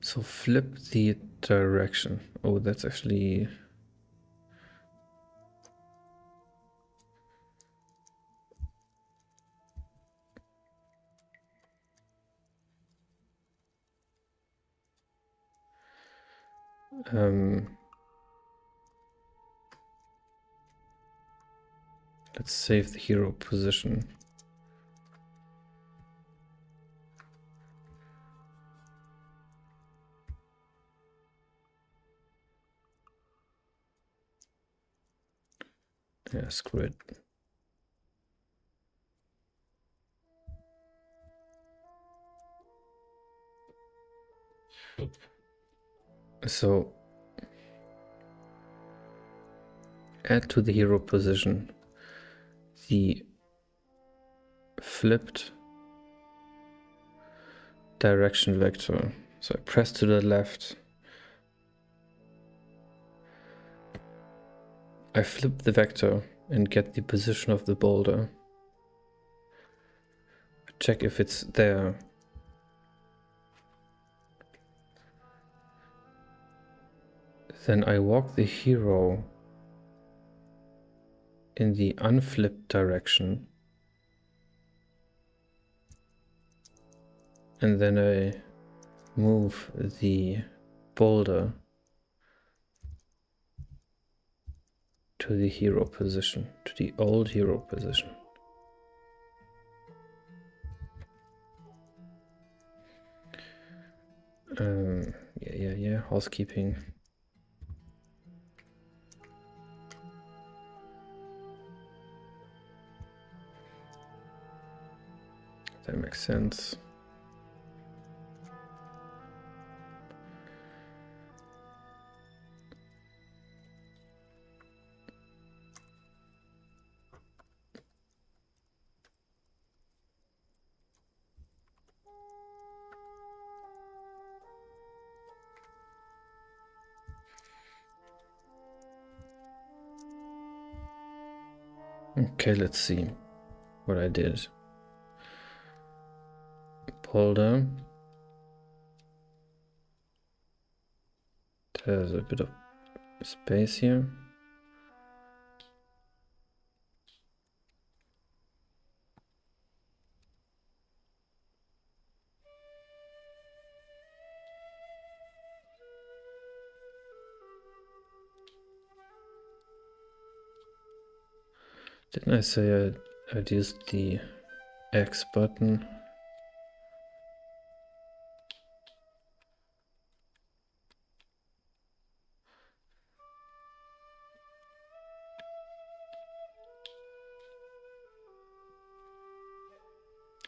so flip the direction. Oh, that's actually let's save the hero position. Yeah, screw it. So add to the hero position the flipped direction vector. So I press to the left. I flip the vector and get the position of the boulder. Check if it's there. Then I walk the hero in the unflipped direction. And then I move the boulder to the hero position, to the old hero position. Yeah, housekeeping. That makes sense. Okay, let's see what I did. Polder. There's a bit of space here. Didn't I say I'd used the X button?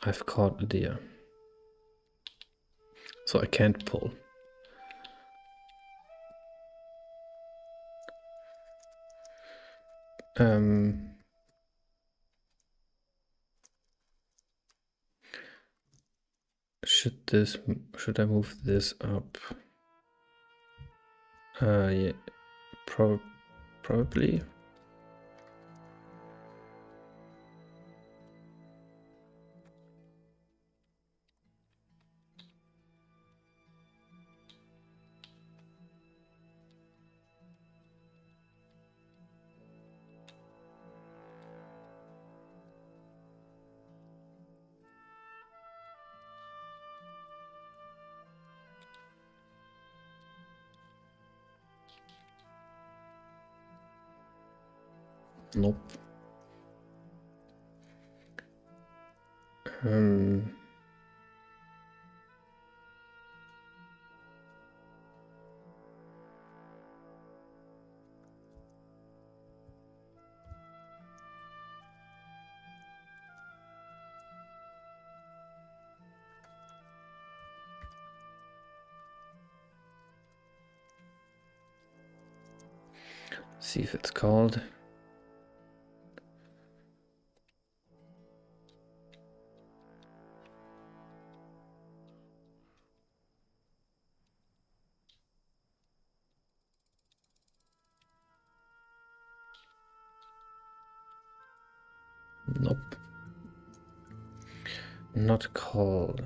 I've caught a deer. So I can't pull. Should I move this up? Yeah, probably. Nope. See if it's called. Nope. Not called.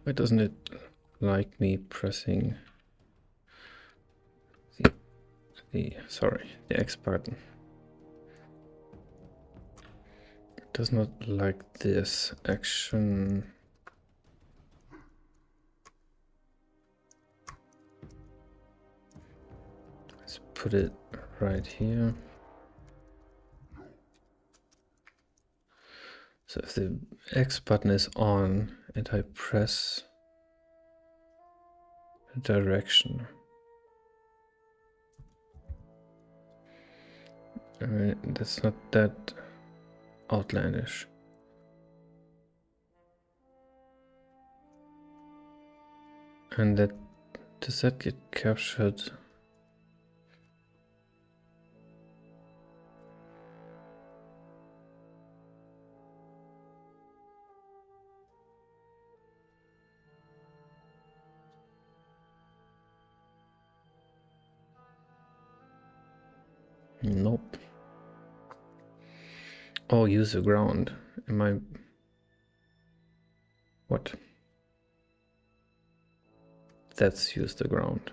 Why doesn't it like me pressing the X button? It does not like this action. Let's put it right here. So if the X button is on and I press the direction, that's not that outlandish. And that, does that get captured? Nope. Oh, use the ground. Am I... What? That's use the ground.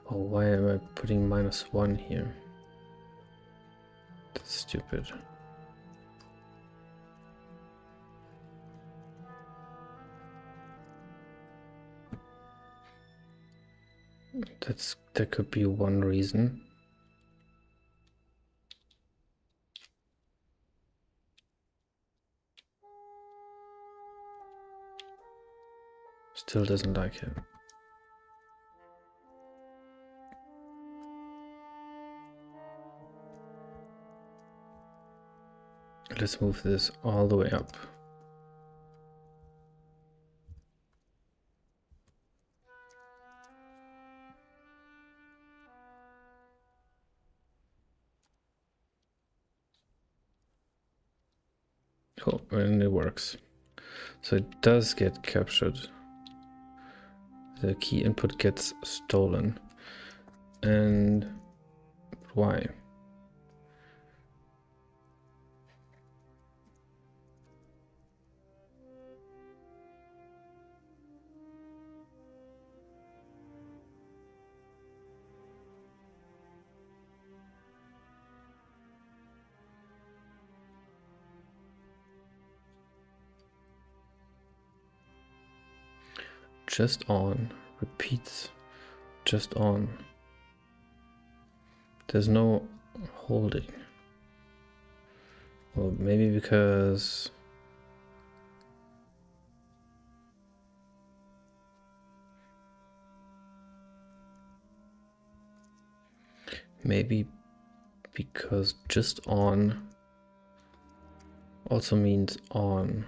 Oh, why am I putting -1 here? That's stupid. That could be one reason. Still doesn't like it. Let's move this all the way up. Cool, and it works. So it does get captured. The key input gets stolen. And why? Just on, repeats, just on. There's no holding. Well, maybe because just on also means on.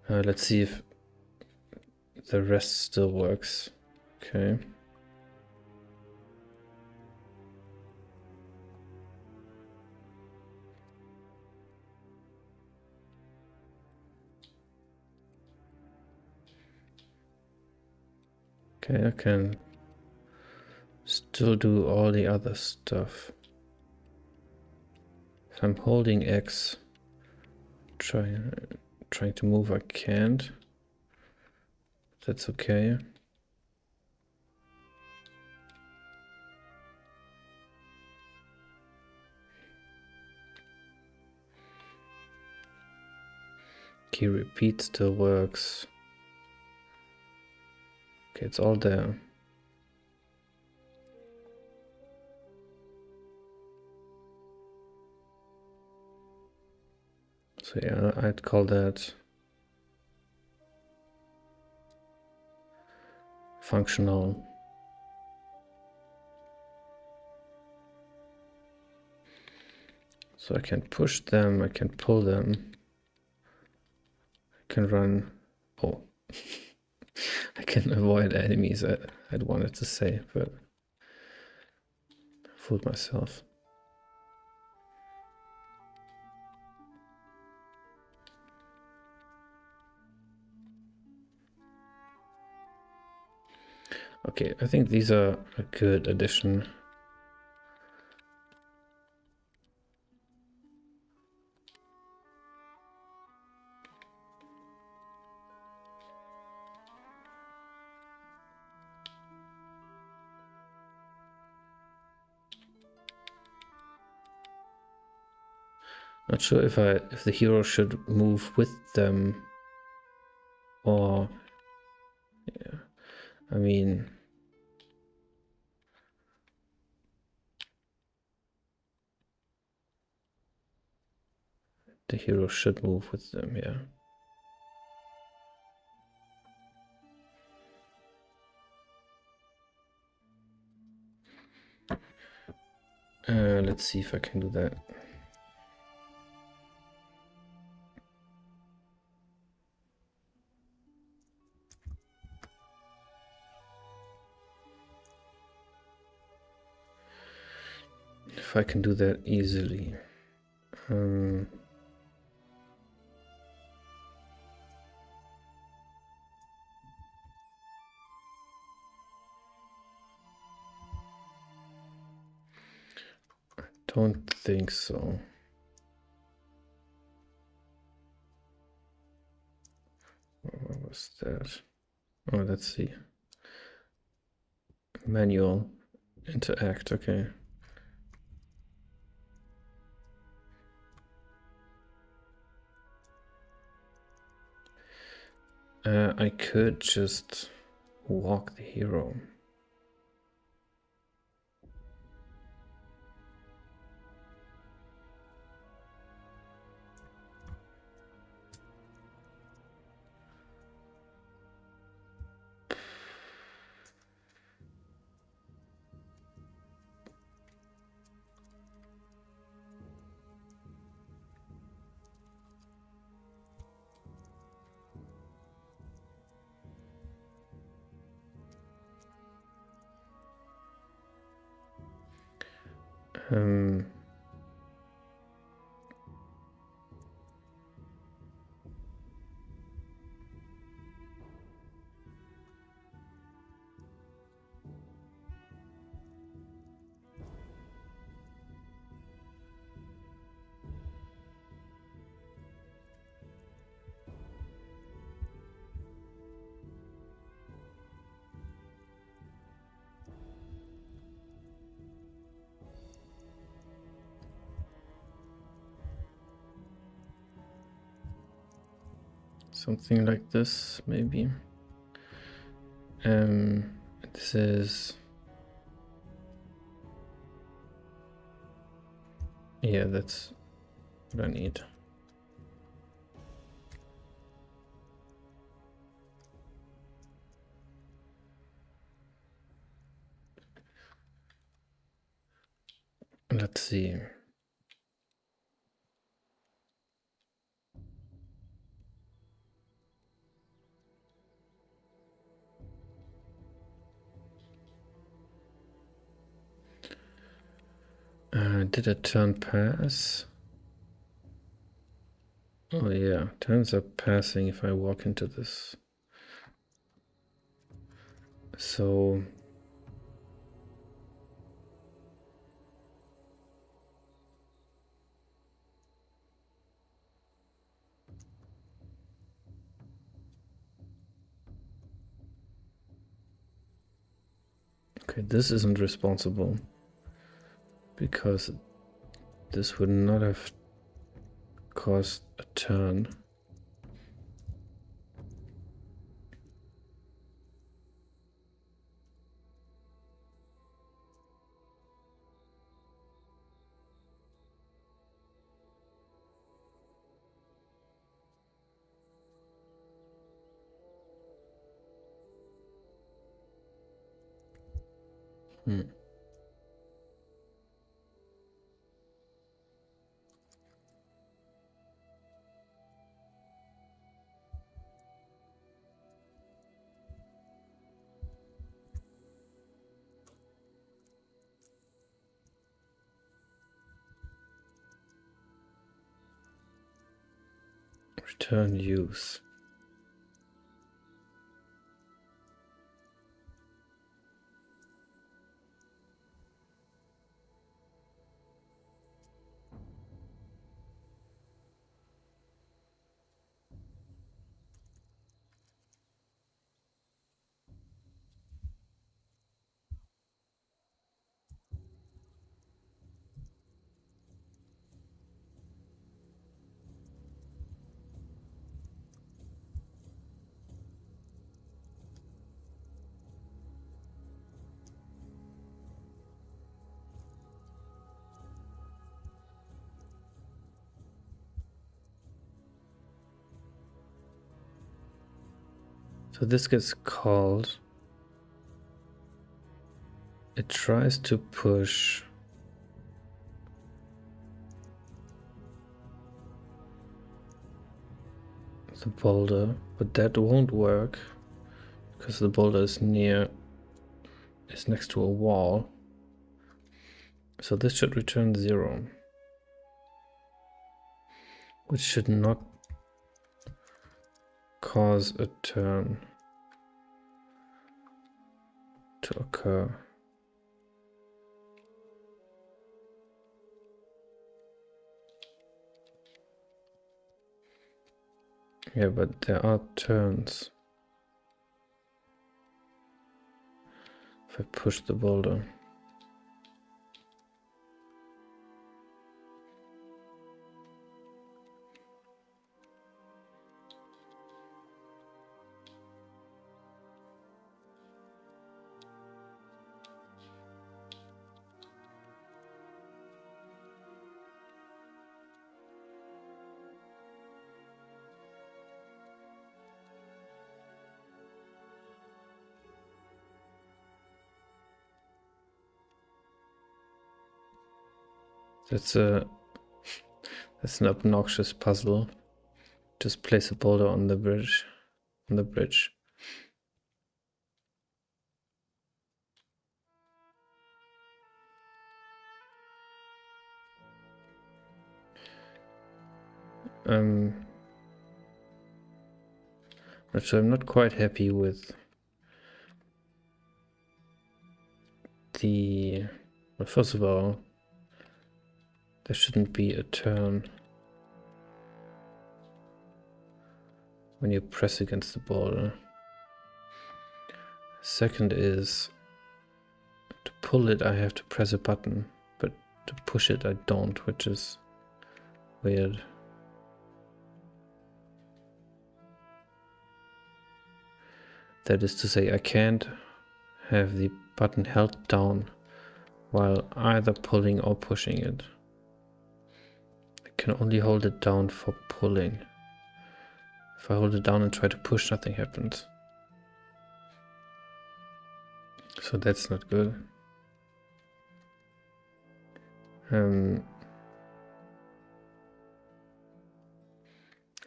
Let's see if the rest still works. Okay. Okay, I can still do all the other stuff. If I'm holding X, trying to move, I can't. That's okay. Key repeat still works. Okay, it's all there. So yeah, I'd call that functional. So I can push them, I can pull them. I can run, oh, I can avoid enemies I'd wanted to say, but fooled myself. Okay, I think these are a good addition. Not sure if the hero should move with them or yeah. I mean, the hero should move with them, yeah. Let's see if I can do that. If I can do that easily. Don't think so. What was that? Oh, let's see. Manual interact, okay. I could just walk the hero. Something like this, maybe. This is... Yeah, that's what I need. Let's see. Did a turn pass? Oh yeah, turns are passing if I walk into this. So... Okay, this isn't responsible. Because this would not have caused a turn. Return use. So this gets called. It tries to push the boulder, but that won't work because the boulder is next to a wall. So this should return 0, which should not cause a turn to occur. Yeah, but there are turns if I push the boulder. That's an obnoxious puzzle. Just place a boulder on the bridge. So I'm not quite happy with the. Well, first of all, there shouldn't be a turn when you press against the boulder. Second is, to pull it I have to press a button, but to push it I don't, which is weird. That is to say, I can't have the button held down while either pulling or pushing it. I can only hold it down for pulling. If I hold it down and try to push, nothing happens. So that's not good. On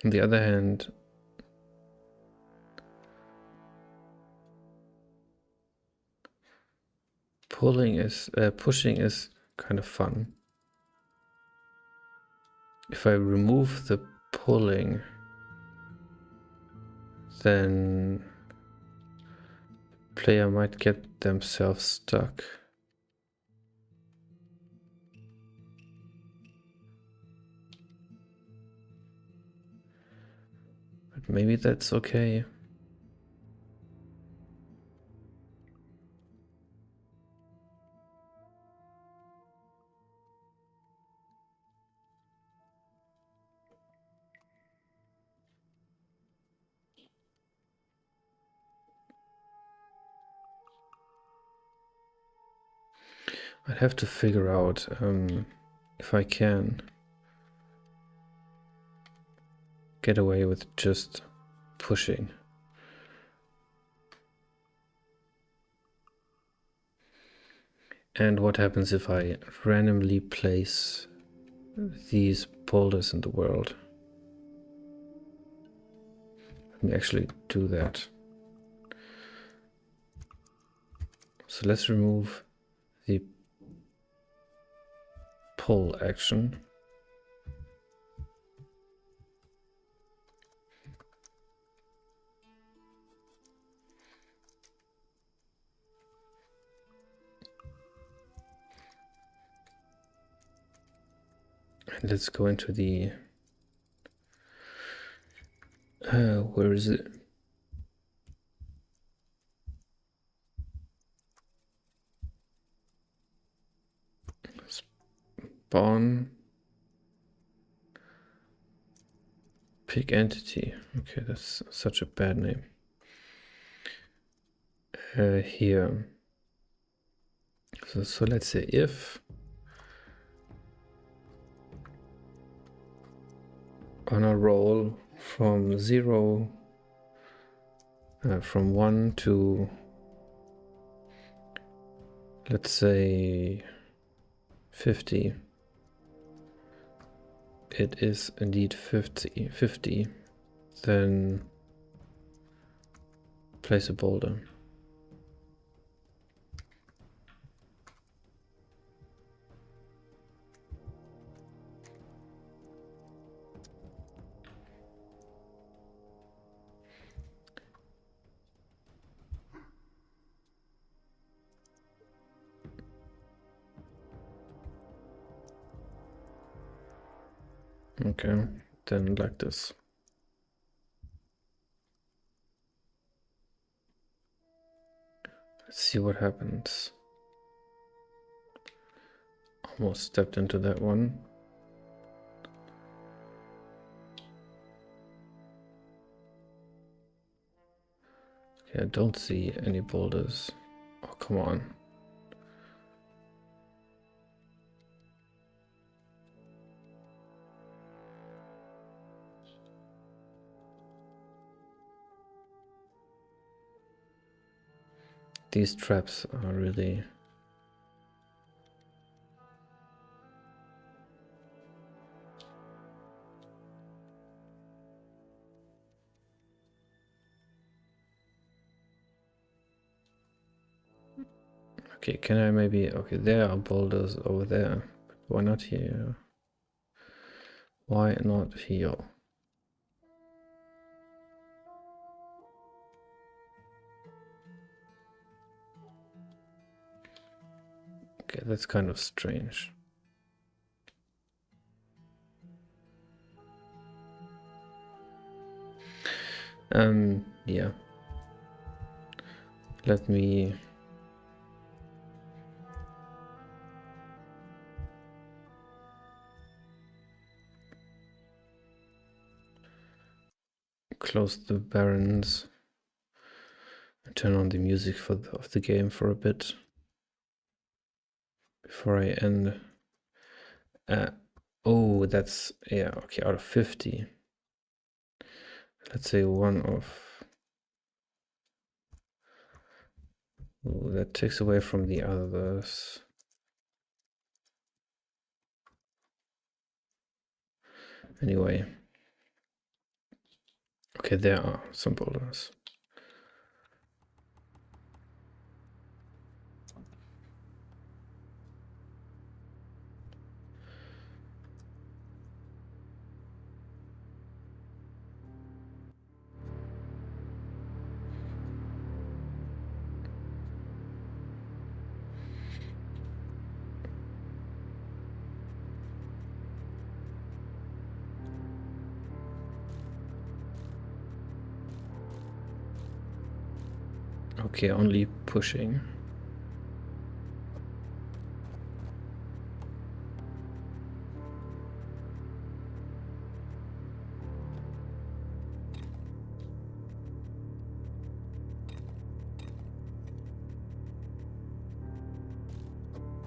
the other hand, pushing is kind of fun. If I remove the pulling, then the player might get themselves stuck. But maybe that's okay. I'd have to figure out if I can get away with just pushing. And what happens if I randomly place these boulders in the world? Let me actually do that. So let's remove the pull action. Let's go into the... where is it? Spawn. Pick entity. Okay, that's such a bad name. Here. So let's say if on a roll from 0, from 1 to, let's say 50, it is indeed 50, then place a boulder. Okay, then like this. Let's see what happens. Almost stepped into that one. Okay, I don't see any boulders. Oh, come on. These traps are really... Okay, can I maybe... Okay, there are boulders over there. But why not here? Why not here? Okay, that's kind of strange. Yeah. Let me... close the barrens. Turn on the music of the game for a bit. Before I end. Oh, that's... Yeah, okay, out of 50. Let's say one of... Ooh, that takes away from the others. Anyway. Okay, there are some boulders. Okay, only pushing.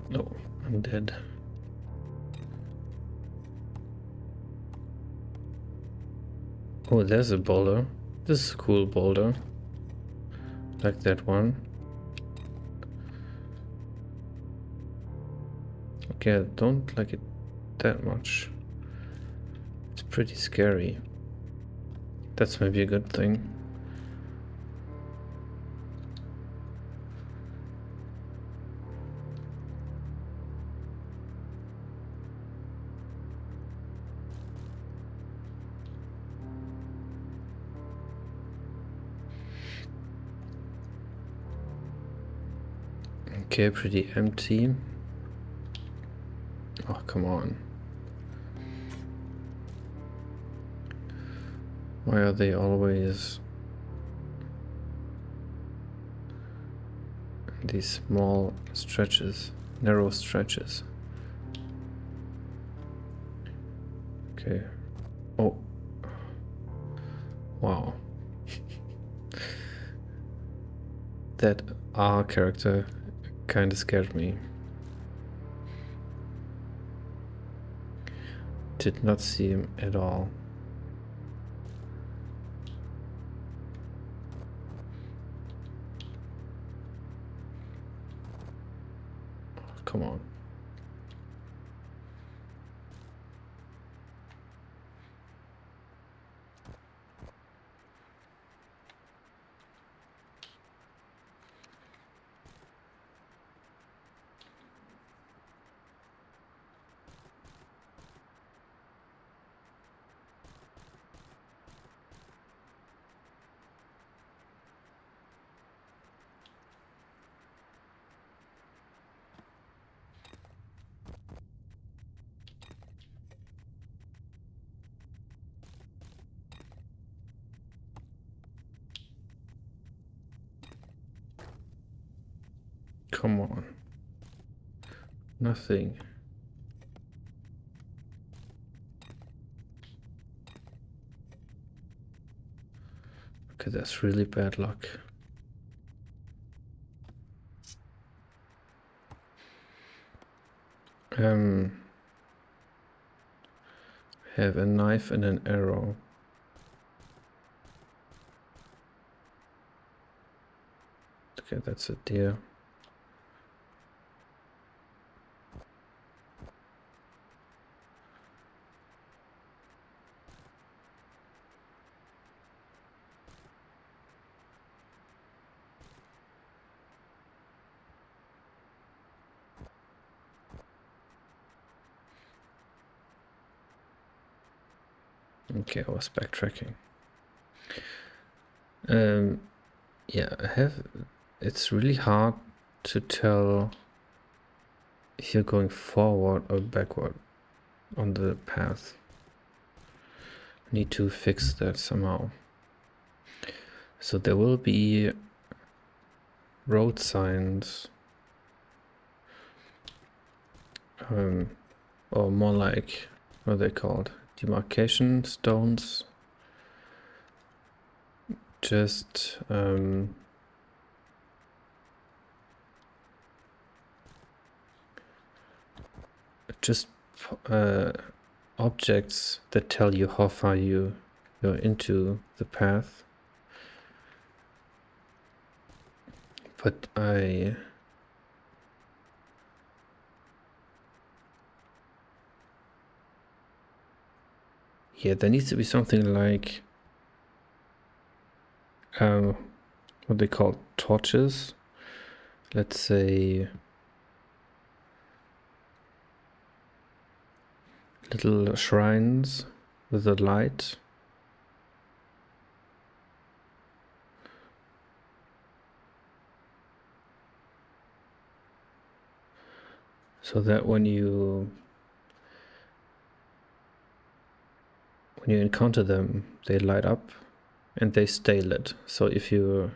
No, I'm dead. Oh, there's a boulder. This is a cool boulder. Like that one. Okay, I don't like it that much. It's pretty scary. That's maybe a good thing. Okay, pretty empty. Oh, come on. Why are they always these small stretches, narrow stretches? Okay. Oh. Wow. That R character kind of scared me. Did not see him at all. Come on. Come on. Nothing. Okay, that's really bad luck. Have a knife and an arrow. Okay, that's a deer. Okay, I was backtracking. Yeah, it's really hard to tell if you're going forward or backward on the path. Need to fix that somehow. So there will be road signs, or more like, what are they called? Demarcation stones. Just objects that tell you how far you're into the path. But yeah, there needs to be something like what they call torches. Let's say little shrines with a light. So that when you encounter them, they light up and they stay lit. So if you're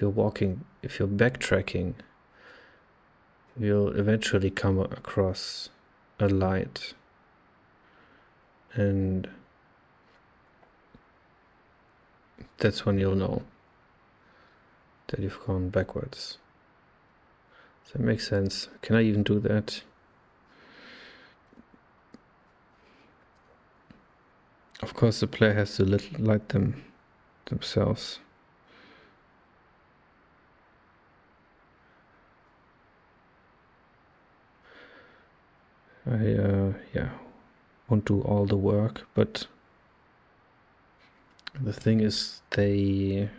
backtracking, you'll eventually come across a light, and that's when you'll know that you've gone backwards. Does that make sense? Can I even do that? Of course, the player has to light them themselves. I yeah, won't do all the work, but the thing is they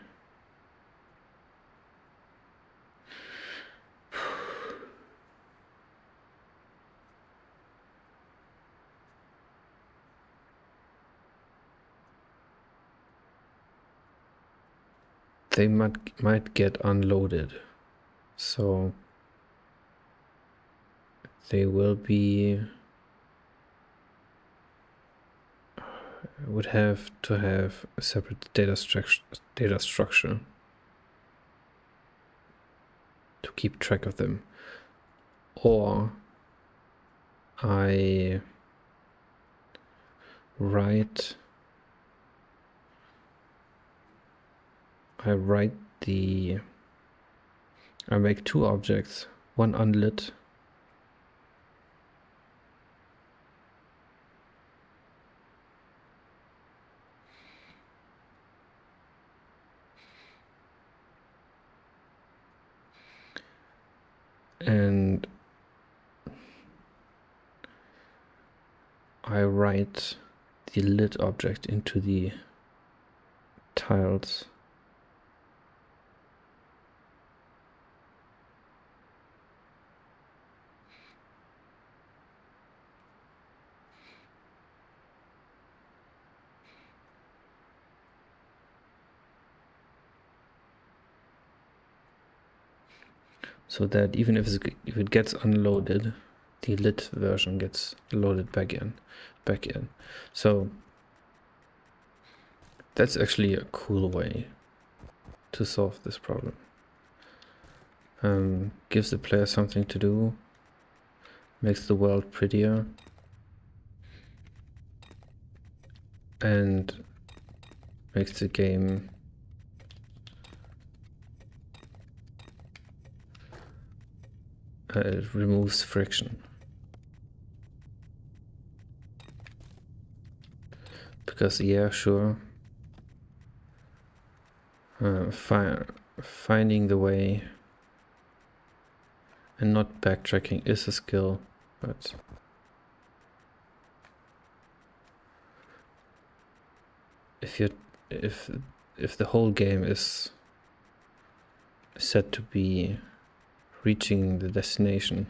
might get unloaded, so they will be I would have to have a separate data structure to keep track of them. Or I write I make two objects, one unlit and I write the lit object into the tiles. So that even if it gets unloaded, the lit version gets loaded back in. So that's actually a cool way to solve this problem. Gives the player something to do, makes the world prettier, and makes the game it removes friction. Because yeah, sure, finding the way and not backtracking is a skill, but if the whole game is set to be reaching the destination,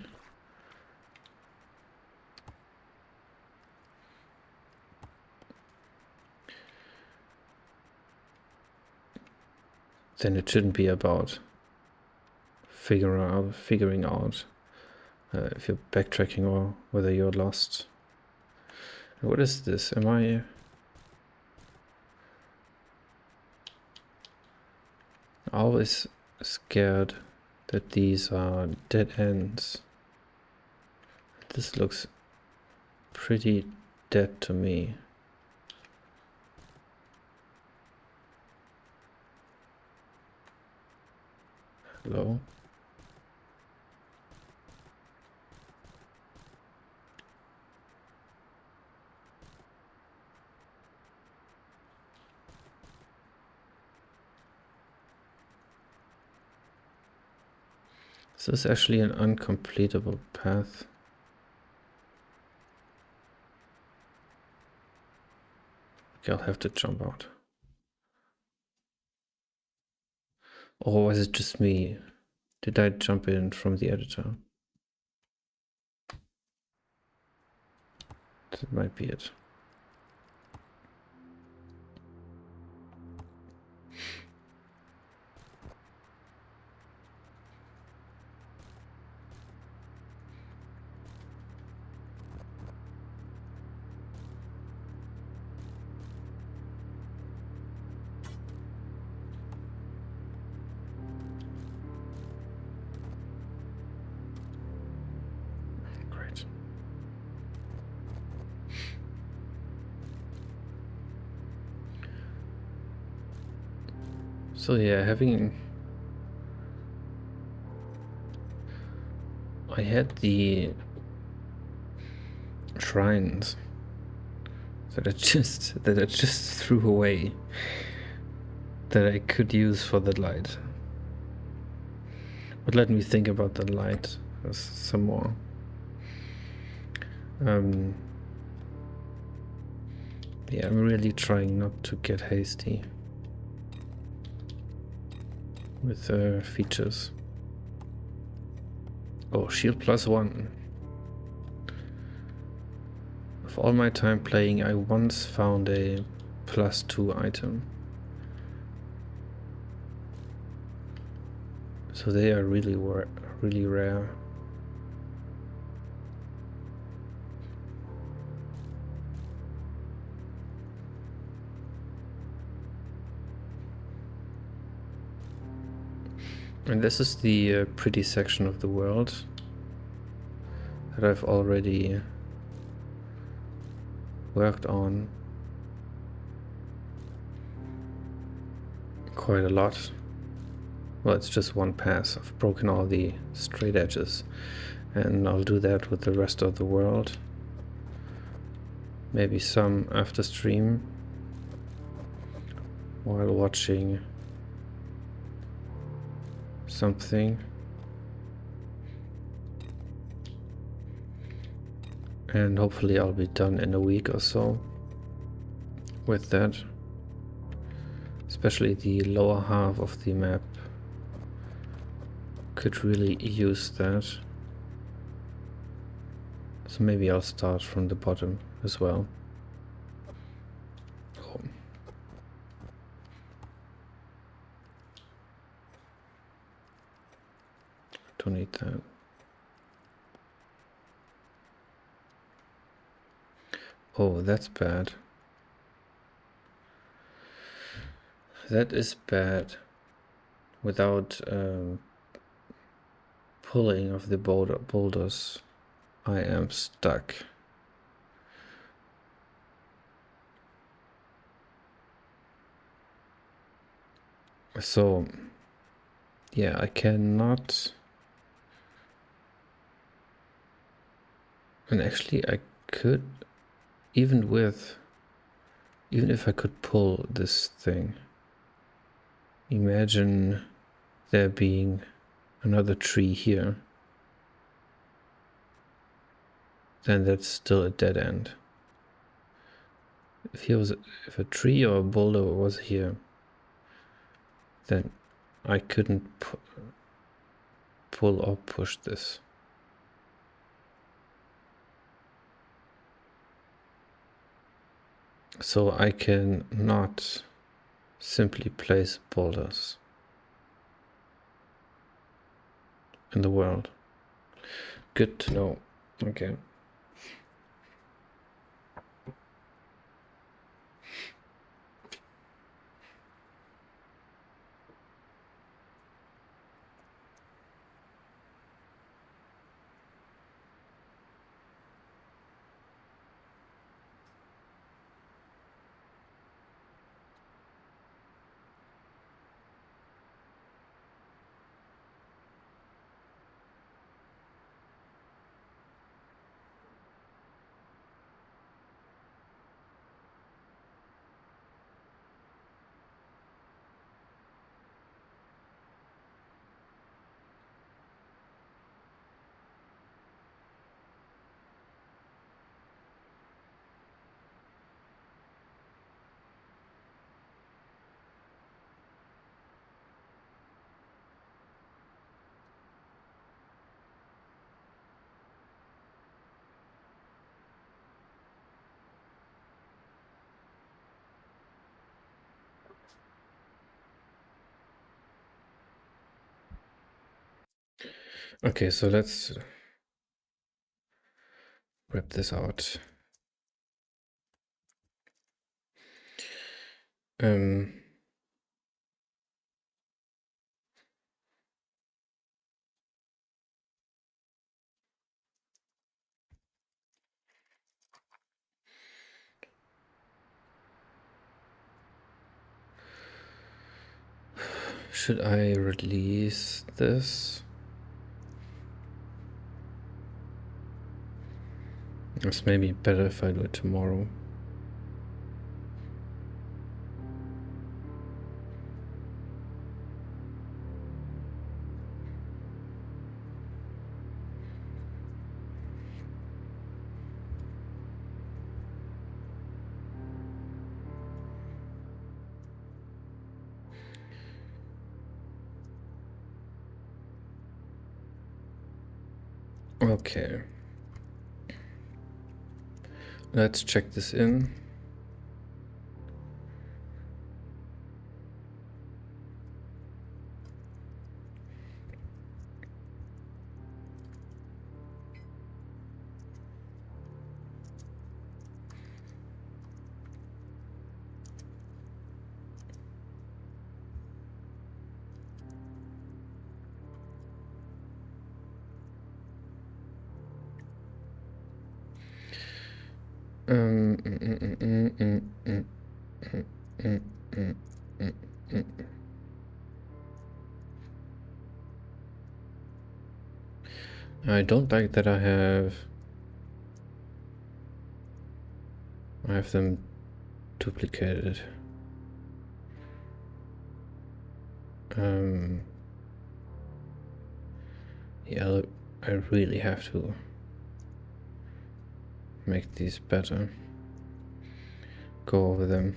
then it shouldn't be about figuring out if you're backtracking or whether you're lost. What is this? Am I always scared that these are dead ends? This looks pretty dead to me. Hello? This is actually an uncompletable path. Okay, I'll have to jump out. Or was it just me? Did I jump in from the editor? That might be it. Great. So yeah, I had the shrines that I just threw away that I could use for the light. But let me think about the light some more. Yeah, I'm really trying not to get hasty with features. Oh, shield +1. Of all my time playing, I once found a +2 item. So they are really rare. And this is the pretty section of the world that I've already worked on quite a lot. Well, it's just one pass. I've broken all the straight edges, and I'll do that with the rest of the world. Maybe some after stream while watching something. And hopefully I'll be done in a week or so with that. Especially the lower half of the map could really use that. So maybe I'll start from the bottom as well. Oh. Don't need that. Oh, that's bad. That is bad. Without pulling of the boulders, I am stuck. So, yeah, I cannot... And actually I could, even if I could pull this thing, imagine there being another tree here, then that's still a dead end. If a tree or a boulder was here, then I couldn't pull or push this. So I can not simply place boulders in the world. Good to know. Okay. Okay, so let's rip this out. Should I release this? It's maybe better if I do it tomorrow. Okay. Let's check this in. Mm, mm, mm, mm, mm, mm, mm, mm, mm, mm, mm. I don't like that I have them duplicated. Yeah, I really have to make these better. Go over them.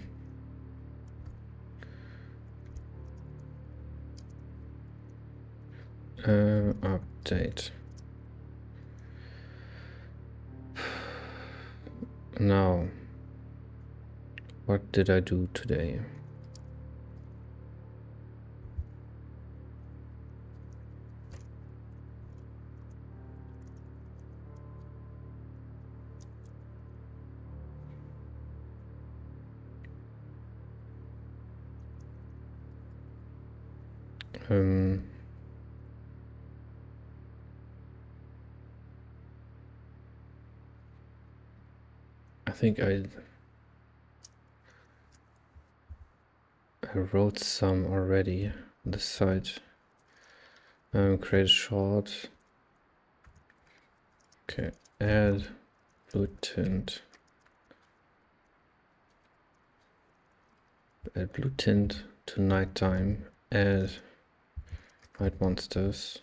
Update. Now, what did I do today? I think I wrote some already on the site. Create a short. Okay, add blue tint. Add blue tint to nighttime. Add white monsters.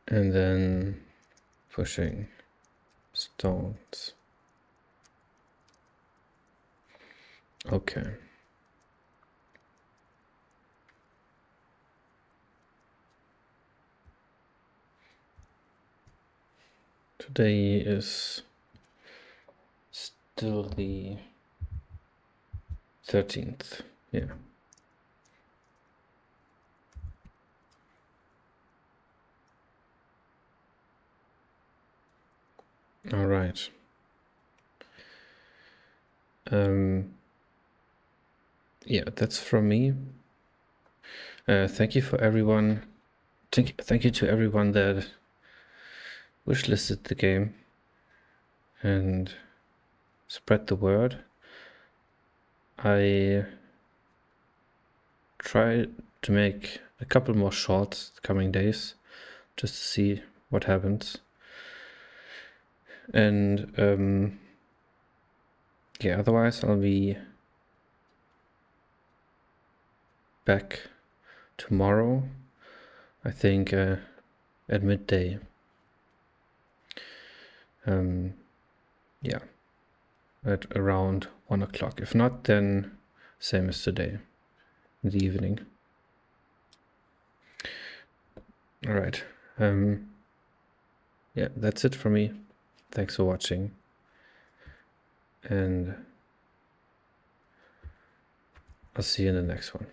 And then pushing stones. Okay. Today is still the 13th. Yeah. All right. Yeah, that's from me. Thank you for everyone. Thank you to everyone that wishlisted the game and spread the word. I try to make a couple more shorts the coming days just to see what happens. And yeah, otherwise I'll be back tomorrow, I think at midday. Yeah, at around 1 o'clock. If not, then same as today, in the evening. All right. Yeah, that's it for me. Thanks for watching. And I'll see you in the next one.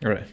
All right.